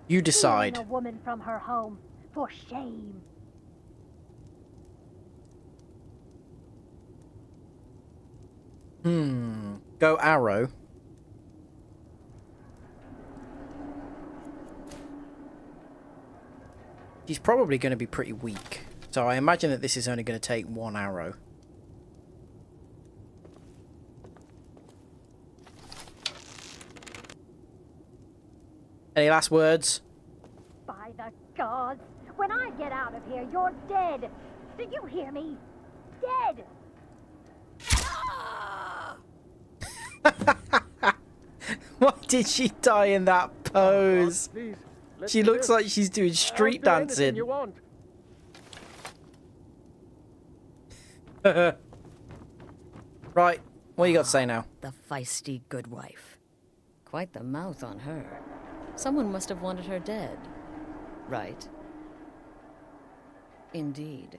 You decide. Stealing a woman from her home. For shame. Go arrow. She's probably going to be pretty weak. So I imagine that this is only going to take one arrow. Any last words? By the gods. When I get out of here, you're dead. Do you hear me? Dead. Why did she die in that pose? Please, let She me looks live. like she's doing street I'll do anything dancing. you want. Right, what you got to say now? The feisty good wife. Quite the mouth on her. Someone must have wanted her dead. Right? Indeed.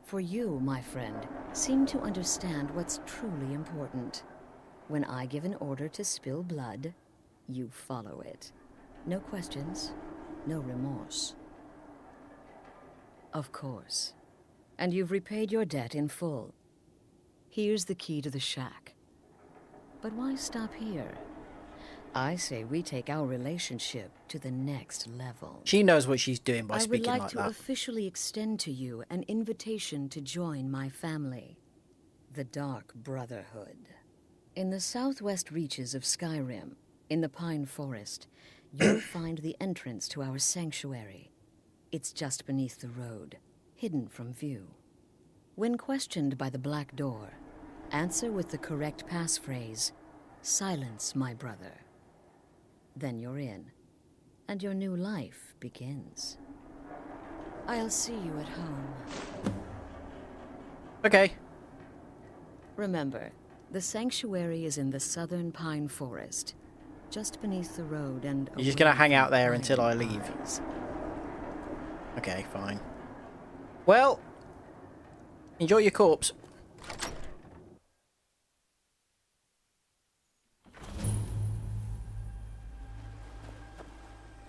For you, my friend, seem to understand what's truly important. When I give an order to spill blood, you follow it. No questions, no remorse. Of course. And you've repaid your debt in full. Here's the key to the shack. But why stop here? I say we take our relationship to the next level. She knows what she's doing by speaking like that. I would like to officially extend to you an invitation to join my family, the Dark Brotherhood. In the southwest reaches of Skyrim, in the Pine Forest, you'll find the entrance to our sanctuary. It's just beneath the road, hidden from view. When questioned by the Black Door, answer with the correct passphrase, "Silence, my brother." Then you're in, and your new life begins. I'll see you at home. Okay. Remember, the sanctuary is in the southern Pine Forest, just beneath the road and... You're just gonna hang out there until I leave. Okay, fine. Well, enjoy your corpse.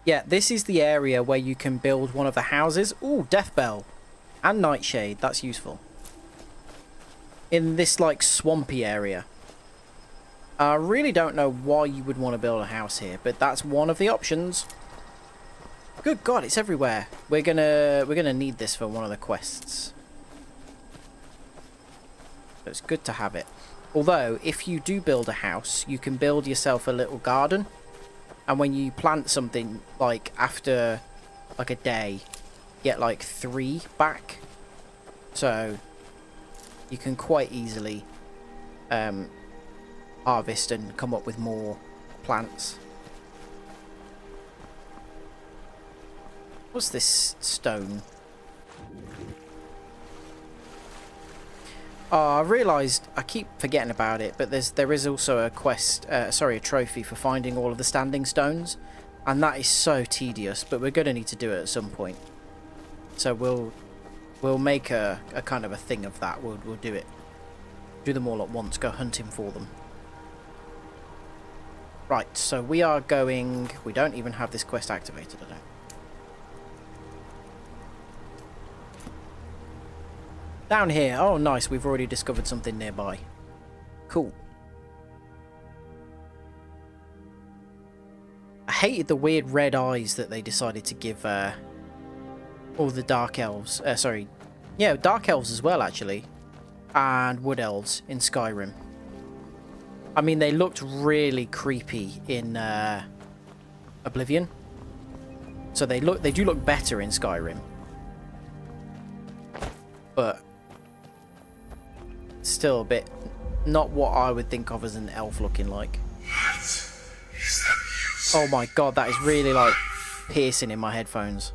Yeah, this is the area where you can build one of the houses. Ooh, Death Bell. And Nightshade, that's useful. In this, like, swampy area. I really don't know why you would want to build a house here, but that's one of the options. Good God, it's everywhere. We're gonna need this for one of the quests. So it's good to have it. Although, if you do build a house, you can build yourself a little garden. And when you plant something, like, after, like, a day, you get, like, 3 back. So, you can quite easily harvest and come up with more plants. What's this stone? Oh, I realised, I keep forgetting about it, but there is also a quest, a trophy for finding all of the standing stones, and that is so tedious, but we're going to need to do it at some point. So we'll make a kind of a thing of that. We'll do it. Do them all at once, go hunting for them. Right, so we are going... We don't even have this quest activated, I don't. Down here. Oh, nice. We've already discovered something nearby. Cool. I hated the weird red eyes that they decided to give all the Dark Elves. Yeah, Dark Elves as well, actually. And Wood Elves in Skyrim. I mean, they looked really creepy in Oblivion. So they do look better in Skyrim. But... still a bit not what I would think of as an elf looking like. Oh my God, that is really like piercing in my headphones.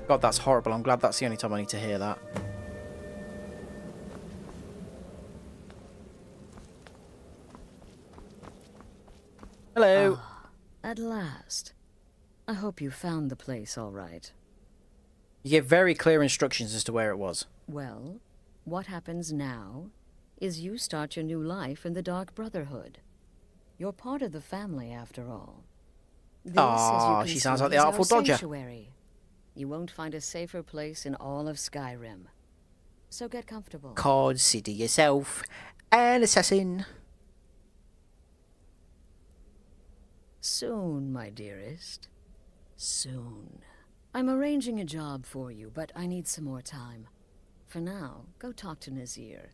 God, that's horrible. I'm glad that's the only time I need to hear that. Hello. At last. I hope you found the place all right. You give very clear instructions as to where it was. Well, what happens now is you start your new life in the Dark Brotherhood. You're part of the family, after all. Ah, she sounds like the Artful Dodger. Sanctuary. You won't find a safer place in all of Skyrim. So get comfortable. Consider yourself an assassin. Soon, my dearest. Soon. I'm arranging a job for you, but I need some more time. For now, go talk to Nazir.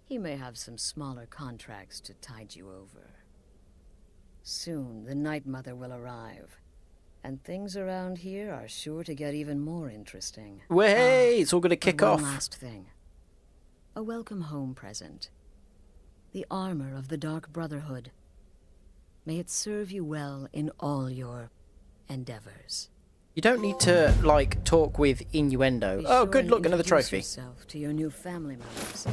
He may have some smaller contracts to tide you over. Soon, the Night Mother will arrive. And things around here are sure to get even more interesting. Hey, it's all going to kick off. One last thing. A welcome home present. The armor of the Dark Brotherhood. May it serve you well in all your endeavors. You don't need to, like, talk with innuendo. Oh, good, look, another trophy. Yourself to your new family members.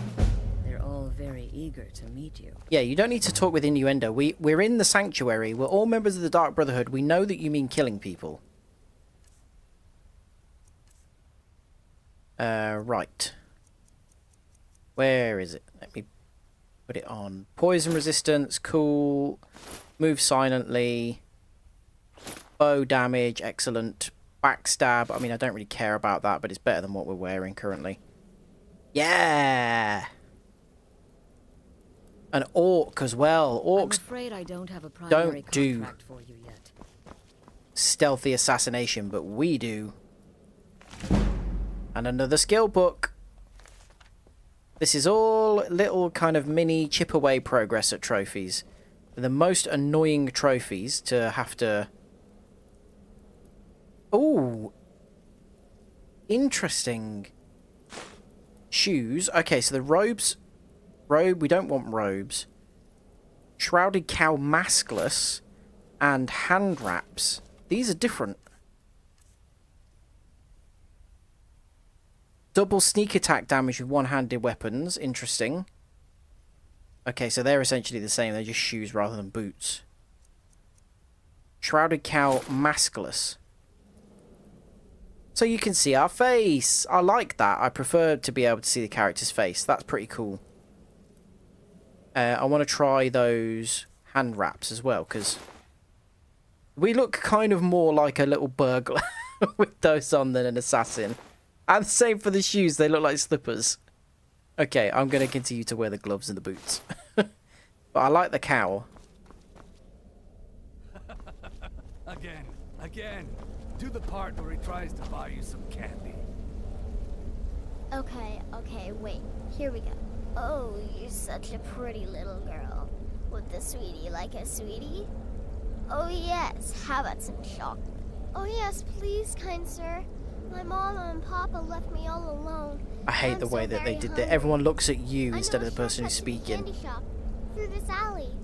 They're all very eager to meet you. Yeah, you don't need to talk with innuendo. We're in the sanctuary. We're all members of the Dark Brotherhood. We know that you mean killing people. Right. Where is it? Let me put it on. Poison resistance, cool. Move silently. Bow damage, excellent. Backstab, I mean, I don't really care about that, but it's better than what we're wearing currently. Yeah! An orc as well. Orcs I'm afraid I don't have a primary contract for you yet. Stealthy assassination, but we do. And another skill book. This is all little kind of mini chip away progress at trophies. The most annoying trophies to have to... Ooh. Interesting. Shoes. Okay, so the robes... we don't want robes. Shrouded Cow maskless and hand wraps. These are different. Double sneak attack damage with one-handed weapons. Interesting. Okay, so they're essentially the same. They're just shoes rather than boots. Shrouded Cow maskless. So you can see our face. I like that. I prefer to be able to see the character's face. That's pretty cool. I want to try those hand wraps as well, because we look kind of more like a little burglar with those on than an assassin. And the same for the shoes. They look like slippers. Okay, I'm going to continue to wear the gloves and the boots. But I like the cowl. Again. Do the part where he tries to buy you some candy. Okay, wait. Here we go. Oh, you're such a pretty little girl. Would the sweetie like a sweetie? Oh yes, how about some chocolate? Oh yes, please, kind sir. My mama and papa left me all alone. I hate the way that they did that. Everyone looks at you instead of the person who's speaking. Candy shop through this alley.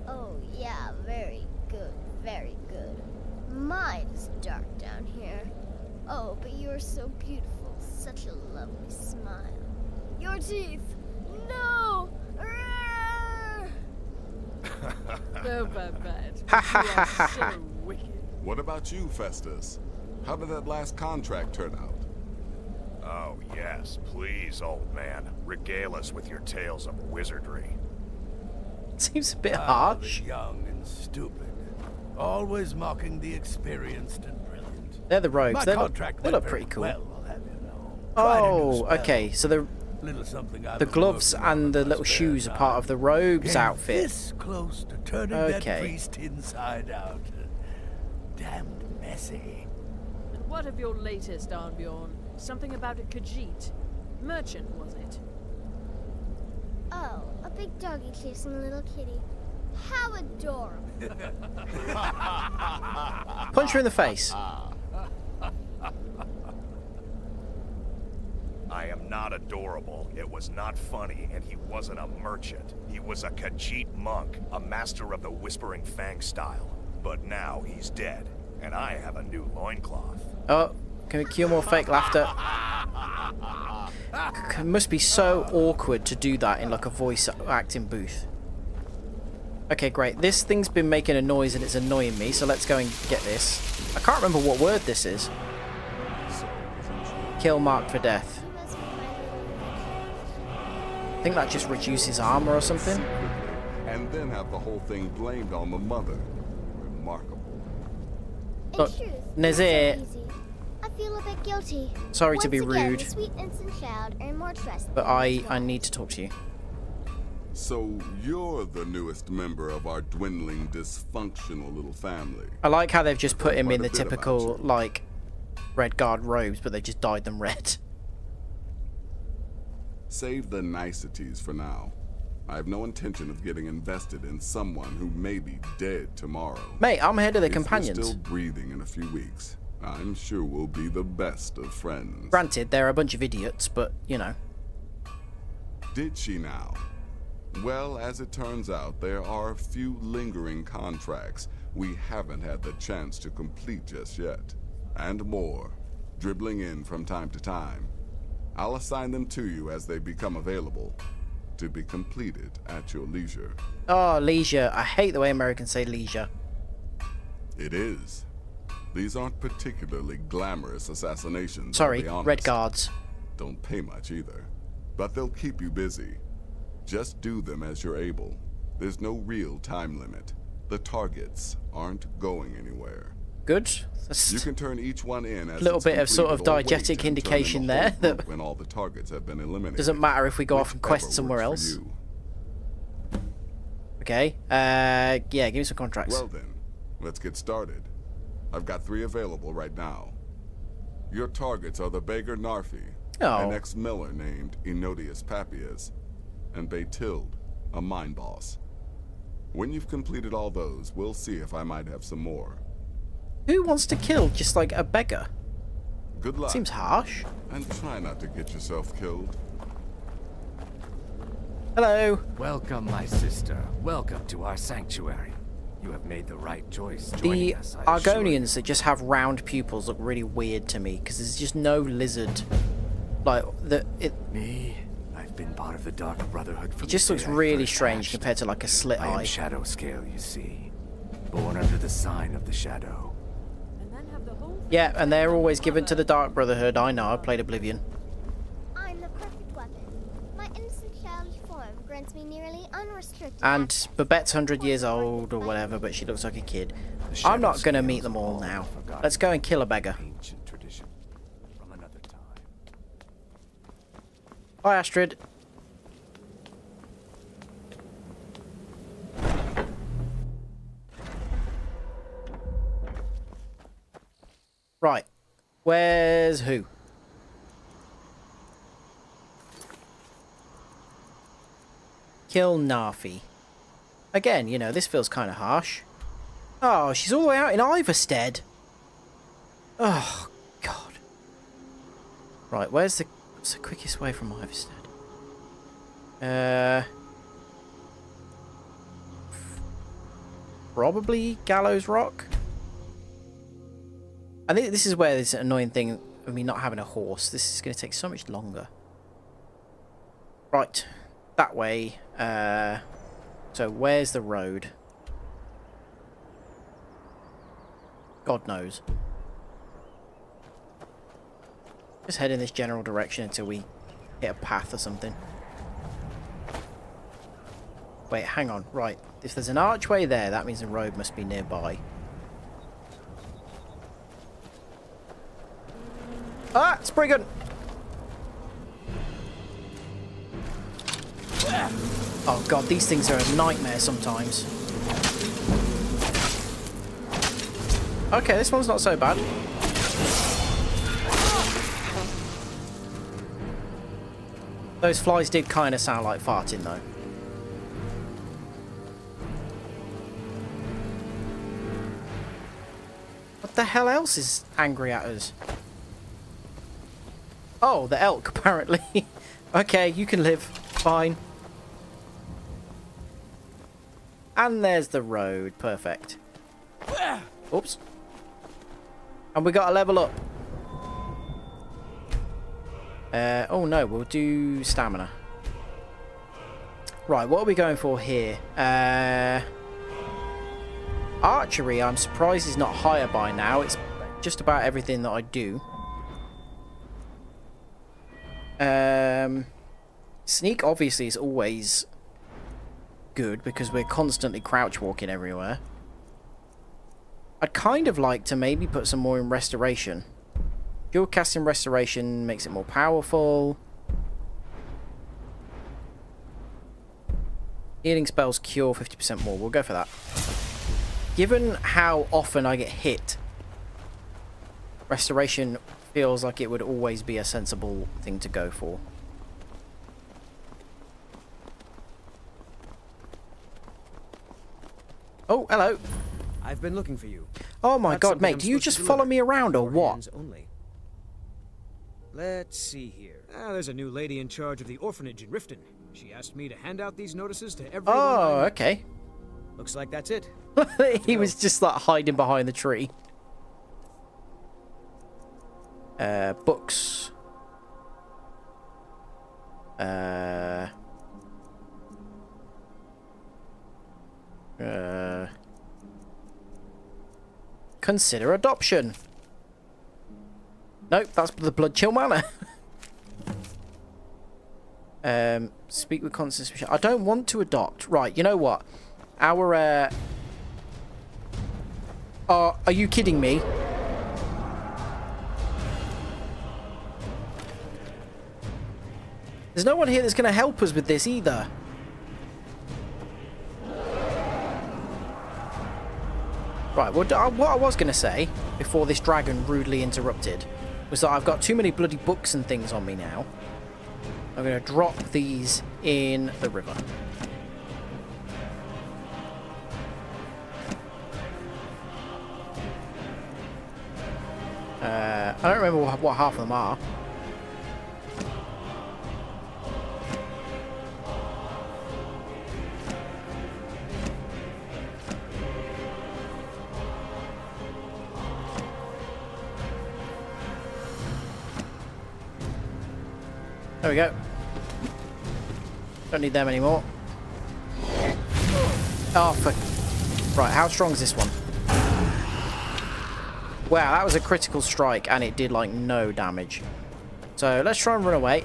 Oh yeah, very good, very good. My, it's dark down here. Oh, but you're so beautiful. Such a lovely smile. Your teeth. No! So bad. Ha ha ha ha ha. What about you, Festus? How did that last contract turn out? Oh, yes. Please, old man. Regale us with your tales of wizardry. Seems a bit harsh. Young and stupid. Always mocking the experienced and brilliant. They're the rogues. They look pretty cool. Oh, okay. So the gloves and the little shoes are part of the rogue's outfit. This close to turning that priest inside out. Damned messy. And what of your latest, Arnbjorn? Something about a Khajiit. Merchant, was it? Oh, a big doggy chasing a little kitty. How adorable. Punch her in the face. I am not adorable. It was not funny, and he wasn't a merchant. He was a Khajiit monk, a master of the Whispering Fang style. But now he's dead, and I have a new loincloth. Oh, can we cue more fake laughter? It must be so awkward to do that in like a voice acting booth. Okay, great. This thing's been making a noise and it's annoying me, so let's go and get this. I can't remember what word this is. Kill marked for death. I think that just reduces armor or something. And then have the whole thing blamed on the mother. Remarkable. Look, Nazir. I feel a bit guilty. Sorry to be Once again, rude. the sweet innocent child earned more trust. But I need to talk to you. So you're the newest member of our dwindling, dysfunctional little family. I like how they've just put him in the typical, like, red guard robes, but they just dyed them red. Save the niceties for now. I have no intention of getting invested in someone who may be dead tomorrow. Mate, I'm head of the if companions. You're still breathing in a few weeks. I'm sure we'll be the best of friends. Granted, they're a bunch of idiots, but, you know. Did she now? Well, as it turns out, there are a few lingering contracts we haven't had the chance to complete just yet. And more, dribbling in from time to time. I'll assign them to you as they become available, to be completed at your leisure. Oh, leisure. I hate the way Americans say leisure. It is. These aren't particularly glamorous assassinations. Sorry, I'll be honest. red guards. Don't pay much either. But they'll keep you busy. Just do them as you're able. There's no real time limit. The targets aren't going anywhere. good. That's You can turn each one in as a little it's bit of sort of completed or wait diegetic and turn in indication the whole there that group when all the targets have been eliminated. doesn't matter if we go off and quest Whichever somewhere works else. for you. Okay. Yeah, give me some contracts. Well then, let's get started. I've got 3 available right now. Your targets are the beggar Narfi, an ex-miller named Enodius Papias, and Baytild, a mine boss. When you've completed all those, we'll see if I might have some more. Who wants to kill just like a beggar? Good luck. Seems harsh. And try not to get yourself killed. Hello. Welcome, my sister. Welcome to our sanctuary. You have made the right choice The joining us, I assure you. Argonians that just have round pupils look really weird to me because there's just no lizard. Like Me, I've been part of the Dark Brotherhood for it just looks really strange compared to like a slit I am eye. Shadow Scale, you see. Born under the sign of the Shadow. Yeah, and they're always given to the Dark Brotherhood. I know, I played Oblivion. I'm the perfect weapon. My innocent childish form grants me nearly unrestricted And Babette's 100 years old or whatever, but she looks like a kid. I'm not going to meet them all now. Let's go and kill a beggar. Bye, Astrid. Right. Where's who? Kill Narfi. Again, you know, this feels kind of harsh. Oh, she's all the way out in Iverstead. Oh, God. Right, what's the quickest way from Iverstead? Probably Gallows Rock. I think this is where this annoying thing of me not having a horse. This is going to take so much longer. Right, that way. So where's the road? God knows. Just head in this general direction until we hit a path or something. Wait, hang on. Right, if there's an archway there, that means the road must be nearby. Ah, Spriggan! Oh god, these things are a nightmare sometimes. Okay, this one's not so bad. Those flies did kind of sound like farting though. What the hell else is angry at us? Oh, the elk, apparently. Okay, you can live. Fine. And there's the road. Perfect. Oops. And we got a level up. Oh no, we'll do stamina. Right, what are we going for here? Archery, I'm surprised is not higher by now. It's just about everything that I do. Sneak obviously is always good because we're constantly crouch walking everywhere. I'd kind of like to maybe put some more in restoration. Dual casting restoration makes it more powerful. Healing spells cure 50% more. We'll go for that. Given how often I get hit, restoration feels like it would always be a sensible thing to go for. Oh, hello. I've been looking for you. Oh my That's god, something mate, I'm do you supposed to just deliver. follow me around or Your what? hands only. Let's see here. There's a new lady in charge of the orphanage in Riften. She asked me to hand out these notices to everyone. Oh, I met. okay. Looks like that's it. He was just like hiding behind the tree. Books. Consider adoption. Nope, that's the Blood Chill Manor. Speak with constant. I don't want to adopt. Right, you know what? Our Are you kidding me? There's no one here that's going to help us with this either. Right, what I was going to say, before this dragon rudely interrupted, was that I've got too many bloody books and things on me now. I'm going to drop these in the river. I don't remember what half of them are. There we go. Don't need them anymore. Oh, fuck. Right, how strong is this one? Wow, that was a critical strike, and it did, like, no damage. So, let's try and run away.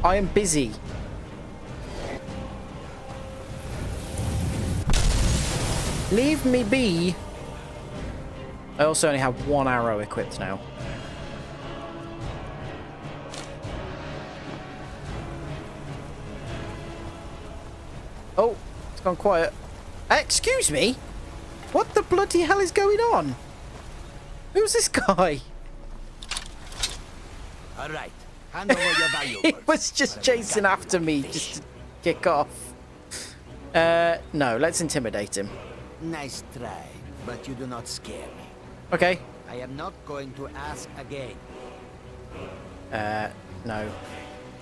I am busy. Leave me be. I also only have one arrow equipped now. Oh, it's gone quiet. Excuse me? What the bloody hell is going on? Who's this guy? All right, hand over your valuables. He was just chasing after me just to kick off. No, let's intimidate him. Nice try, but you do not scare me. Okay. I am not going to ask again. No.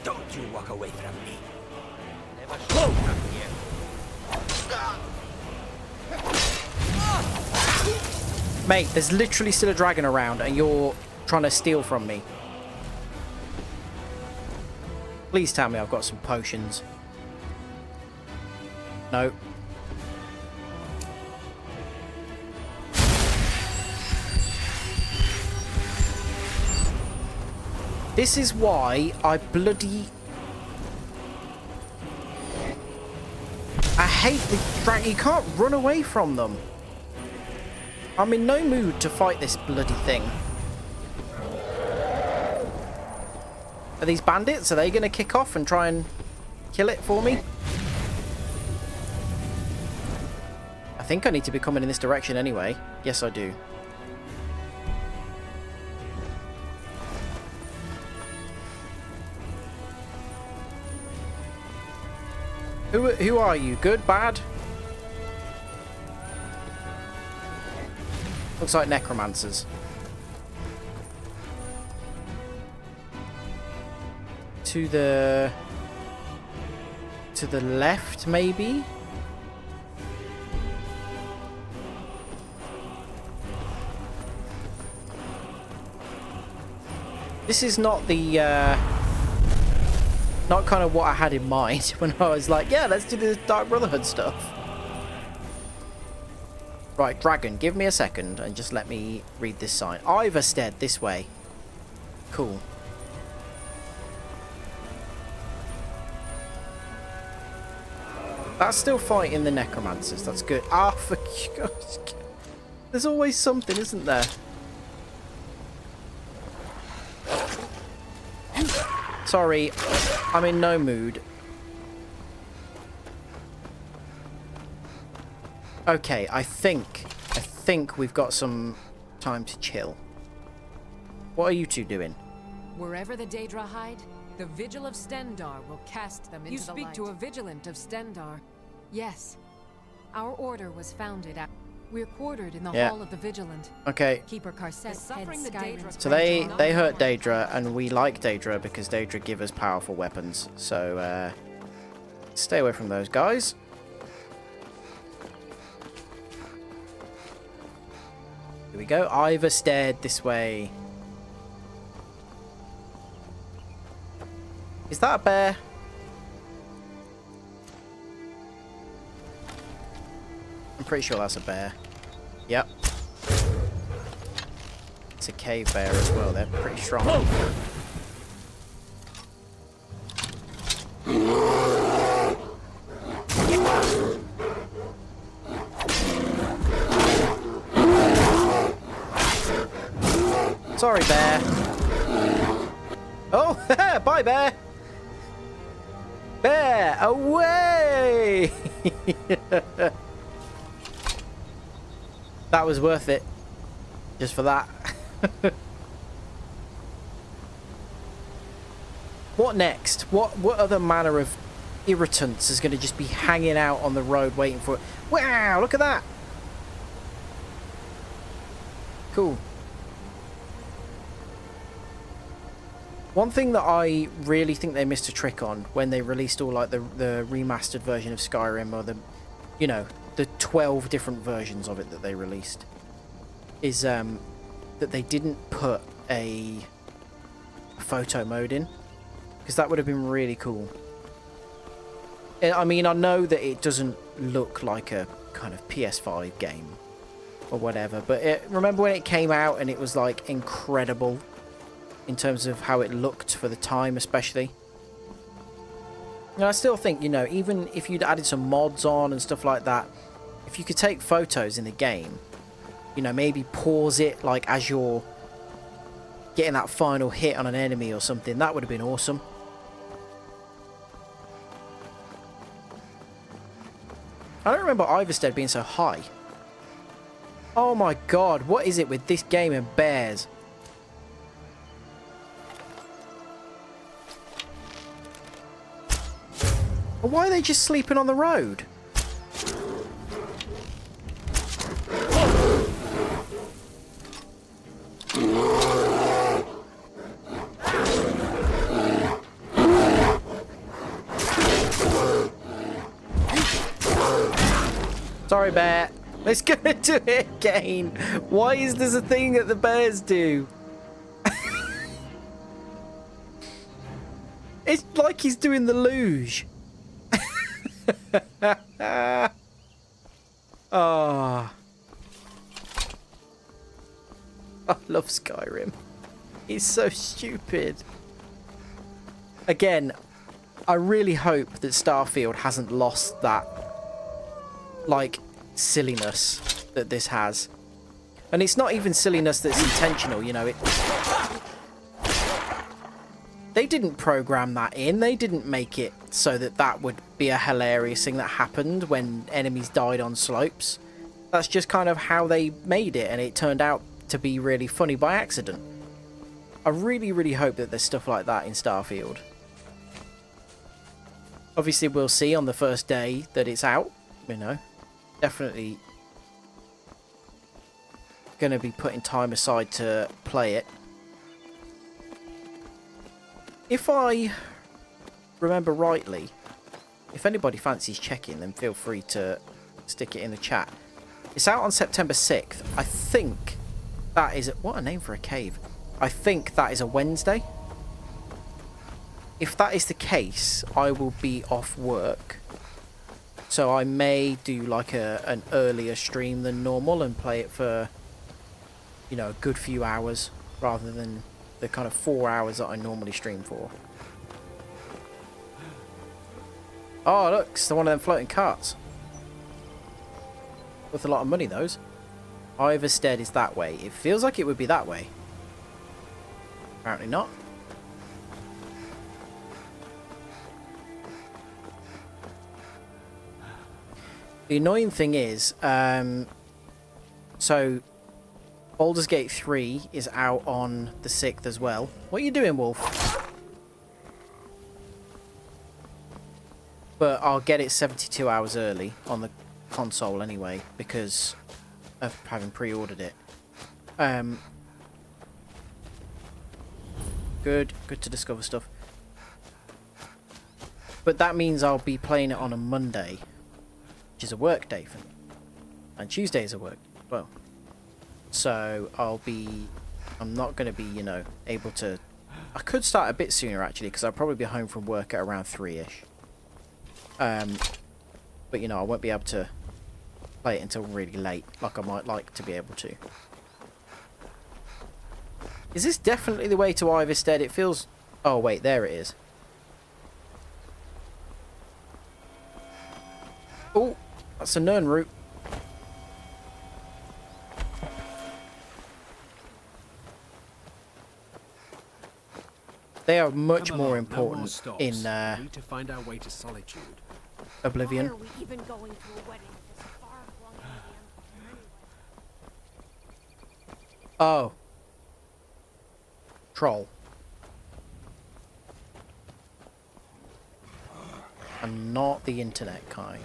Don't you walk away from me. Never show from here. Mate, there's literally still a dragon around and you're trying to steal from me. Please tell me I've got some potions. No. This is why I hate the dragon. You can't run away from them. I'm in no mood to fight this bloody thing. Are these bandits? Are they going to kick off and try and kill it for me? I think I need to be coming in this direction anyway. Yes, I do. Who are you? Good? Bad? Looks like necromancers. To the left, maybe? This is not the not kind of what I had in mind when I was like, yeah, let's do this Dark Brotherhood stuff. Right, dragon, give me a second and just let me read this sign. Iverstead, this way. Cool. That's still fighting the necromancers. That's good. Ah, for God's sake. There's always something, isn't there? Sorry, I'm in no mood. Okay, I think we've got some time to chill. What are you two doing? Wherever the Daedra hide, the Vigil of Stendar will cast them into the light. You speak to a Vigilant of Stendar. Yes. Our order was founded at... We're quartered in the Hall of the Vigilant. Okay. Keeper Karset suffering the Daedra. So they hurt Daedra, and we like Daedra because Daedra give us powerful weapons. So, stay away from those guys. Here we go. Iverstead, this way. Is that a bear? I'm pretty sure that's a bear. Yep. It's a cave bear as well. They're pretty strong. Sorry, bear. Oh, bye, bear. Bear, away! That was worth it. Just for that. What next? What other manner of irritants is going to just be hanging out on the road waiting for it? Wow, look at that. Cool. One thing that I really think they missed a trick on when they released all like the remastered version of Skyrim, or the, you know, the 12 different versions of it that they released, is that they didn't put a photo mode in, because that would have been really cool. I mean, I know that it doesn't look like a kind of PS5 game or whatever, but remember when it came out and it was like incredible in terms of how it looked for the time, especially. And I still think, you know, even if you'd added some mods on and stuff like that, if you could take photos in the game, you know, maybe pause it like as you're getting that final hit on an enemy or something, that would have been awesome. I don't remember Iverstead being so high. Oh my god, what is it with this game and bears? Why are they just sleeping on the road? Sorry, bear. Let's go do it again. Why is this a thing that the bears do? It's like he's doing the luge. Oh. I love Skyrim. It's so stupid. Again, I really hope that Starfield hasn't lost that, like, silliness that this has. And it's not even silliness that's intentional, you know. They didn't program that in. They didn't make it so that that would be a hilarious thing that happened when enemies died on slopes. That's just kind of how they made it, and it turned out to be really funny by accident. I really, really hope that there's stuff like that in Starfield. Obviously, we'll see on the first day that it's out, you know. Definitely going to be putting time aside to play it. If I remember rightly, if anybody fancies checking, then feel free to stick it in the chat. It's out on September 6th. I think that is... What a name for a cave. I think that is a Wednesday. If that is the case, I will be off work. So I may do like an earlier stream than normal and play it for, you know, a good few hours rather than the kind of 4 hours that I normally stream for. Oh, look, it's one of them floating carts. Worth a lot of money, those. Iverstead is that way. It feels like it would be that way. Apparently not. The annoying thing is, so Baldur's Gate 3 is out on the 6th as well. What are you doing, Wolf? But I'll get it 72 hours early on the console anyway, because of having pre-ordered it. Good to discover stuff. But that means I'll be playing it on a Monday, which is a work day for me. And Tuesday is a work as well. So I'm not going to be, you know, able to... I could start a bit sooner, actually, because I'll probably be home from work at around 3-ish. But, you know, I won't be able to play it until really late, like I might like to be able to. Is this definitely the way to Iverstead? It feels... Oh, wait, there it is. Oh, that's a Nern route. They are much Come more along, no important more stops. in We need to find our way to solitude. Oblivion. Why are we even going to a wedding this far flung into the Empire anyway? Oh. Troll. And not the internet kind.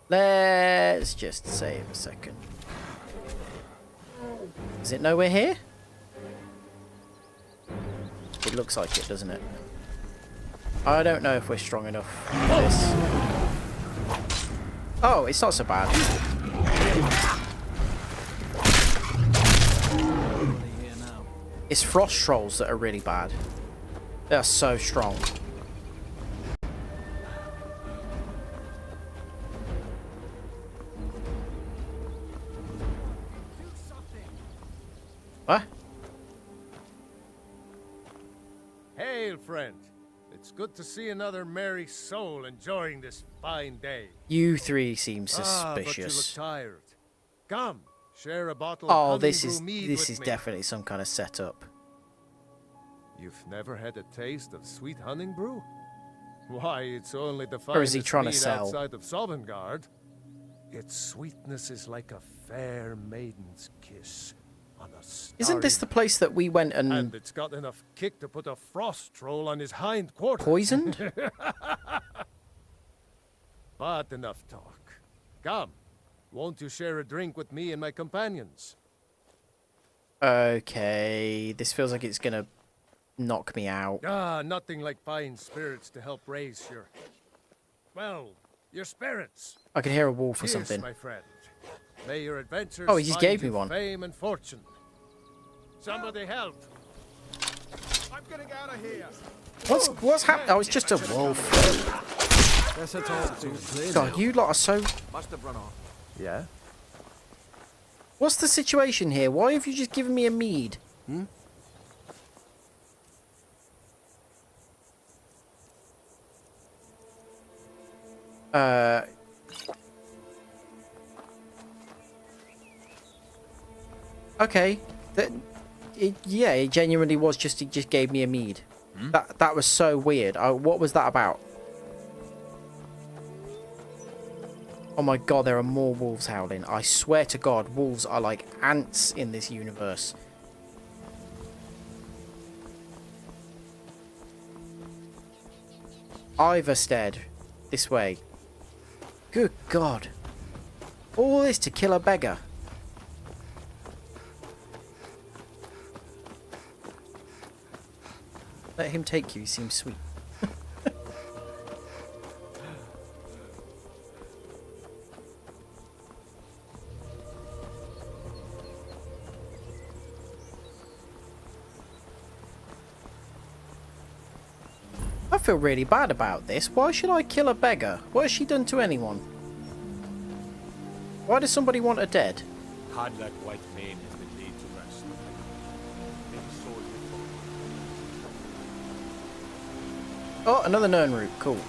Let's just save a second. Is it nowhere here? It looks like it, doesn't it? I don't know if we're strong enough for this. Oh, it's not so bad. It's frost trolls that are really bad. They are so strong. What? Hail, friend. It's good to see another merry soul enjoying this fine day. You three seem But you suspicious. look tired. Come, share a bottle Oh, of this honey is brew mead this with is me. definitely some kind of setup. You've never had a taste of sweet honey brew? Why, it's only the Or is he finest trying to mead sell? outside of Sovngarde. Its sweetness is like a fair maiden's kiss on a Isn't this the starry place that we went And and it's got enough kick to put a frost troll on his hind quarters. poisoned? But enough talk. Come, won't you share a drink with me and my companions? Okay, this feels like it's gonna knock me out. Ah, nothing like fine spirits to help raise your... Well, your spirits. I can hear a wolf or Cheers, something. my friend. May your adventures Oh, he just find gave me you one. fame and fortune. Somebody help. I'm getting out of here. What's happening? Oh, it's just a wolf. Guess that's all too clear. God, you lot are so... Must have run off. Yeah? What's the situation here? Why have you just given me a mead? Hmm? Okay. Yeah, it genuinely was just... It just gave me a mead. That was so weird. What was that about? Oh my god, there are more wolves howling. I swear to god, wolves are like ants in this universe. Iverstead. This way. Good god. All this to kill a beggar. Let him take you, he seems sweet. I feel really bad about this. Why should I kill a beggar? What has she done to anyone? Why does somebody want her dead? Hard-like white mane has been laid to rest. Maybe souls may fall. Oh, another Nern route. Cool.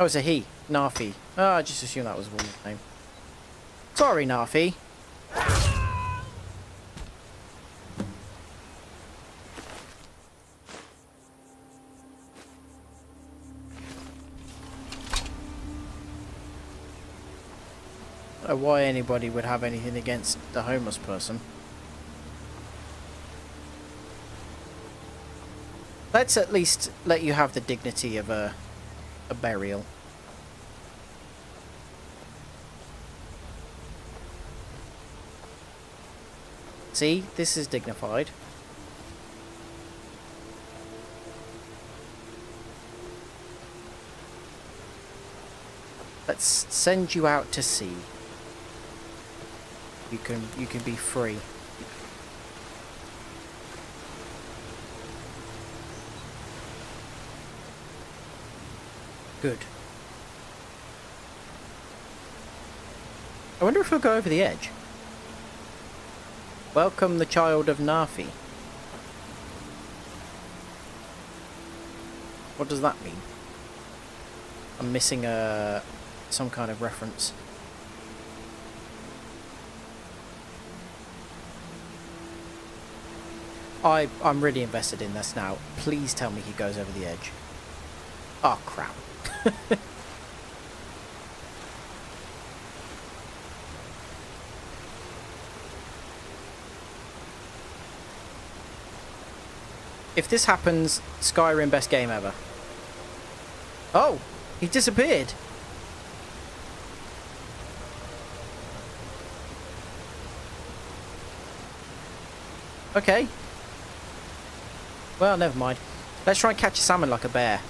Oh, it's a he. Narfi. Oh, I just assumed that was a woman's name. Sorry, Narfi. I don't know why anybody would have anything against the homeless person. Let's at least let you have the dignity of a burial. See, this is dignified. Let's send you out to sea. You can be free. Good. I wonder if he'll go over the edge. Welcome the child of Narfi. What does that mean? I'm missing some kind of reference. I'm really invested in this now. Please tell me he goes over the edge. Oh, crap. If this happens, Skyrim best game ever. Oh, he disappeared. Okay. Well, never mind. Let's try and catch a salmon like a bear.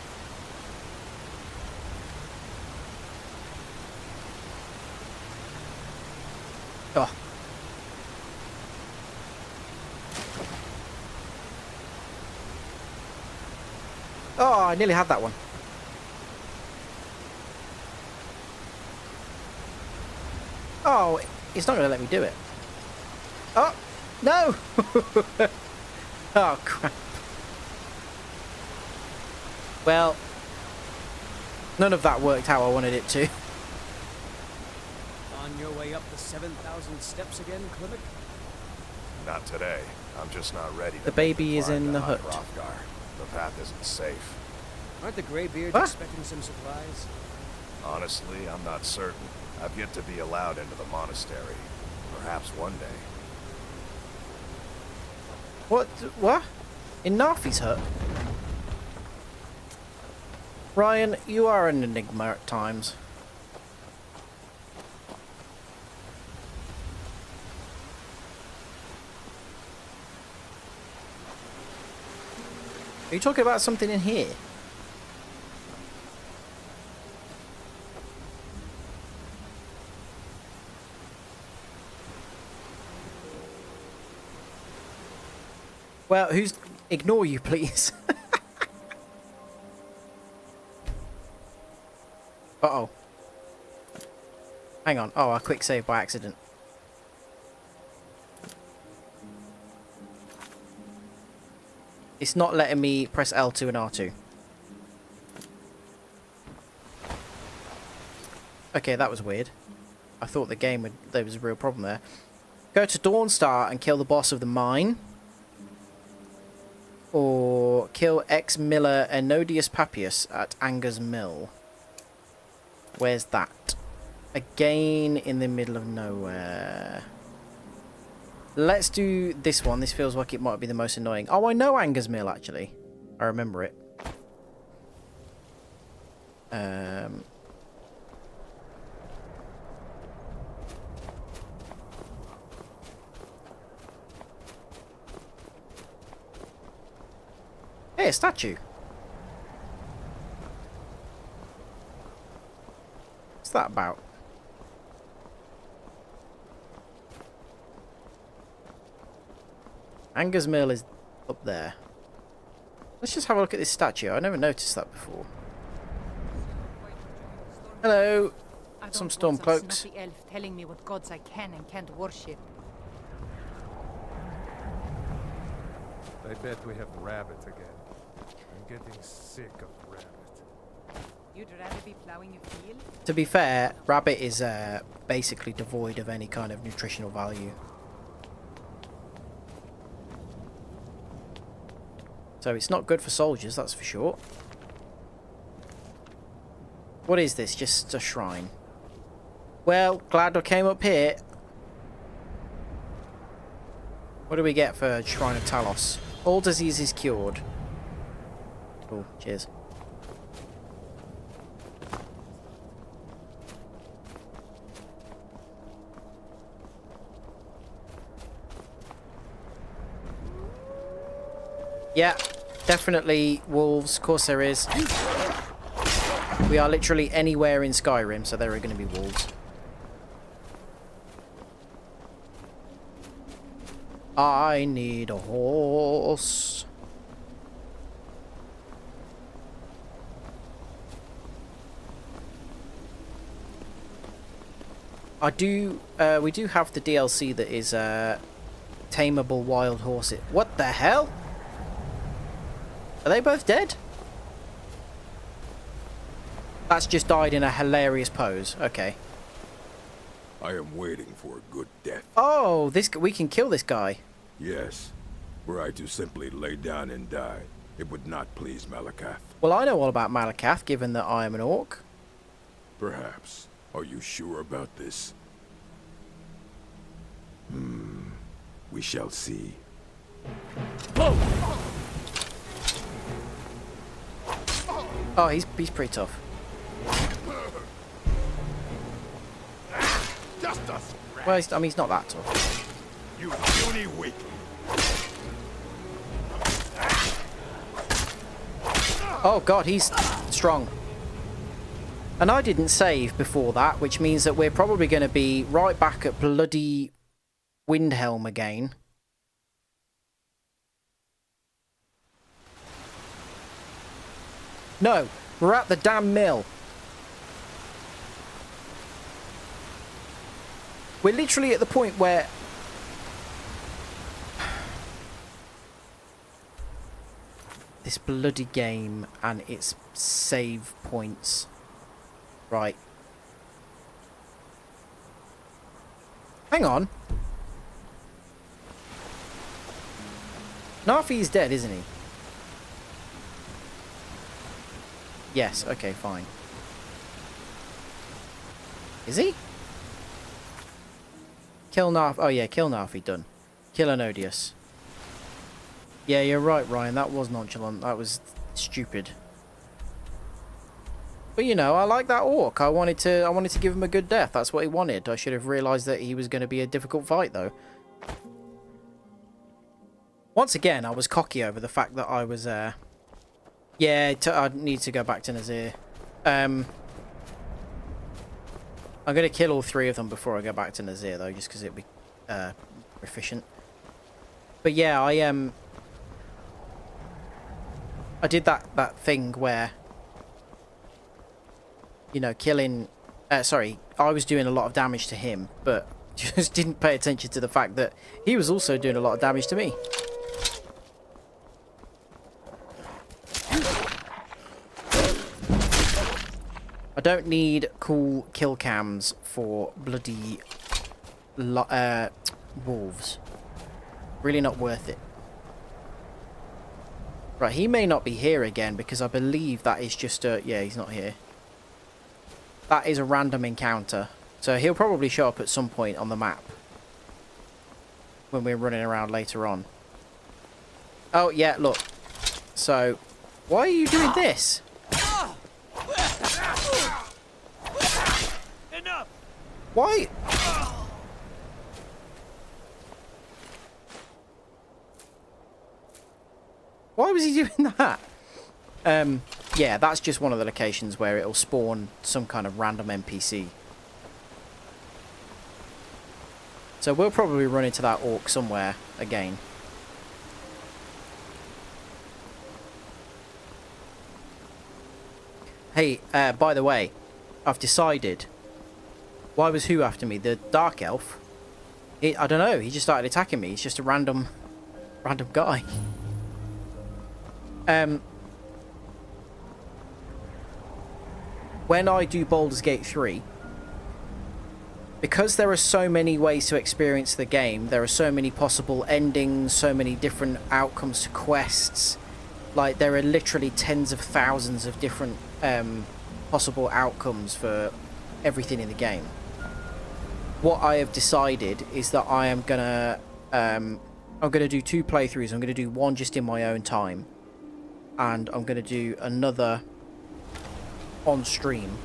Oh. Oh, I nearly had that one. Oh, it's not going to let me do it. Oh, no! Oh, crap. Well, none of that worked how I wanted it to. On your way up the 7,000 steps again, Klimek? Not today. I'm just not ready to The baby is in the hut. The path isn't safe. Aren't the Greybeards What? expecting some supplies? Honestly, I'm not certain. I've yet to be allowed into the monastery. Perhaps one day. What? In Narfi's hut? Ryan, you are an enigma at times. Are you talking about something in here? Well, who's... Ignore you, please. Uh-oh. Hang on. Oh, I quick save by accident. It's not letting me press L2 and R2. Okay, that was weird. I thought the game would... There was a real problem there. Go to Dawnstar and kill the boss of the mine. Or kill ex-miller Enodius Papius at Anger's Mill. Where's that? Again in the middle of nowhere. Let's do this one. This feels like it might be the most annoying. Oh, I know Anger's Mill, actually. I remember it. Hey, a statue. What's that about? Anger's Mill is up there. Let's just have a look at this statue. I never noticed that before. Hello. Some stormcloaks. Snuffy elf telling me what gods I can and can't worship. I bet we have rabbit again. I'm getting sick of rabbit. You'd rather be plowing a field? To be fair, rabbit is basically devoid of any kind of nutritional value. So it's not good for soldiers, that's for sure. What is this? Just a shrine. Well, glad I came up here. What do we get for Shrine of Talos? All diseases cured. Oh, cheers. Yeah, definitely wolves. Of course there is. We are literally anywhere in Skyrim, so there are going to be wolves. I need a horse. We do have the DLC that is tameable wild horses. What the hell? Are they both dead? That's just died in a hilarious pose. Okay. I am waiting for a good death. Oh, we can kill this guy. Yes. Were I to simply lay down and die, it would not please Malakath. Well, I know all about Malakath, given that I am an orc. Perhaps. Are you sure about this? We shall see. Oh, he's pretty tough. Just a Well, I mean, he's not that tough. You puny weak. Oh god, he's strong. And I didn't save before that, which means that we're probably going to be right back at bloody Windhelm again. No, we're at the damn mill. We're literally at the point where... this bloody game and its save points. Right. Hang on. Narfi's dead, isn't he? Yes, okay, fine. Is he? Kill Narf. Oh yeah, kill Narfi, done. Kill Anodius. Yeah, you're right, Ryan. That was nonchalant. That was stupid. But you know, I like that orc. I wanted to give him a good death. That's what he wanted. I should have realised that he was going to be a difficult fight, though. Once again, I was cocky over the fact that I was. Yeah, I need to go back to Nazir. I'm going to kill all 3 of them before I go back to Nazir, though, just because it'd be efficient. But yeah, I did that thing where, you know, killing... sorry, I was doing a lot of damage to him, but just didn't pay attention to the fact that he was also doing a lot of damage to me. I don't need cool kill cams for bloody wolves. Really not worth it. Right, he may not be here again because I believe that is just a... yeah, he's not here. That is a random encounter. So he'll probably show up at some point on the map when we're running around later on. Oh, yeah, look. So, why are you doing this? Enough. Why? Why was he doing that? Yeah, that's just one of the locations where it'll spawn some kind of random NPC. So we'll probably run into that orc somewhere again. Hey, by the way, I've decided. Why was who after me? The Dark Elf? I don't know, he just started attacking me. He's just a random guy. When I do Baldur's Gate 3, because there are so many ways to experience the game, there are so many possible endings, so many different outcomes to quests. Like, there are literally tens of thousands of different possible outcomes for everything in the game. What I have decided is that I am gonna do 2 playthroughs. I'm gonna do one just in my own time, and I'm gonna do another on stream.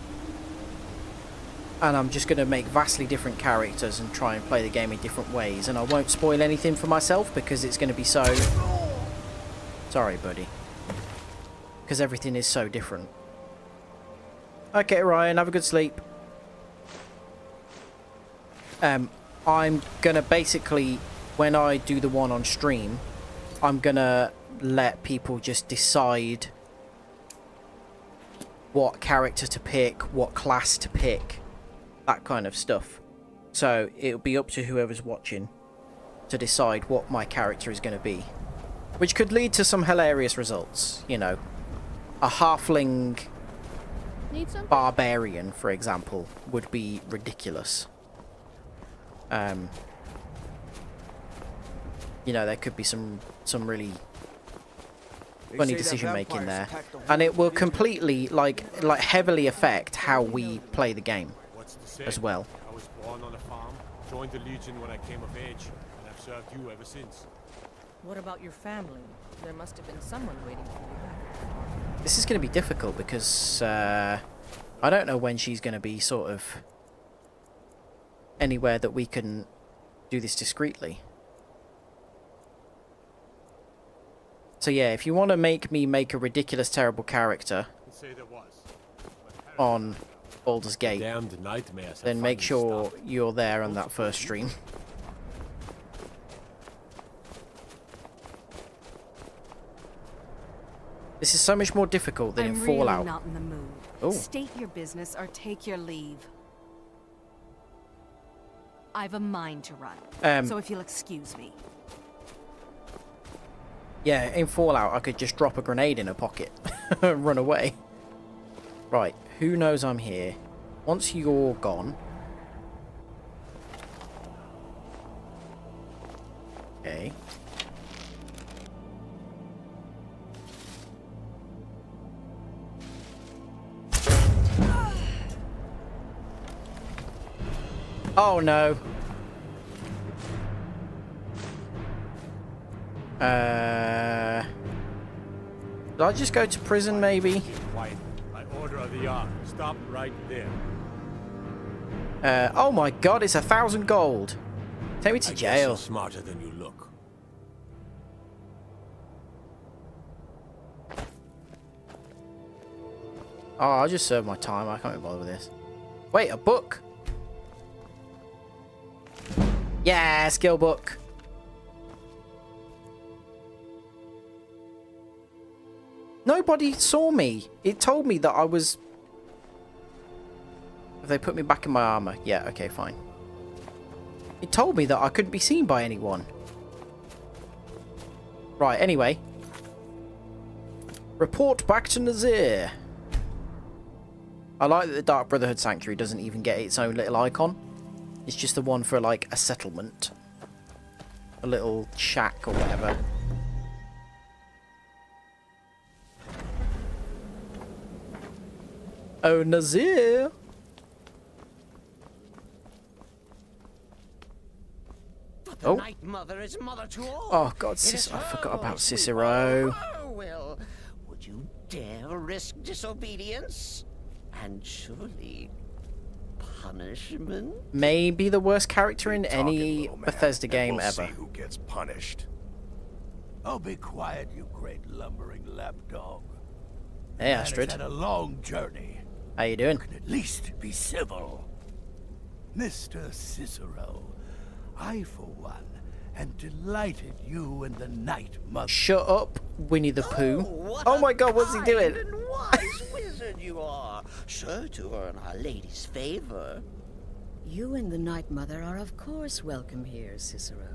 And I'm just gonna make vastly different characters and try and play the game in different ways. And I won't spoil anything for myself because it's gonna be so... Sorry, buddy. Because everything is so different. Okay, Ryan, have a good sleep. I'm gonna basically, when I do the one on stream, I'm gonna let people just decide what character to pick, what class to pick, that kind of stuff. So it'll be up to whoever's watching to decide what my character is going to be, which could lead to some hilarious results. You know, a halfling barbarian, for example, would be ridiculous. you know, there could be some really funny decision making there, and it will completely like heavily affect how we play the game as well. I was born on a farm, joined the Legion when I came of age, and I've served you ever since. What about your family? There must have been someone waiting for you back. This is going to be difficult because I don't know when she's going to be sort of anywhere that we can do this discreetly. So yeah, if you want to make me make a ridiculous, terrible character on Baldur's Gate, then make sure you're there on that first stream. This is so much more difficult than in Fallout. Really not in the mood. Oh. State your business or take your leave. I've a mind to run, so if you'll excuse me. Yeah, in Fallout, I could just drop a grenade in a pocket and run away. Right, who knows I'm here? Once you're gone... Okay. Oh no. Did I just go to prison, maybe? Quiet. By order of the Yard. Stop right there. Oh my god, it's 1,000 gold. Take me to jail. You're smarter than you look. Oh, I'll just serve my time. I can't be bothered with this. Wait, a book? Yeah, skill book. Nobody saw me. It told me that I was... Have they put me back in my armor? Yeah, okay, fine. It told me that I couldn't be seen by anyone. Right, anyway. Report back to Nazir. I like that the Dark Brotherhood Sanctuary doesn't even get its own little icon. It's just the one for, like, a settlement. A little shack or whatever. Oh, Nazir! The Night Mother is mother to all. Oh, God, I forgot about Cicero. Well, would you dare risk disobedience? And surely punishment? Maybe the worst character in any Bethesda game we'll ever. See who gets punished. Oh, be quiet, you great lumbering lapdog. Hey, Astrid. Had a long journey. How you doing? You can at least be civil. Mr. Cicero, I, for one, am delighted you and the Night Mother... Shut up, Winnie the Pooh. Oh my god, what's he doing? And wise wizard you are, sure to earn Our Lady's favor. You and the Night Mother are of course welcome here, Cicero.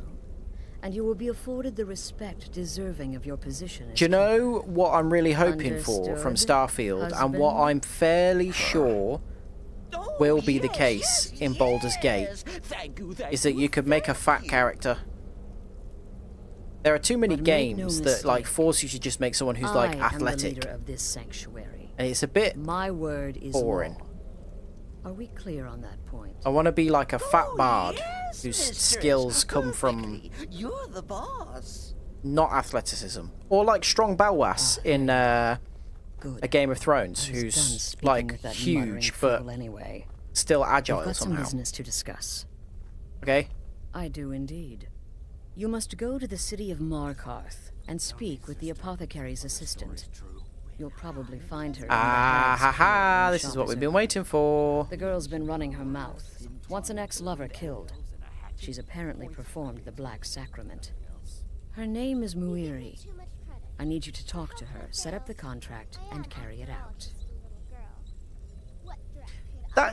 And you will be afforded the respect deserving of your position. Do you know what I'm really hoping for from Starfield, and what I'm fairly sure will be the case in Baldur's Gate, is that you could make a fat character. There are too many games that like force you to just make someone who's like athletic, of this sanctuary. and it's a bit My word is boring. law. Are we clear on that point? I want to be like a fat bard whose skills come from You're the boss. not athleticism, or like strong Belwas in A Game of Thrones, who's like huge but anyway. still agile We've got somehow. some business to discuss. Okay. I do indeed. You must go to the city of Markarth and speak with the apothecary's assistant. You'll probably find her. Ah, ha ha! This is what we've been waiting for. The girl's been running her mouth. Wants an ex-lover killed. She's apparently performed the Black Sacrament. Her name is Muiri. I need you to talk to her, set up the contract, and carry it out.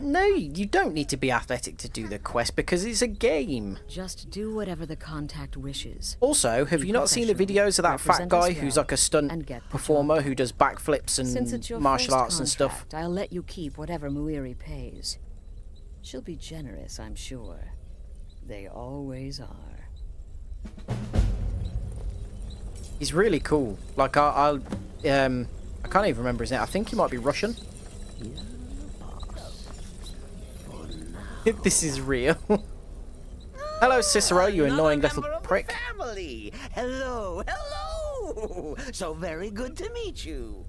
No, you don't need to be athletic to do the quest because it's a game. Just do whatever the contact wishes. Also, have you not seen the videos of that fat guy who's like a stunt performer who does backflips Since it's your and martial first arts and stuff? contract, I'll let you keep whatever Muiri pays. She'll be generous, I'm sure. They always are. He's really cool. Like I can't even remember his name. I think he might be Russian. This is real. Hello, Cicero, you annoying little prick. Family. Hello, hello. So very good to meet you.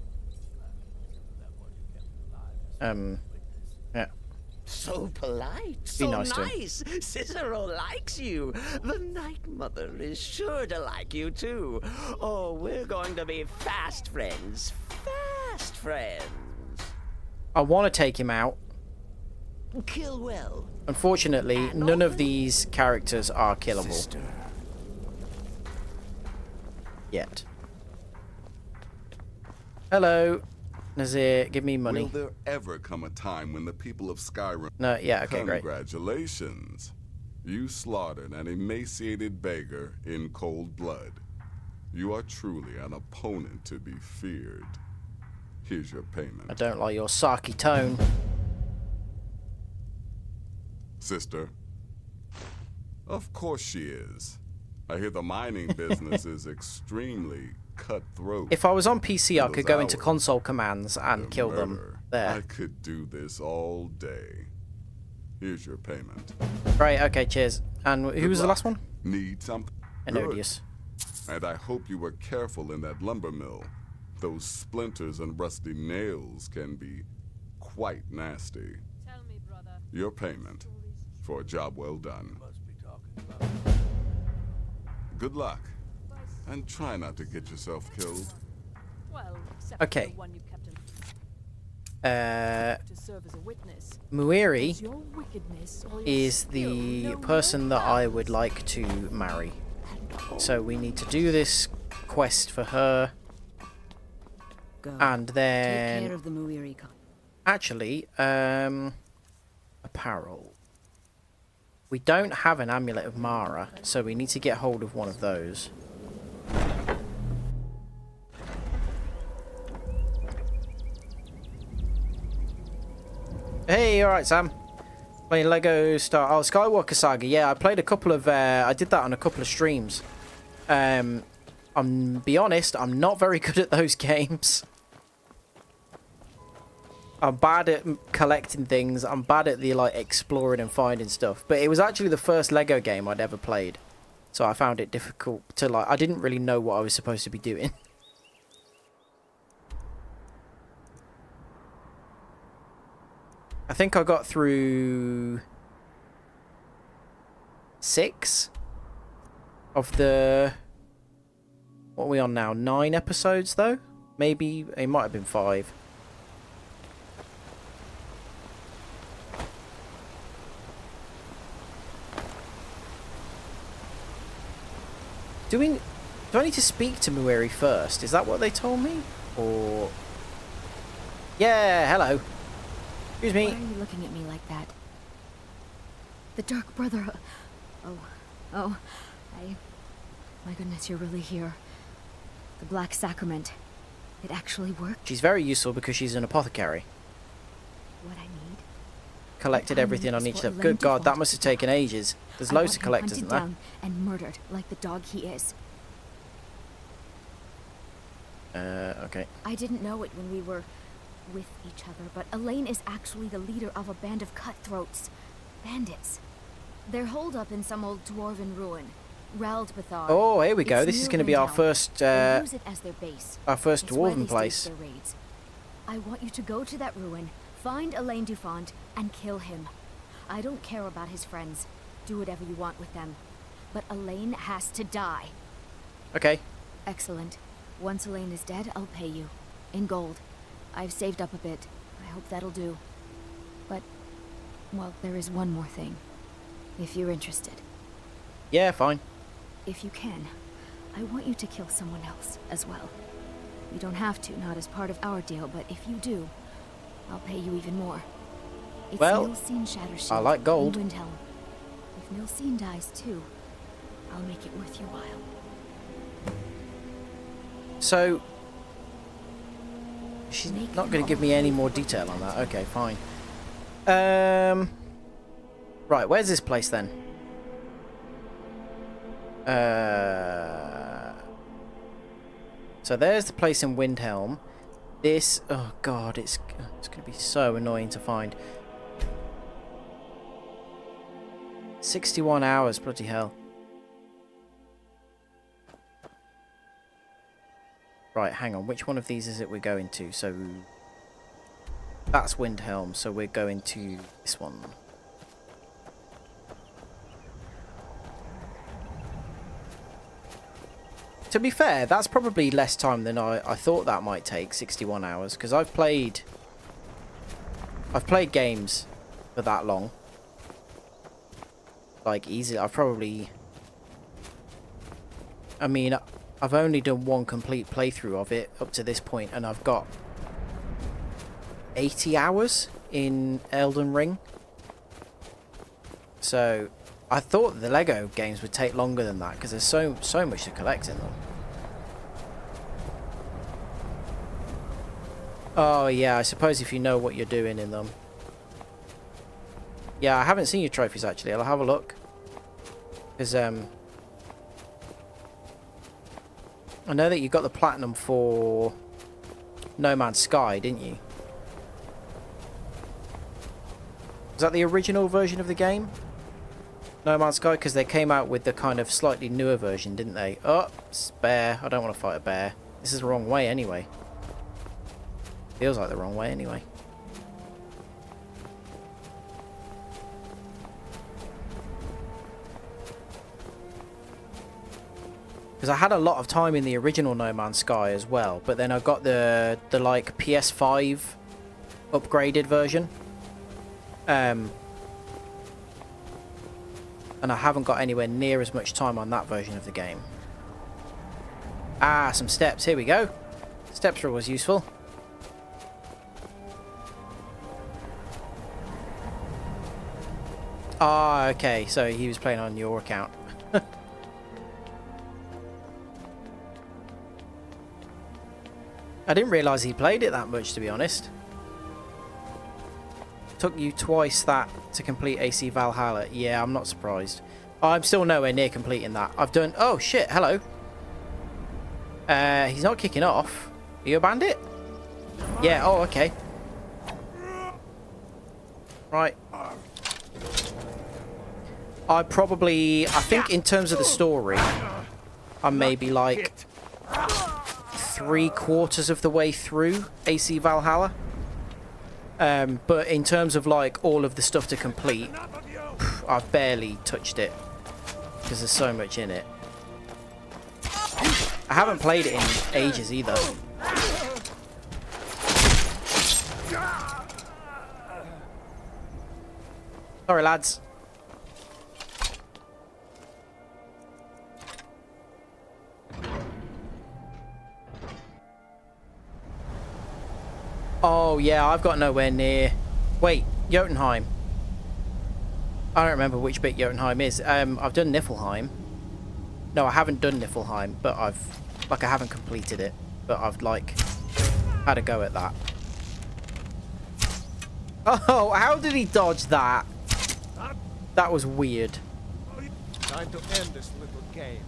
Yeah. So polite, Be so nice to him. nice. Cicero likes you. The Night Mother is sure to like you too. Oh, we're going to be fast friends. Fast friends. I want to take him out. Kill well. Unfortunately, none of these characters are killable. Sister. Yet. Hello, Nazir. Give me money. Will there ever come a time when the people of Skyrim... No, yeah, okay, great. Congratulations. You slaughtered an emaciated beggar in cold blood. You are truly an opponent to be feared. Here's your payment. I don't like your sarky tone. Sister? Of course she is. I hear the mining business is extremely cutthroat. If I was on PC, I could go into console commands and kill them there. I could do this all day. Here's your payment. Right, okay, cheers. And who was the last one? Need something? Enodius. And I hope you were careful in that lumber mill. Those splinters and rusty nails can be quite nasty. Tell me, brother. Your payment for a job well done. Good luck. And try not to get yourself killed. Well, Okay. one you kept Uh, to serve as a witness. Muiri Was your wickedness or your is skill the no person that I would like to marry. So we need to do this quest for her. Go. And then... Take care of the Muiri con. Actually, apparel. We don't have an amulet of Mara, so we need to get hold of one of those. Hey, alright Sam. Playing Lego Star... Oh, Skywalker Saga. Yeah, I played a couple of... I did that on a couple of streams. Be honest, I'm not very good at those games. I'm bad at collecting things. I'm bad at the like exploring and finding stuff. But it was actually the first Lego game I'd ever played. So I found it difficult to like... I didn't really know what I was supposed to be doing. I think I got through 6 of the... What are we on now? 9 episodes though? Maybe it might have been 5. Do I need to speak to Muiri first? Is that what they told me? Or... Yeah, hello. Excuse me. Why are you looking at me like that? The Dark Brother... Oh, my goodness, you're really here. The Black Sacrament. It actually worked? She's very useful because she's an apothecary. What I need? Collected everything on each step. Good God, that must have taken ages. There's loads to collect, isn't there? Down and murdered like the dog he is. Okay. I didn't know it when we were with each other, but Elaine is actually the leader of a band of cutthroats. Bandits. They're holed up in some old dwarven ruin. Raldbethar. Oh, here we go. This is going to be our first, They use it as their base. our first It's where they dwarven stage place. their raids. I want you to go to that ruin, find Elaine Dufont, and kill him. I don't care about his friends. Do whatever you want with them. But Elaine has to die. Okay. Excellent. Once Elaine is dead, I'll pay you. In gold. I've saved up a bit. I hope that'll do. But, well, there is one more thing. If you're interested. Yeah, fine. If you can, I want you to kill someone else as well. You don't have to, not as part of our deal, but if you do, I'll pay you even more. It's Well, Nilsine Shattershield I like gold. in Windhelm. If Nilsine dies too, I'll make it worth your while. So, she's not going to give me any more detail on that. Okay, fine. Right, where's this place then? So there's the place in Windhelm. This, oh god, it's going to be so annoying to find. 61 hours, bloody hell. Right, hang on. Which one of these is it we're going to? So that's Windhelm, so we're going to this one. To be fair, that's probably less time than I thought that might take, 61 hours, because I've played games for that long. Like, easily, I mean, I've only done one complete playthrough of it up to this point, and I've got 80 hours in Elden Ring. So I thought the Lego games would take longer than that because there's so much to collect in them. Oh yeah, I suppose if you know what you're doing in them. Yeah, I haven't seen your trophies actually. I'll have a look. Because I know that you got the platinum for No Man's Sky, didn't you? Was that the original version of the game? No Man's Sky? Because they came out with the kind of slightly newer version, didn't they? Oh, it's a bear. I don't want to fight a bear. This is the wrong way anyway. Feels like the wrong way anyway. Because I had a lot of time in the original No Man's Sky as well, but then I got the like PS5 upgraded version. And I haven't got anywhere near as much time on that version of the game. Ah, some steps. Here we go. Steps are always useful. Ah, okay. So he was playing on your account. I didn't realise he played it that much, to be honest. Took you twice that to complete AC Valhalla. Yeah, I'm not surprised. I'm still nowhere near completing that. I've done... Oh, shit. Hello. He's not kicking off. Are you a bandit? Yeah. Oh, okay. Right. I think in terms of the story, I'm maybe like 3/4 of the way through AC Valhalla. But in terms of like all of the stuff to complete, I've barely touched it because there's so much in it. I haven't played it in ages either. Sorry, lads. Oh yeah, I've got nowhere near. Wait, Jotunheim. I don't remember which bit Jotunheim is. I've done Niflheim. No, I haven't done Niflheim, but I haven't completed it, but I've like had a go at that. Oh, how did he dodge that? That was weird. Time to end this little game.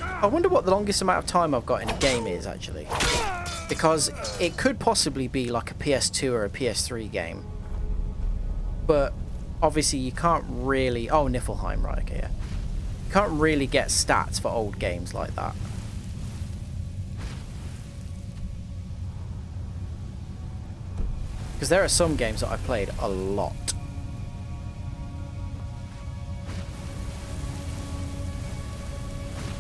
I wonder what the longest amount of time I've got in a game is, actually. Because it could possibly be like a PS2 or a PS3 game. But obviously you can't really... Oh, Niflheim, right, okay, yeah. You can't really get stats for old games like that. Because there are some games that I've played a lot.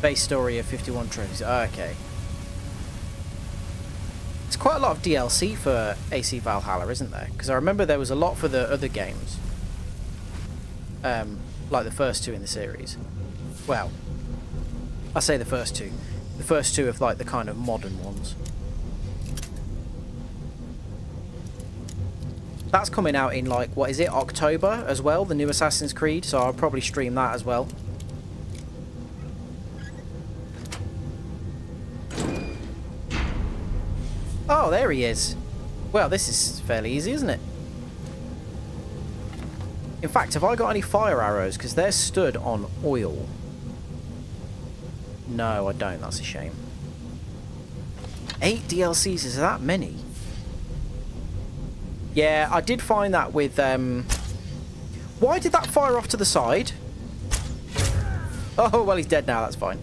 Base story of 51 trophies. Okay. It's quite a lot of DLC for AC Valhalla, isn't there? Because I remember there was a lot for the other games. Like the first two in the series. Well, I say the first two. The first two of like the kind of modern ones. That's coming out in like, what is it, October as well, the new Assassin's Creed, so I'll probably stream that as well. Oh, there he is. Well, this is fairly easy, isn't it? In fact, have I got any fire arrows? Because they're stood on oil. No, I don't. That's a shame. 8 DLCs, is that many? Yeah, I did find that with... Why did that fire off to the side? Oh, well, he's dead now. That's fine.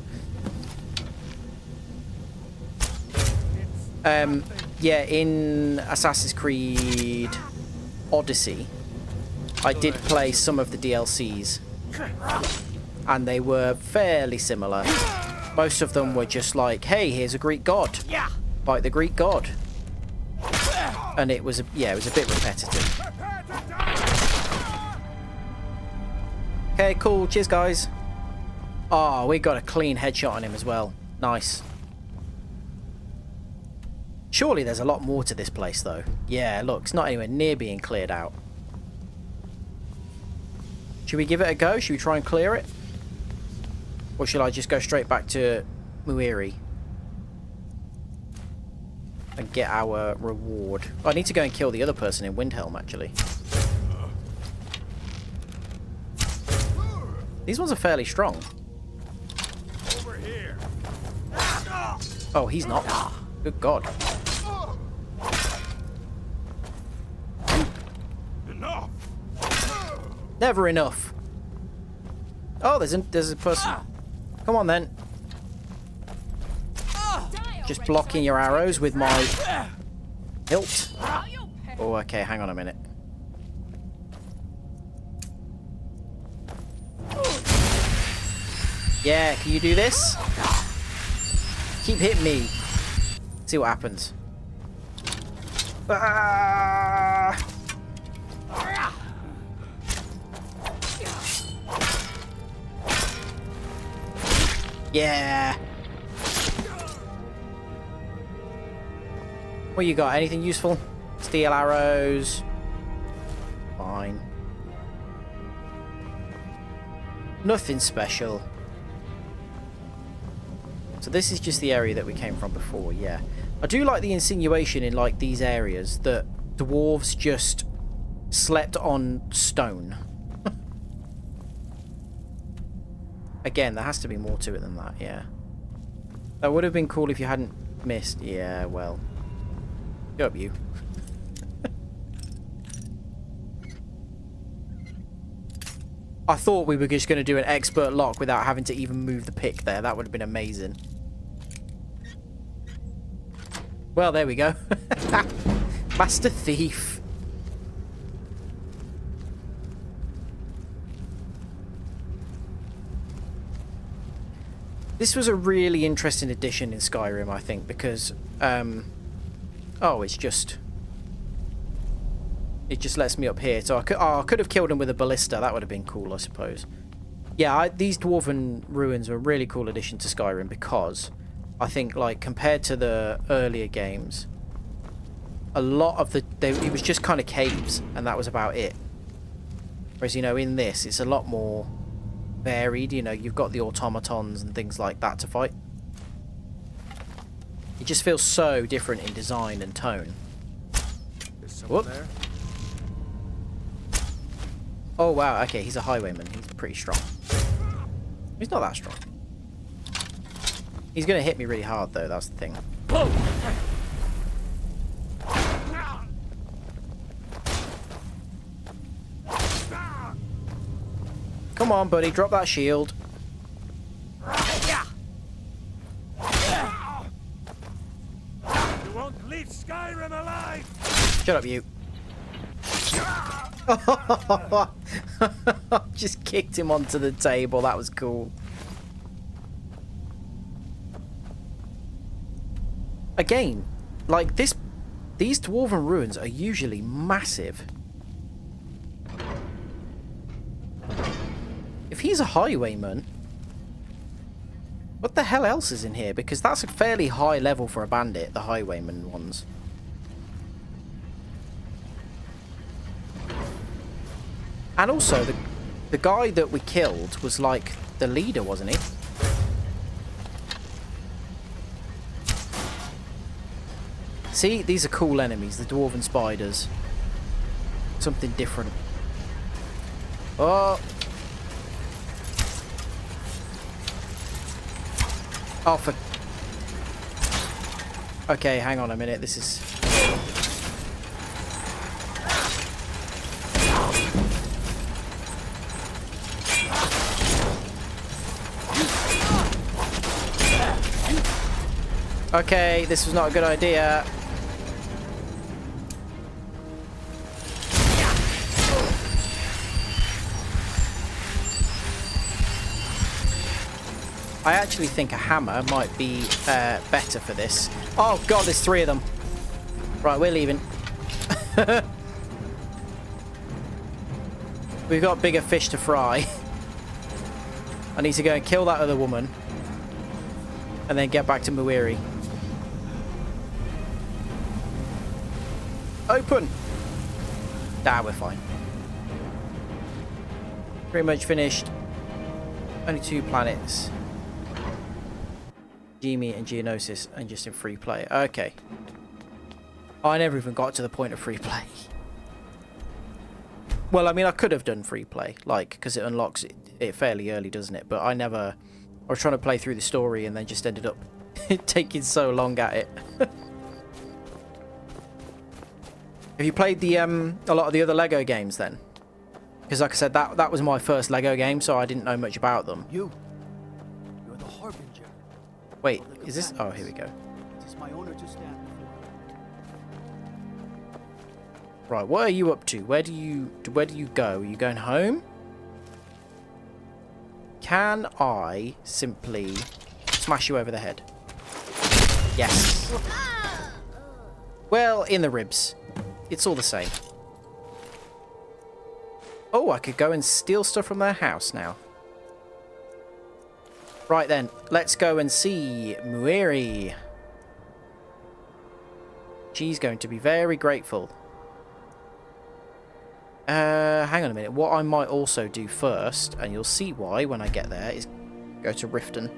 Yeah, in Assassin's Creed Odyssey, I did play some of the DLCs, and they were fairly similar. Most of them were just like, hey, here's a Greek god. Fight the Greek god. And it was, yeah, it was a bit repetitive. Okay, cool. Cheers, guys. Oh, we got a clean headshot on him as well. Nice. Surely there's a lot more to this place, though. Yeah, look, it's not anywhere near being cleared out. Should we give it a go? Should we try and clear it? Or should I just go straight back to Muiri and get our reward? Oh, I need to go and kill the other person in Windhelm, actually. These ones are fairly strong. Over here. Oh, he's not. Good God. Enough. Never enough. Oh, there's a person. Come on then. Just blocking your arrows with my hilt. Oh, okay. Hang on a minute. Yeah, can you do this? Keep hitting me. See what happens. Ah! Yeah. What you got? Anything useful? Steel arrows. Fine. Nothing special. So this is just the area that we came from before, yeah. I do like the insinuation in like these areas that dwarves just slept on stone. Again, there has to be more to it than that, yeah. That would have been cool if you hadn't missed. Yeah, well. Go up, you. I thought we were just going to do an expert lock without having to even move the pick there. That would have been amazing. Well, there we go. Master Thief. This was a really interesting addition in Skyrim, I think, because... oh, it's just... It just lets me up here. So I could have killed him with a ballista. That would have been cool, I suppose. Yeah, these Dwarven Ruins were a really cool addition to Skyrim because I think, like, compared to the earlier games, a lot of it was just kind of caves, and that was about it. Whereas, you know, in this, it's a lot more varied. You know, you've got the automatons and things like that to fight. It just feels so different in design and tone. Whoop. There. Oh, wow. Okay, he's a highwayman. He's pretty strong. He's not that strong. He's going to hit me really hard, though. That's the thing. Come on, buddy. Drop that shield. You won't leave Skyrim alive. Shut up, you. Just kicked him onto the table. That was cool. Again, like these Dwarven Ruins are usually massive. If he's a highwayman, what the hell else is in here? Because that's a fairly high level for a bandit, the highwayman ones. And also, the guy that we killed was like the leader, wasn't he? See, these are cool enemies, the dwarven spiders. Something different. Oh! Oh, for... Okay, hang on a minute. This is... Okay, this was not a good idea. I actually think a hammer might be better for this. Oh god, there's 3 of them. Right, we're leaving. We've got bigger fish to fry. I need to go and kill that other woman. And then get back to Muiri. Open! Nah, we're fine. Pretty much finished. Only 2 planets. Gemi and Geonosis, and just in free play. Okay. I never even got to the point of free play. Well, I mean, I could have done free play, like, because it unlocks it fairly early, doesn't it? But I never... I was trying to play through the story and then just ended up taking so long at it. Have you played the a lot of the other Lego games then? Because like I said, that was my first Lego game, so I didn't know much about them. You're the Harbinger. Wait, is this... Oh, here we go. It is my honor to stand before you. Right, what are you up to? Where do you go? Are you going home? Can I simply smash you over the head? Yes. Well, in the ribs. It's all the same. Oh, I could go and steal stuff from their house now. Right then, let's go and see Muiri. She's going to be very grateful. Hang on a minute. What I might also do first, and you'll see why when I get there, is go to Riften.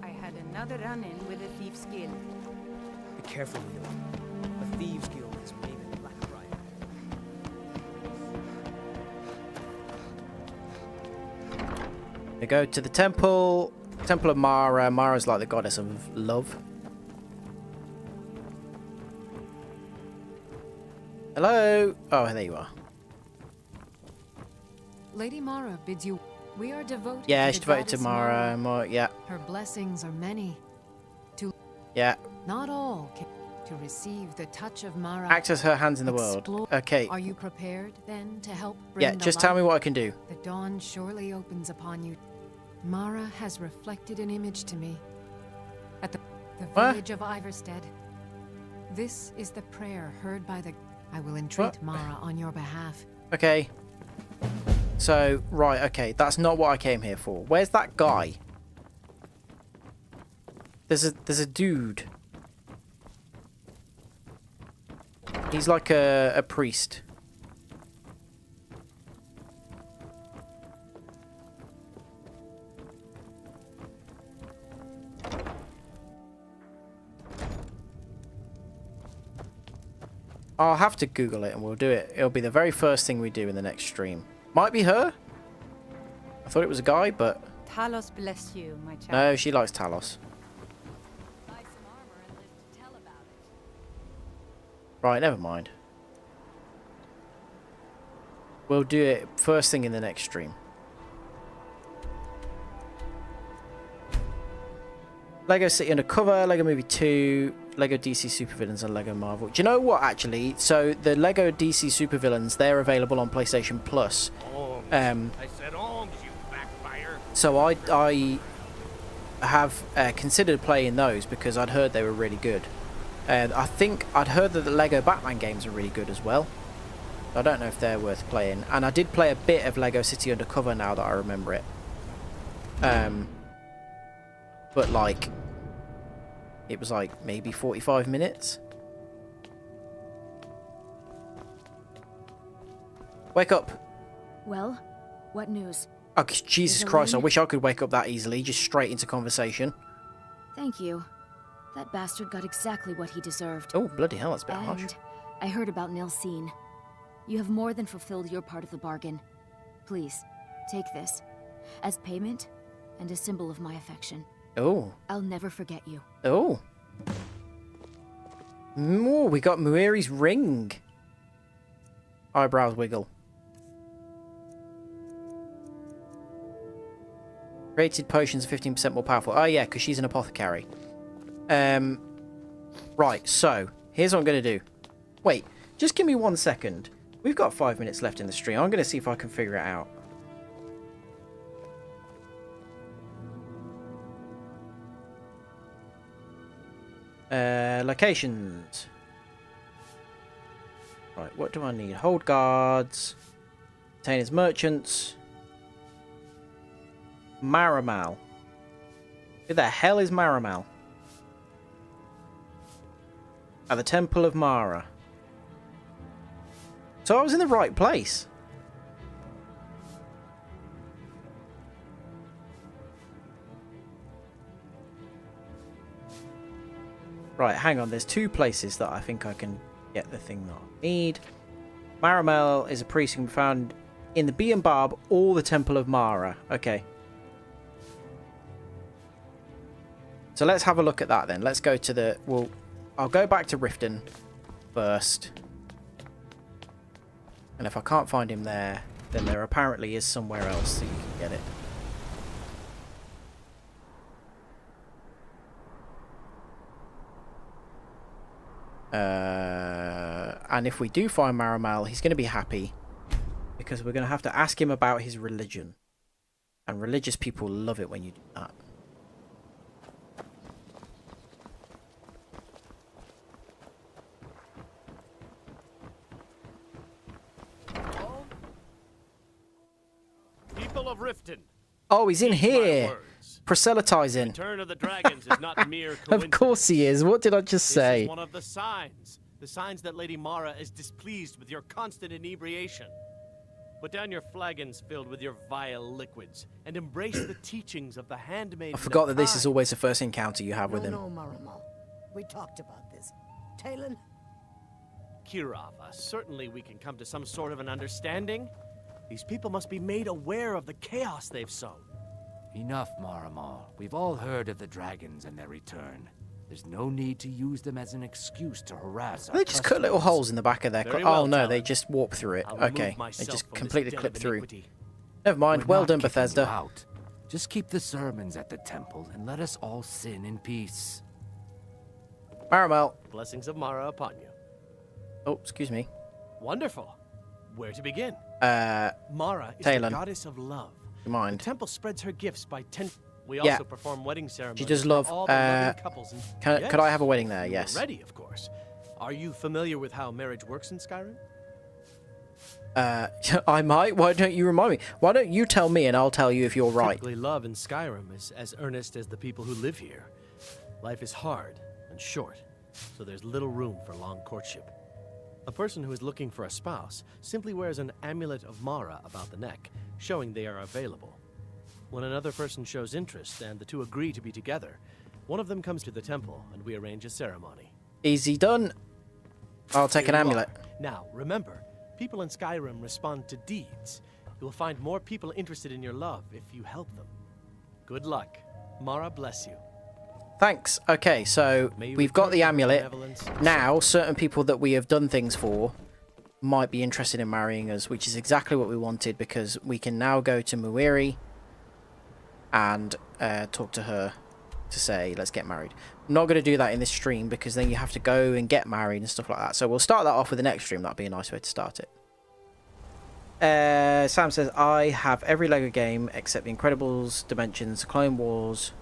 I had another run-in with a thief's guild. Be careful, Leo. A thieves' guild is Raven Blackbriar. We go to the temple. Temple of Mara. Mara's like the goddess of love. Hello. Oh, there you are. Lady Mara bids you. We are devoted. Yeah, to she's the devoted to goddess Mara. Yeah. Her blessings are many. Yeah. Not all can to receive the touch of Mara. Act as her hands in the world. Okay. Are you prepared then to help bring Yeah, just tell me what I can do. The dawn surely opens upon you. Mara has reflected an image to me at the village of Iverstead. This is the prayer heard by the... I will entreat Mara on your behalf. Okay. So, right, okay. That's not what I came here for. Where's that guy? There's a dude. He's like a priest. I'll have to Google it and we'll do it. It'll be the very first thing we do in the next stream. Might be her. I thought it was a guy, but... Talos bless you, my child. No, she likes Talos. Right, never mind. We'll do it first thing in the next stream. Lego City Undercover, Lego Movie 2, Lego DC Supervillains, and Lego Marvel. Do you know what, actually? So, the Lego DC Supervillains, they're available on PlayStation Plus. I said arms, you backfire. So, I have considered playing those because I'd heard they were really good. I think I'd heard that the Lego Batman games are really good as well. I don't know if they're worth playing. And I did play a bit of Lego City Undercover now that I remember it. But like, it was like maybe 45 minutes. Wake up. Well, what news? Oh, Jesus Christ, I wish I could wake up that easily, just straight into conversation. Thank you. That bastard got exactly what he deserved. Oh, bloody hell, that's a bit harsh. And I heard about Nilsine. You have more than fulfilled your part of the bargain. Please, take this. as payment and a symbol of my affection. Oh. I'll never forget you. Oh. Ooh, we got Muiri's ring. Eyebrows wiggle. Created potions 15% more powerful. Oh yeah, because she's an apothecary. Right, so here's what I'm going to do. Wait, just give me 1 second. We've got 5 minutes left in the stream. I'm going to see if I can figure it out. Locations. Right, what do I need? Hold guards. Containers merchants. Maramal. Who the hell is Maramal? At the Temple of Mara. So I was in the right place. Right, hang on. There's 2 places that I think I can get the thing that I need. Maramal is a priest who can be found in the Bee and Barb or the Temple of Mara. Okay. So let's have a look at that then. Let's go to the... Well, I'll go back to Riften first. And if I can't find him there, then there apparently is somewhere else that you can get it. And if we do find Maramal, he's going to be happy. Because we're going to have to ask him about his religion. And religious people love it when you do that. People of Riften. Oh, he's in here. Proselytizing. Return of the dragons is not mere coincidence. Of course he is. What did I just say? This is one of the signs. The signs that Lady Mara is displeased with your constant inebriation. Put down your flagons filled with your vile liquids and embrace the teachings of the handmaid. I forgot that this is always the first encounter you have with him. No, Maramal. We talked about this. Talon? Kirava, certainly we can come to some sort of an understanding. These people must be made aware of the chaos they've sown. Enough, Maramal. We've all heard of the dragons and their return. There's no need to use them as an excuse to harass our They just cut little holes in the back of their... Well, oh no, they just warp through it. Okay, they just completely clip through. Never mind, We're well not done, kicking Bethesda. you out. Just keep the sermons at the temple and let us all sin in peace. Maramal. Blessings of Mara upon you. Oh, excuse me. Wonderful. Where to begin? Mara is Talon. the goddess of love. You mind? The temple spreads her gifts by 10... We Yeah. also perform wedding ceremonies. She does for love... all the loving couples and... Could I have a wedding there? You Yes. were ready, of course. Are you familiar with how marriage works in Skyrim? I might. Why don't you remind me? Why don't you tell me and I'll tell you if you're right. Typically, love in Skyrim is as earnest as the people who live here. Life is hard and short, so there's little room for long courtship. A person who is looking for a spouse simply wears an amulet of Mara about the neck, showing they are available. When another person shows interest and the two agree to be together, one of them comes to the temple and we arrange a ceremony. Easy done. I'll take an Here you amulet. are. Now, remember, people in Skyrim respond to deeds. You will find more people interested in your love if you help them. Good luck. Mara bless you. Thanks. Okay, so we've got the amulet. Now, certain people that we have done things for might be interested in marrying us, which is exactly what we wanted, because we can now go to Muiri and talk to her to say, let's get married. I'm not going to do that in this stream, because then you have to go and get married and stuff like that. So we'll start that off with the next stream. That'd be a nice way to start it. Sam says, I have every LEGO game except The Incredibles, Dimensions, Clone Wars,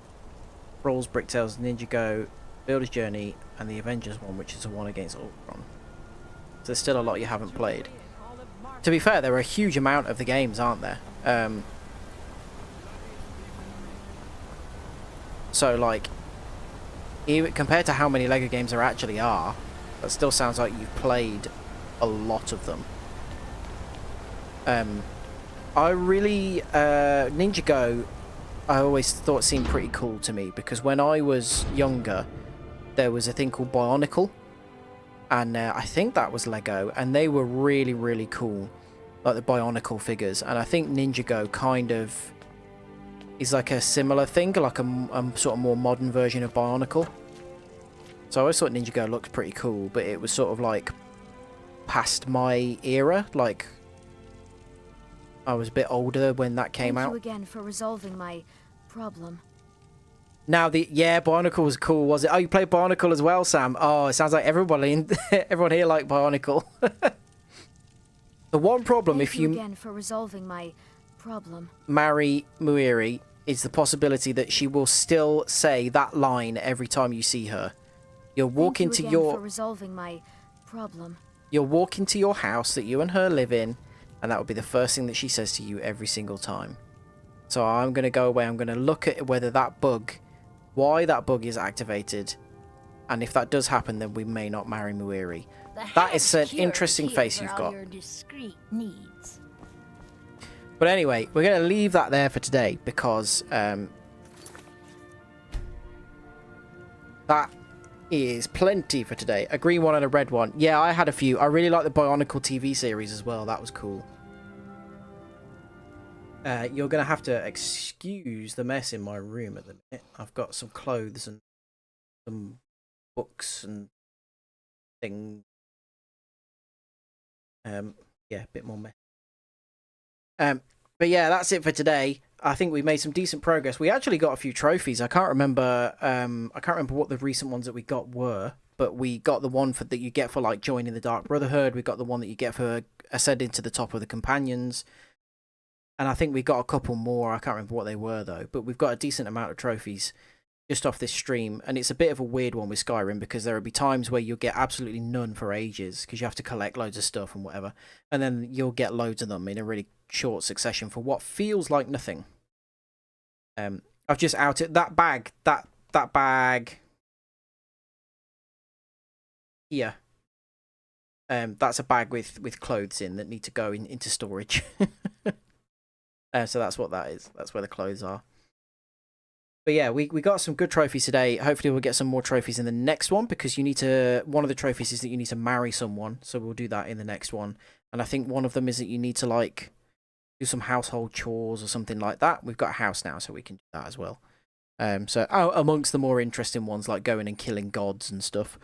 Brawls, Brick Tales, Ninjago, Builder's Journey, and the Avengers one, which is the one against Ultron. So there's still a lot you haven't played. To be fair, there are a huge amount of the games, aren't there? So, like, even compared to how many LEGO games there actually are, that still sounds like you've played a lot of them. I really... Ninjago, I always thought seemed pretty cool to me, because when I was younger, there was a thing called Bionicle, and I think that was Lego, and they were really, really cool, like the Bionicle figures, and I think Ninjago kind of is like a similar thing, like a sort of more modern version of Bionicle. So I always thought Ninjago looked pretty cool, but it was sort of like past my era. Like I was a bit older when that came out. Thank you again for resolving my problem. Now Bionicle was cool, was it? Oh, you played Bionicle as well, Sam. Oh, it sounds like everyone here liked Bionicle. The one problem Thank you again for resolving my problem. Marry Muiri is the possibility that she will still say that line every time you see her. You'll walk into your for resolving my problem. You'll walk into your house that you and her live in, and that will be the first thing that she says to you every single time. So I'm going to go away. I'm going to look at whether that bug, why that bug is activated, and if that does happen, then we may not marry Muiri. That is an interesting face you've got. Your discreet needs. But anyway, we're going to leave that there for today because that is plenty for today. A green one and a red one. Yeah, I had a few. I really like the Bionicle TV series as well. That was cool. You're going to have to excuse the mess in my room at the minute. I've got some clothes and some books and things. Yeah, a bit more mess. But yeah, that's it for today. I think we made some decent progress. We actually got a few trophies. I can't remember what the recent ones that we got were, but we got the one that you get for like joining the Dark Brotherhood. We got the one that you get for ascending to the top of the companions. And I think we got a couple more. I can't remember what they were though, but we've got a decent amount of trophies just off this stream, and it's a bit of a weird one with Skyrim because there will be times where you'll get absolutely none for ages because you have to collect loads of stuff and whatever, and then you'll get loads of them in a really short succession for what feels like nothing. I've just outed that bag, that bag here. That's a bag with clothes in that need to go into storage. So that's what that is. That's where the clothes are. But yeah, we got some good trophies today. Hopefully we'll get some more trophies in the next one because you need to... One of the trophies is that you need to marry someone. So we'll do that in the next one. And I think one of them is that you need to, like, do some household chores or something like that. We've got a house now, so we can do that as well. So amongst the more interesting ones, like going and killing gods and stuff.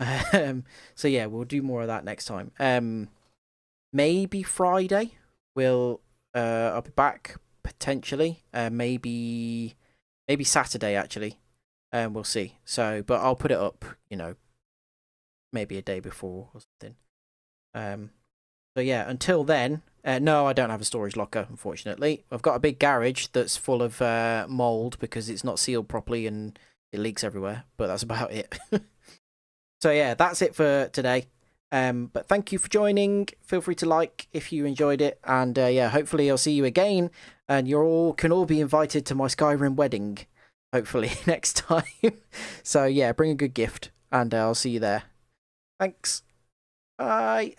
So yeah, we'll do more of that next time. Maybe Friday. I'll be back, potentially. Maybe Saturday, actually. We'll see. So, but I'll put it up, maybe a day before or something. So yeah, until then, no, I don't have a storage locker, unfortunately. I've got a big garage that's full of mold because it's not sealed properly and it leaks everywhere, but that's about it. So yeah, that's it for today. But thank you for joining. Feel free to like if you enjoyed it, and yeah, hopefully I'll see you again, and you can all be invited to my Skyrim wedding, hopefully next time. So yeah, bring a good gift, and I'll see you there. Thanks. Bye.